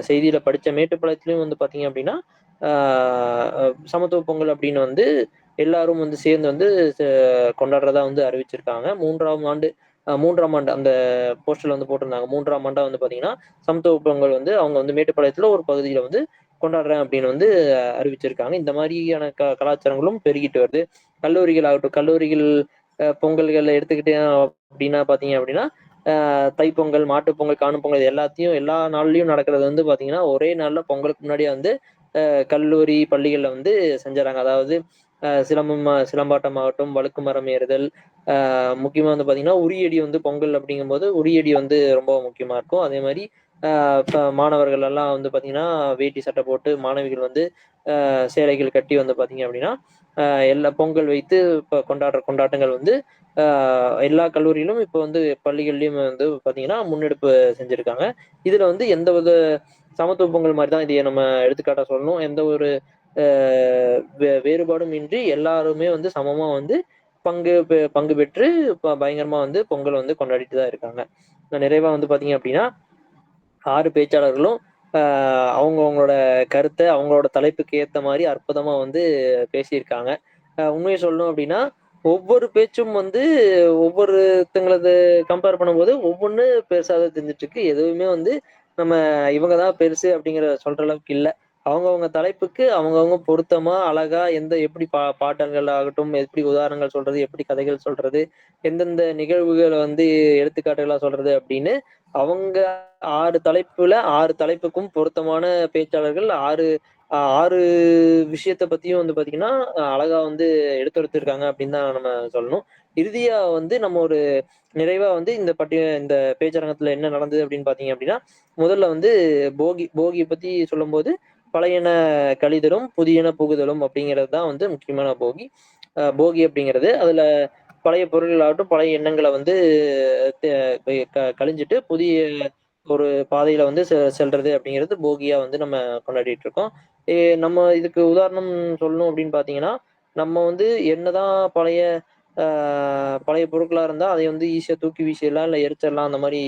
செய்தியில படிச்ச மேட்டுப்பாளையத்திலயும் வந்து பாத்தீங்க அப்படின்னா சமத்துவ பொங்கல் அப்படின்னு வந்து எல்லாரும் வந்து சேர்ந்து வந்து கொண்டாடுறதா வந்து அறிவிச்சிருக்காங்க. மூன்றாம் ஆண்டு அந்த போஸ்டர்ல வந்து போட்டிருந்தாங்க. 3ஆம் ஆண்டா வந்து பாத்தீங்கன்னா சமத்துவ பொங்கல் வந்து அவங்க வந்து மேட்டுப்பாளையத்துல ஒரு பகுதியில வந்து கொண்டாடுறேன் அப்படின்னு வந்து அறிவிச்சிருக்காங்க. இந்த மாதிரியான கலாச்சாரங்களும் பெருகிட்டு வருது. கல்லூரிகள் ஆகட்டும், கல்லூரிகள் பொங்கல்கள் எடுத்துக்கிட்டேன் அப்படின்னா பாத்தீங்க அப்படின்னா தைப்பொங்கல், மாட்டுப்பொங்கல், காணும் பொங்கல் எல்லாத்தையும் எல்லா நாள்லயும் நடக்கிறது வந்து பாத்தீங்கன்னா ஒரே நாள்ல பொங்கலுக்கு முன்னாடியே வந்து கல்லூரி பள்ளிகள்ல வந்து செஞ்சுறாங்க. அதாவது சிலம்பாட்டம் ஆகட்டும், வழுக்கு மரம் ஏறுதல், முக்கியமா வந்து பாத்தீங்கன்னா உரியடி வந்து பொங்கல் அப்படிங்கும்போது உரியடி வந்து ரொம்ப முக்கியமா இருக்கும். அதே மாதிரி மாணவர்கள் எல்லாம் வந்து பாத்தீங்கன்னா வேட்டி சட்டை போட்டு, மாணவிகள் வந்து சேலைகள் கட்டி வந்து பாத்தீங்க அப்படின்னா எல்லா பொங்கல் வைத்து இப்ப கொண்டாடுற கொண்டாட்டங்கள் வந்து எல்லா கல்லூரியிலும் இப்ப வந்து பள்ளிகள்லயும் வந்து பாத்தீங்கன்னா முன்னெடுப்பு செஞ்சிருக்காங்க. இதுல வந்து எந்த வித சமத்துவ பொங்கல் மாதிரி தான் இதைய நம்ம எடுத்துக்காட்டா சொல்லணும். எந்த ஒரு வேறுபாடும் இன்றி எல்லாருமே வந்து சமமா வந்து பங்கு பெற்று பயங்கரமா வந்து பொங்கல் வந்து கொண்டாடிட்டு தான் இருக்காங்க. நிறைவா வந்து பாத்தீங்க அப்படின்னா 6 பேச்சாளர்களும் அவங்களோட கருத்தை அவங்களோட தலைப்புக்கு ஏத்த மாதிரி அற்புதமா வந்து பேசியிருக்காங்க. உண்மையை சொல்லணும் அப்படின்னா ஒவ்வொரு பேச்சும் வந்து ஒவ்வொருத்தங்களது கம்பேர் பண்ணும்போது ஒவ்வொன்று பெருசாக தான் தெரிஞ்சிட்டு இருக்கு. எதுவுமே வந்து நம்ம இவங்க தான் பெருசு அப்படிங்கிற சொல்ற அளவுக்கு இல்லை. அவங்கவுங்க தலைப்புக்கு அவங்கவுங்க பொருத்தமா அழகா எப்படி பாட்டங்கள் ஆகட்டும், எப்படி உதாரணங்கள் சொல்றது, எப்படி கதைகள் சொல்றது, எந்தெந்த நிகழ்வுகளை வந்து எடுத்துக்காட்டுகளா சொல்றது அப்படின்னு அவங்க 6 தலைப்புக்கும் பொருத்தமான பேச்சாளர்கள் 6 விஷயத்த பத்தியும் வந்து பாத்தீங்கன்னா அழகா வந்து எடுத்துரைத்திருக்காங்க அப்படின்னு தான் நம்ம சொல்லணும். இறுதியா வந்து நம்ம ஒரு நிறைவா வந்து இந்த பேச்சரங்கத்துல என்ன நடந்தது அப்படின்னு பாத்தீங்க அப்படின்னா, முதல்ல வந்து போகியை பத்தி சொல்லும்போது பழையன கழிதலும் புதியன புகுதலும் அப்படிங்கிறது தான் வந்து முக்கியமான போகி அப்படிங்கிறது. அதுல பழைய பொருள்களாகட்டும் பழைய எண்ணங்களை வந்து கழிஞ்சிட்டு புதிய ஒரு பாதையில வந்து செல்றது அப்படிங்கிறது போகியா வந்து நம்ம கொண்டாடிட்டு இருக்கோம். நம்ம இதுக்கு உதாரணம் சொல்லணும் அப்படின்னு பாத்தீங்கன்னா, நம்ம வந்து என்னதான் பழைய பொருட்களா இருந்தா அதை வந்து ஈஸியா தூக்கி வீசிடலாம், இல்லை எரிச்சிடலாம், அந்த மாதிரி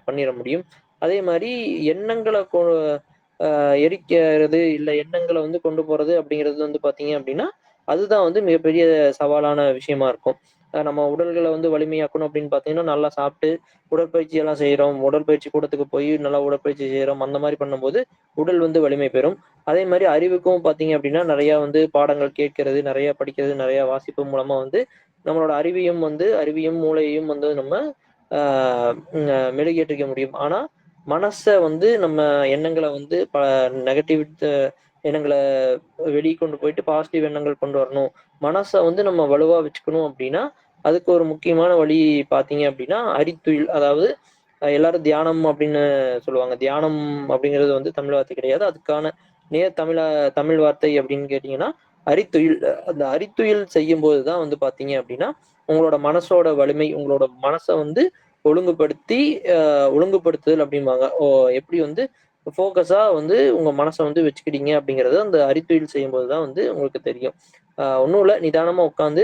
பண்ணிட முடியும். அதே மாதிரி எண்ணங்களை எரிக்கிறது இல்லை எண்ணங்களை வந்து கொண்டு போறது அப்படிங்கிறது வந்து பாத்தீங்க அப்படின்னா அதுதான் வந்து மிகப்பெரிய சவாலான விஷயமா இருக்கும். நம்ம உடல்களை வந்து வலிமையாக்கணும் அப்படின்னு பார்த்தீங்கன்னா நல்லா சாப்பிட்டு உடற்பயிற்சி எல்லாம் செய்கிறோம். உடற்பயிற்சி கூடத்துக்கு போய் நல்லா உடற்பயிற்சி செய்கிறோம். அந்த மாதிரி பண்ணும்போது உடல் வந்து வலிமை பெறும். அதே மாதிரி அறிவுக்கும் பார்த்தீங்க அப்படின்னா நிறைய வந்து பாடங்கள் கேட்கறது, நிறைய படிக்கிறது, நிறைய வாசிப்பு மூலமா வந்து நம்மளோட அறிவையும் மூளையையும் வந்து நம்ம மெருகேற்றிக்க முடியும். ஆனா மனசை வந்து நம்ம எண்ணங்களை வந்து நெகட்டிவ் எண்ணங்களை வெளியே கொண்டு போயிட்டு பாசிட்டிவ் எண்ணங்கள் கொண்டு வரணும். மனசை வந்து நம்ம வலுவா வச்சுக்கணும் அப்படின்னா அதுக்கு ஒரு முக்கியமான வழி பார்த்தீங்க அப்படின்னா அரித்துயில். அதாவது எல்லாரும் தியானம் அப்படின்னு சொல்லுவாங்க. தியானம் அப்படிங்கிறது வந்து தமிழ் வார்த்தை கிடையாது. அதுக்கான தமிழ் வார்த்தை அப்படின்னு கேட்டீங்கன்னா அரித்துயில். அந்த அரித்துயில் செய்யும் போதுதான் வந்து பாத்தீங்க அப்படின்னா உங்களோட மனசோட வலிமை, உங்களோட மனசை வந்து ஒழுங்குபடுத்துதல் அப்படிம்பாங்க. எப்படி வந்து ஃபோக்கஸா வந்து உங்க மனசை வந்து வச்சுக்கிட்டீங்க அப்படிங்கிறது அந்த அரித்துயில் செய்யும் போதுதான் வந்து உங்களுக்கு தெரியும். ஒன்றும் இல்லை, நிதானமா உட்காந்து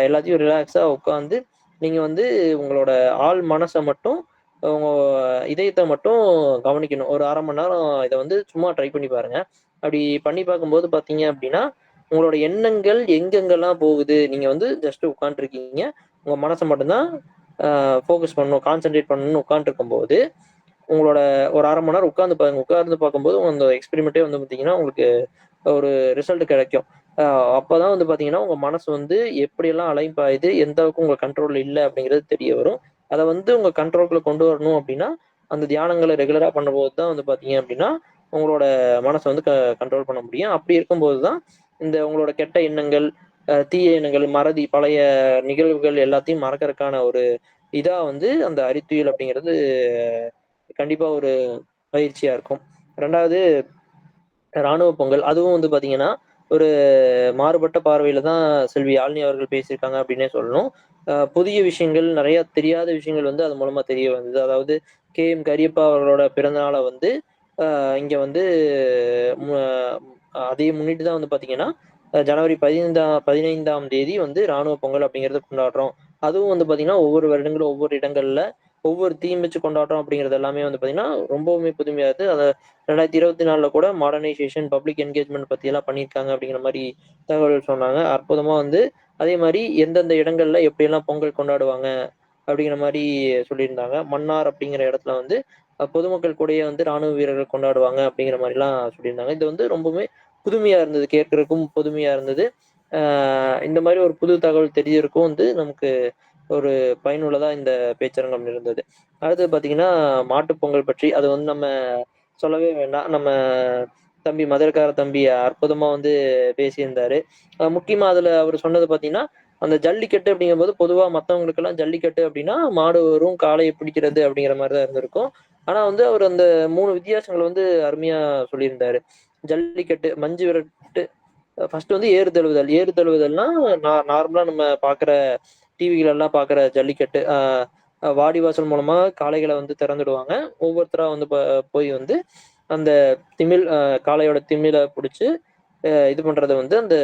எல்லாத்தையும் ரிலாக்ஸா உட்காந்து நீங்க வந்து உங்களோட ஆள் மனசை மட்டும் உங்க இதயத்தை மட்டும் கவனிக்கணும். ஒரு 1/2 மணி நேரம் இதை வந்து சும்மா ட்ரை பண்ணி பாருங்க. அப்படி பண்ணி பார்க்கும்போது பார்த்தீங்க அப்படின்னா உங்களோட எண்ணங்கள் எங்கெங்கெல்லாம் போகுது, நீங்க வந்து ஜஸ்ட் உட்காந்துருக்கீங்க, உங்க மனசை மட்டும்தான் ஃபோக்கஸ் பண்ணணும், கான்சென்ட்ரேட் பண்ணணும்னு உட்காந்துருக்கும் போது உங்களோட ஒரு 1/2 மணி நேரம் உட்கார்ந்து பாருங்க. உட்கார்ந்து பார்க்கும்போது அந்த எக்ஸ்பெரிமெண்ட்டே வந்து பார்த்தீங்கன்னா உங்களுக்கு ஒரு ரிசல்ட் கிடைக்கும். அப்பதான் வந்து பார்த்தீங்கன்னா உங்க மனசு வந்து எப்படியெல்லாம் அலைப்பாயுது, எந்த அளவுக்கு உங்க கண்ட்ரோல் இல்லை அப்படிங்கிறது தெரிய வரும். அதை வந்து உங்க கண்ட்ரோலுக்குள்ள கொண்டு வரணும் அப்படின்னா அந்த தியானங்களை ரெகுலரா பண்ணும்போது தான் வந்து பார்த்தீங்க அப்படின்னா உங்களோட மனசை வந்து கண்ட்ரோல் பண்ண முடியும். அப்படி இருக்கும்போது தான் இந்த உங்களோட கெட்ட எண்ணங்கள், தீய எண்ணங்கள், மறதி, பழைய நிகழ்வுகள் எல்லாத்தையும் மறக்கறதுக்கான ஒரு இதா வந்து அந்த அரித்துயில் அப்படிங்கிறது கண்டிப்பா ஒரு பயிற்சியா இருக்கும். 2வது இராணுவ பொங்கல். அதுவும் வந்து பாத்தீங்கன்னா ஒரு மாறுபட்ட பார்வையில தான் செல்வி யாழினி அவர்கள் பேசியிருக்காங்க அப்படின்னே சொல்லணும். புதிய விஷயங்கள், நிறைய தெரியாத விஷயங்கள் வந்து அது மூலமா தெரிய வந்தது. அதாவது KM கரியப்பா அவர்களோட பிறந்த நாளை வந்து இங்க வந்து அதை முன்னிட்டு தான் வந்து பாத்தீங்கன்னா ஜனவரி 15ஆம் தேதி வந்து இராணுவ பொங்கல் அப்படிங்கிறத கொண்டாடுறோம். அதுவும் வந்து பாத்தீங்கன்னா ஒவ்வொரு வருடங்களும் ஒவ்வொரு இடங்கள்ல ஒவ்வொரு தீம் வச்சு கொண்டாடுறோம் அப்படிங்கிறது எல்லாமே வந்து பாத்தீங்கன்னா ரொம்பவுமே புதுமையா இருக்கு. அதை 2024 கூட மாடர்னைசேஷன், பப்ளிக் என்கேஜ்மெண்ட் பத்தி எல்லாம் பண்ணியிருக்காங்க அப்படிங்கிற மாதிரி தகவல் சொன்னாங்க. அற்புதமா வந்து அதே மாதிரி எந்தெந்த இடங்கள்ல எப்படியெல்லாம் பொங்கல் கொண்டாடுவாங்க அப்படிங்கிற மாதிரி சொல்லியிருந்தாங்க. மன்னார் அப்படிங்கிற இடத்துல வந்து பொதுமக்கள் கூடயே வந்து ராணுவ வீரர்கள் கொண்டாடுவாங்க அப்படிங்கிற மாதிரிலாம் சொல்லியிருந்தாங்க. இது வந்து ரொம்பவுமே புதுமையா இருந்தது, கேட்கறதுக்கும் புதுமையா இருந்தது. இந்த மாதிரி ஒரு புது தகவல் தெரியறதுக்கும் வந்து நமக்கு ஒரு பயனுள்ளதா இந்த பேச்சரங்கம் இருந்தது. அடுத்து பாத்தீங்கன்னா மாட்டுப்பொங்கல் பற்றி, அது வந்து நம்ம சொல்லவே வேண்டாம். நம்ம தம்பி மதுரக்கார தம்பி அற்புதமா வந்து பேசியிருந்தாரு. முக்கியமா அதுல அவர் சொன்னது பாத்தீங்கன்னா அந்த ஜல்லிக்கட்டு அப்படிங்கும்போது பொதுவா மத்தவங்களுக்கு எல்லாம் ஜல்லிக்கட்டு அப்படின்னா மாடு வரும், காளையை பிடிக்கிறது அப்படிங்கிற மாதிரிதான் இருந்திருக்கும். ஆனா வந்து அவர் அந்த 3 வித்தியாசங்கள் வந்து அருமையா சொல்லியிருந்தாரு. ஜல்லிக்கட்டு, மஞ்சு விரட்டு, ஃபர்ஸ்ட் வந்து ஏறு தழுவுதல்னா நார்மலா நம்ம பாக்குற டிவிகள் எல்லாம் பாக்குற ஜல்லிக்கட்டு. வாடிவாசல் மூலமா காளைகளை வந்து திறந்துடுவாங்க. ஒவ்வொருத்தரா வந்து போய் வந்து அந்த காளையோட திமிலை பிடிச்சு இது பண்றது வந்து அந்த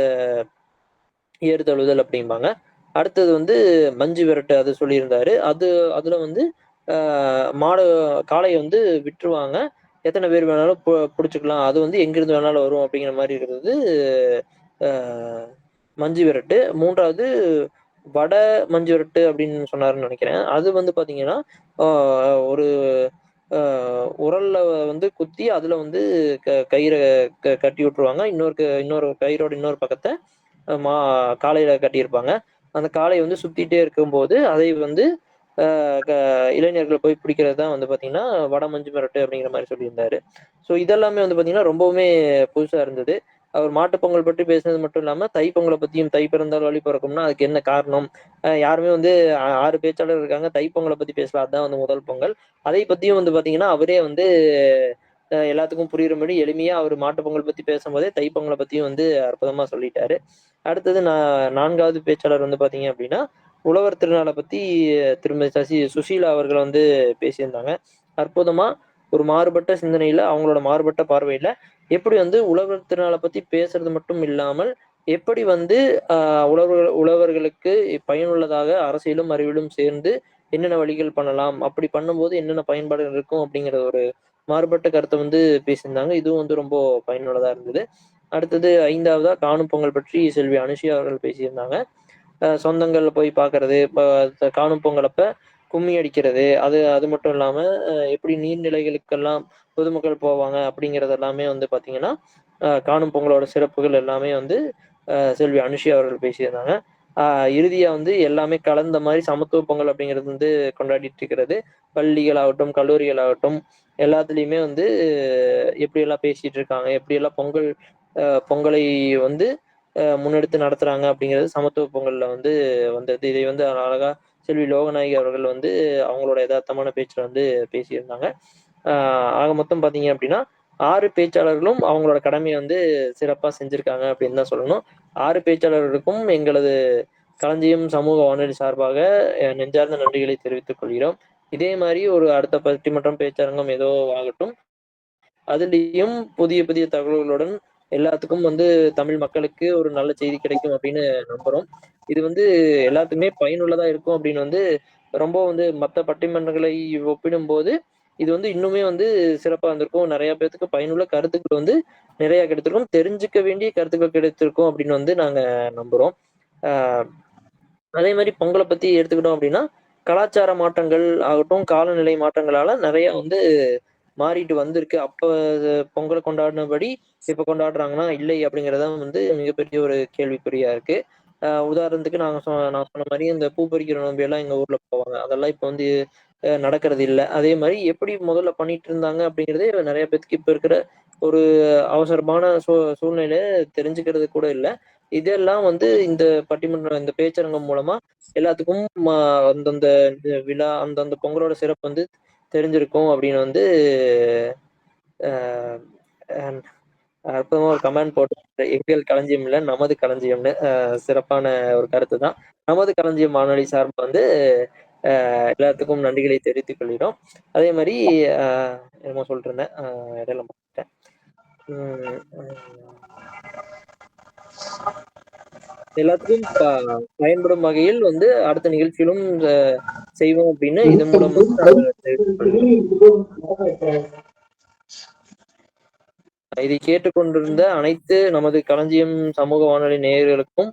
ஏறு தழுவுதல் அப்படிம்பாங்க. அடுத்தது வந்து மஞ்சு விரட்டு அது சொல்லியிருந்தாரு. அதுல வந்து மாடு காளைய வந்து விட்டுருவாங்க. எத்தனை பேர் வேணாலும் புடிச்சுக்கலாம். அது வந்து எங்கிருந்து வேணாலும் வரும் அப்படிங்கிற மாரி இருக்கிறது அ மஞ்சு விரட்டு. 3வது வட மஞ்சு விரட்டு அப்படின்னு சொன்னாருன்னு நெனைக்கிறேன். அது வந்து பார்த்தீங்கன்னா, ஆ ஒரு அ உரல்ல வந்து குத்தி அதுல வந்து கயிற கட்டி விட்டுருவாங்க. இன்னொரு கயிறோட இன்னொரு பக்கத்த மா காளையில கட்டியிருப்பாங்க. அந்த காளைய வந்து சுத்திட்டே இருக்கும்போது, அதை வந்து அ க இளைஞர்கள் போய் பிடிக்கிறது தான் வந்து பார்த்தீங்கன்னா, வட மஞ்சு விரட்டு அப்படிங்கிற மாரி சொல்லியிருந்தாரு. ஸோ இதெல்லாமே வந்து பார்த்தீங்கன்னா, ரொம்பவுமே புதுசா இருந்தது. அவர் மாட்டுப் பொங்கல் பற்றி பேசினது மட்டும் இல்லாம, தைப்பொங்கல பத்தியும் தை பிறந்தால் வழி பிறக்கும்னா, அதுக்கு என்ன காரணம்? யாருமே வந்து 6 பேச்சாளர் இருக்காங்க. தைப்பொங்கல பத்தி பேசல. அதான் வந்து முதல் பொங்கல். அதை பத்தியும் வந்து பார்த்தீங்கன்னா, அவரே வந்து எல்லாத்துக்கும் புரியிறபடி எளிமையா அவரு மாட்டுப் பொங்கல் பத்தி பேசும்போதே, தைப்பொங்கல பத்தியும் வந்து அற்புதமா சொல்லிட்டாரு. அடுத்தது 4வது பேச்சாளர் வந்து பார்த்தீங்க அப்படின்னா, உழவர் திருநாள பத்தி திருமதி சுசீலா அவர்கள் வந்து பேசியிருந்தாங்க. அற்புதமா ஒரு மாறுபட்ட சிந்தனையில, அவங்களோட மாறுபட்ட பார்வையில, எப்படி வந்து உழவர் திருநாள பத்தி பேசுறது மட்டும் இல்லாமல், எப்படி வந்து அ உழவர்களுக்கு பயனுள்ளதாக அரசியலும், அறிவியலும் சேர்ந்து என்னென்ன வழிகள் பண்ணலாம்? அப்படி பண்ணும்போது என்னென்ன பயன்பாடுகள் இருக்கும்? அப்படிங்கிற ஒரு மாறுபட்ட கருத்த வந்து பேசியிருந்தாங்க. இதுவும் வந்து ரொம்ப பயனுள்ளதா இருந்தது. அடுத்தது 5வதா காணும் பொங்கல் பற்றி செல்வி அனுசுயா அவர்கள் பேசியிருந்தாங்க. சொந்தங்கள் போய் பார்க்கறது, இப்ப காணும் பொங்கலப்ப கும்மி அடிக்கிறது, அது அது மட்டும் இல்லாம எப்படி நீர்நிலைகளுக்கெல்லாம் பொதுமக்கள் போவாங்க அப்படிங்கிறது எல்லாமே வந்து பார்த்தீங்கன்னா, காணும் பொங்கலோட சிறப்புகள் எல்லாமே வந்து செல்வி அனுசுயா அவர்கள் பேசியிருந்தாங்க. அ இறுதியா வந்து எல்லாமே கலந்த மாரி சமத்துவ பொங்கல் அப்படிங்கிறது வந்து கொண்டாடிட்டு இருக்கிறது. பள்ளிகளாகட்டும், கல்லூரிகளாகட்டும் எல்லாத்துலயுமே வந்து எப்படியெல்லாம் பேசிட்டு இருக்காங்க, எப்படியெல்லாம் பொங்கலை வந்து முன்னெடுத்து நடத்துறாங்க அப்படிங்கிறது சமத்துவ பொங்கல்ல வந்து வந்தது. இதை வந்து அழகா செல்வி லோகநாயகி அவர்கள் வந்து அவங்களோட எதார்த்தமான பேச்சுல வந்து பேசியிருந்தாங்க. ஆ ஆக மொத்தம் பார்த்தீங்க அப்படின்னா, 6 பேச்சாளர்களும் அவங்களோட கடமைய வந்து சிறப்பா செஞ்சிருக்காங்க அப்படின்னு தான் சொல்லணும். 6 பேச்சாளர்களுக்கும் எங்களது களஞ்சியம் சமூக வானொலி சார்பாக நெஞ்சார்ந்த நன்றிகளை தெரிவித்துக் கொள்கிறோம். இதே மாரி ஒரு அடுத்த பட்டிமன்றம், பேச்சரங்கம் ஏதோ ஆகட்டும். அதுலயும் புதிய புதிய தகவல்களுடன் எல்லாத்துக்கும் வந்து தமிழ் மக்களுக்கு ஒரு நல்ல செய்தி கிடைக்கும் அப்படின்னு நம்புறோம். இது வந்து எல்லாத்துக்குமே பயனுள்ளதா இருக்கும் அப்படின்னு வந்து ரொம்ப வந்து மத்த பட்டிமன்றங்களை ஒப்பிடும்போது, இது வந்து இன்னுமே வந்து சிறப்பா இருந்திருக்கும். நெறைய பேத்துக்கு பயனுள்ள கருத்துக்கள் வந்து நிறைய கிடைத்திருக்கும். தெரிஞ்சுக்க வேண்டிய கருத்துக்கள் கிடைத்திருக்கும் அப்படின்னு வந்து நாங்க நம்புறோம். ஆ அதே மாரி பொங்கல பத்தி எடுத்துக்கிட்டோம் அப்படின்னா, கலாச்சார மாற்றங்கள் ஆகட்டும், காலநிலை மாற்றங்களால நெறைய வந்து மாறிட்டு வந்திருக்கு. அப்ப பொங்கல கொண்டாடினபடி இப்ப கொண்டாடுறாங்கன்னா, இல்லை அப்படிங்கிறது தான் வந்து மிகப்பெரிய ஒரு கேள்விக்குறியா இருக்கு. உதாரணத்துக்கு நான் சொன்ன மாரி இந்த பூ பறிக்கிற நோம்பியெல்லாம் எங்க ஊர்ல போவாங்க. அதெல்லாம் இப்ப வந்து நடக்கிறது இல்ல. அதே மாரி எப்படி முதல்ல பண்ணிட்டு இருந்தாங்க அப்படிங்கிறதே நெறைய பேத்துக்கு இப்ப இருக்கிற ஒரு அவசரமான சூழ்நிலையில தெரிஞ்சுக்கிறது கூட இல்ல. இதெல்லாம் வந்து இந்த இந்த பேச்சரங்கம் மூலமா எல்லாத்துக்கும் அந்தந்த விழா, அந்தந்த பொங்கலோட சிறப்பு வந்து தெரிஞ்சிருக்கும் அப்படின்னு வந்து அ அ அற்புதமா ஒரு கமெண்ட் போட்டு எங்கள் களஞ்சியம் இல்ல, நமது களஞ்சியம்னு சிறப்பான ஒரு கருத்து தான். நமது களஞ்சியம் வானொலி சார்பா வந்து எல்லாத்துக்கும் நன்றிகளை தெரிவித்துக் கொள்கிறோம். அதே மாரி அ என்னமோ சொல்லிட்டு இருந்தேன். இடையில மறந்துட்டேன். ம், ம். எல்லாத்துக்கும் பயன்படும் வகையில் வந்து அடுத்த நிகழ்ச்சியிலும் செய்வோம் அப்படின்னு இதன் மூலம் வந்து நாங்க தெரிவித்துக் கொள்கிறோம். இதை கேட்டுக்கொண்டிருந்த அனைத்து நமது களஞ்சியம் சமூக வானொலி நேயர்களுக்கும்,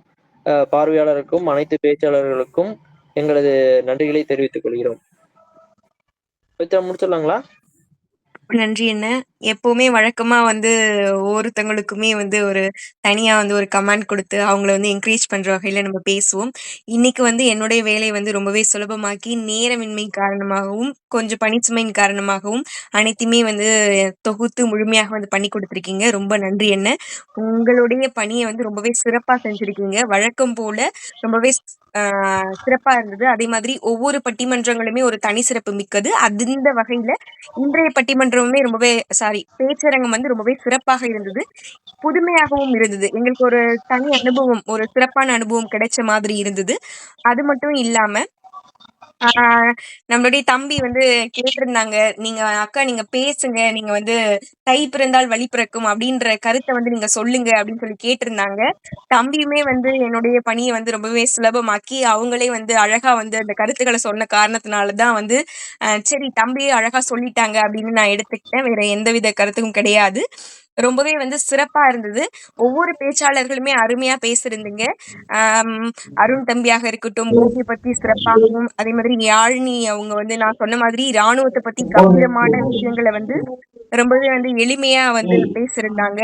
பார்வையாளருக்கும், அனைத்து பேச்சாளர்களுக்கும் எங்களது நன்றிகளை தெரிவித்துக் கொள்கிறோம். பவித்ரா முடிச்சிடலாங்களா? நன்றி என்ன. எப்பவுமே வழக்கமா வந்து ஒவ்வொருத்தவங்களுக்குமே வந்து ஒரு தனியா வந்து ஒரு கமெண்ட் குடுத்து, அவங்கள வந்து என்கரேஜ் பண்ற வகையில நம்ம பேசுவோம். இன்னைக்கு வந்து என்னுடைய வேலைய வந்து ரொம்பவே சுலபமாக்கி, நேரமின்மை காரணமாகவும், கொஞ்சம் பணிச்சுமையின் காரணமாகவும் அனைத்தையுமே வந்து தொகுத்து முழுமையாக வந்து பண்ணி குடுத்துருக்கீங்க. ரொம்ப நன்றி என்ன. உங்களுடைய பணிய வந்து ரொம்பவே சிறப்பா செஞ்சிருக்கீங்க. வழக்கம் போல ரொம்பவே ஆ சிறப்பா இருந்தது. அதே மாதிரி ஒவ்வொரு பட்டிமன்றங்களுமே ஒரு தனி சிறப்பு மிக்கது. அந்த வகையில இன்றைய பட்டிமன்றமுமே பேச்சரங்கம் வந்து ரொம்பவே சிறப்பாக இருந்தது. புதுமையாகவும் இருந்தது. எங்களுக்கு ஒரு தனி அனுபவம், ஒரு சிறப்பான அனுபவம் கிடைச்ச மாதிரி இருந்தது. அது மட்டும் இல்லாம ஆஹ் நம்மளுடைய தம்பி வந்து கேட்டிருந்தாங்க, நீங்க அக்கா நீங்க பேசுங்க, நீங்க வந்து தை பிறந்தால் வழி பிறக்கும் அப்படின்ற கருத்தை வந்து நீங்க சொல்லுங்க அப்படின்னு சொல்லி கேட்டிருந்தாங்க. தம்பியுமே வந்து என்னுடைய பணியை வந்து ரொம்பவே சுலபமாக்கி அவங்களே வந்து அழகா வந்து அந்த கருத்துக்களை சொன்ன காரணத்தினாலதான் வந்து சரி தம்பியே அழகா சொல்லிட்டாங்க அப்படின்னு நான் எடுத்துக்கிட்டேன். வேற எந்தவித கருத்துக்கும் கிடையாது. ரொம்பவே வந்து சிறப்பா இருந்தது. ஒவ்வொரு பேச்சாளர்களுமே அருமையா பேசியிருந்தீங்க. ஆஹ் அருண் தம்பியாக இருக்கட்டும், கோபியை பத்தி சிறப்பாகவும், அதே மாதிரி யாழினி அவங்க வந்து நான் சொன்ன மாதிரி ராணுவத்தை பத்தி கம்பீரமான விஷயங்களை வந்து ரொம்பவே வந்து எளிமையா வந்து பேசியிருந்தாங்க.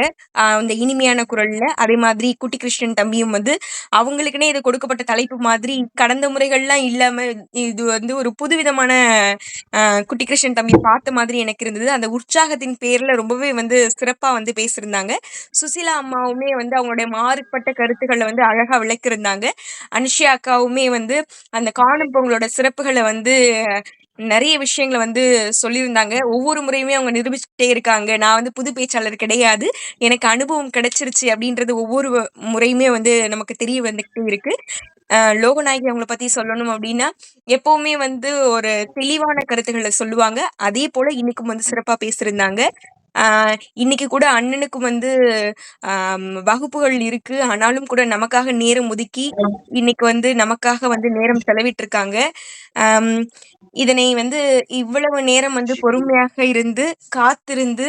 அந்த இனிமையான குரல்ல. அதே மாதிரி குட்டி கிருஷ்ணன் தம்பியும் வந்து அவங்களுக்குன்னே இது கொடுக்கப்பட்ட தலைப்பு மாதிரி கடந்த முறைகள்லாம் இல்லாம இது வந்து ஒரு புதுவிதமான குட்டி கிருஷ்ணன் தம்பி பார்த்த மாதிரி எனக்கு இருந்தது. அந்த உற்சாகத்தின் பேர்ல ரொம்பவே வந்து சிறப்பா வந்து பேசியிருந்தாங்க. சுசிலா அம்மாவுமே வந்து அவங்களுடைய மாறுபட்ட கருத்துக்களை வந்து அழகா விளக்கியிருந்தாங்க. அனுஷியா அக்காவுமே வந்து அந்த காணும் பொங்கலோட சிறப்புகளை வந்து நிறைய விஷயங்களை வந்து சொல்லியிருந்தாங்க. ஒவ்வொரு முறையுமே அவங்க நிரூபிச்சுட்டே இருக்காங்க. நான் வந்து புது பேச்சாளர் கிடையாது, எனக்கு அனுபவம் கிடைச்சிருச்சு அப்படின்றது ஒவ்வொரு முறையுமே வந்து நமக்கு தெரிய வந்துகிட்டே இருக்கு. லோகநாயகி அவங்கள பத்தி சொல்லணும் அப்படின்னா எப்பவுமே வந்து ஒரு தெளிவான கருத்துக்களை சொல்லுவாங்க. அதே போல இன்னைக்கும் வந்து சிறப்பா பேசியிருந்தாங்க. இன்னைக்கு கூட அண்ணனுக்கும் வந்து வகுப்புகள் இருக்கு, ஆனாலும் கூட நமக்காக நேரம் ஒதுக்கி இன்னைக்கு வந்து நமக்காக வந்து நேரம் செலவிட்டிருக்காங்க. இதனை வந்து இவ்வளவு நேரம் வந்து பொறுமையாக இருந்து காத்திருந்து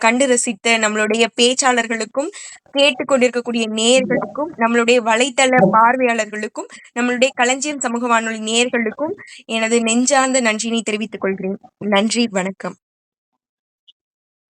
கண்டு ரசித்த நம்மளுடைய பேச்சாளர்களுக்கும், கேட்டுக்கொண்டிருக்கக்கூடிய நேயர்களுக்கும், நம்மளுடைய வலைத்தள பார்வையாளர்களுக்கும், நம்மளுடைய களஞ்சியம் சமூக வானொலி நேயர்களுக்கும் எனது நெஞ்சார்ந்த நன்றியினை தெரிவித்துக் கொள்கிறேன். நன்றி, வணக்கம்.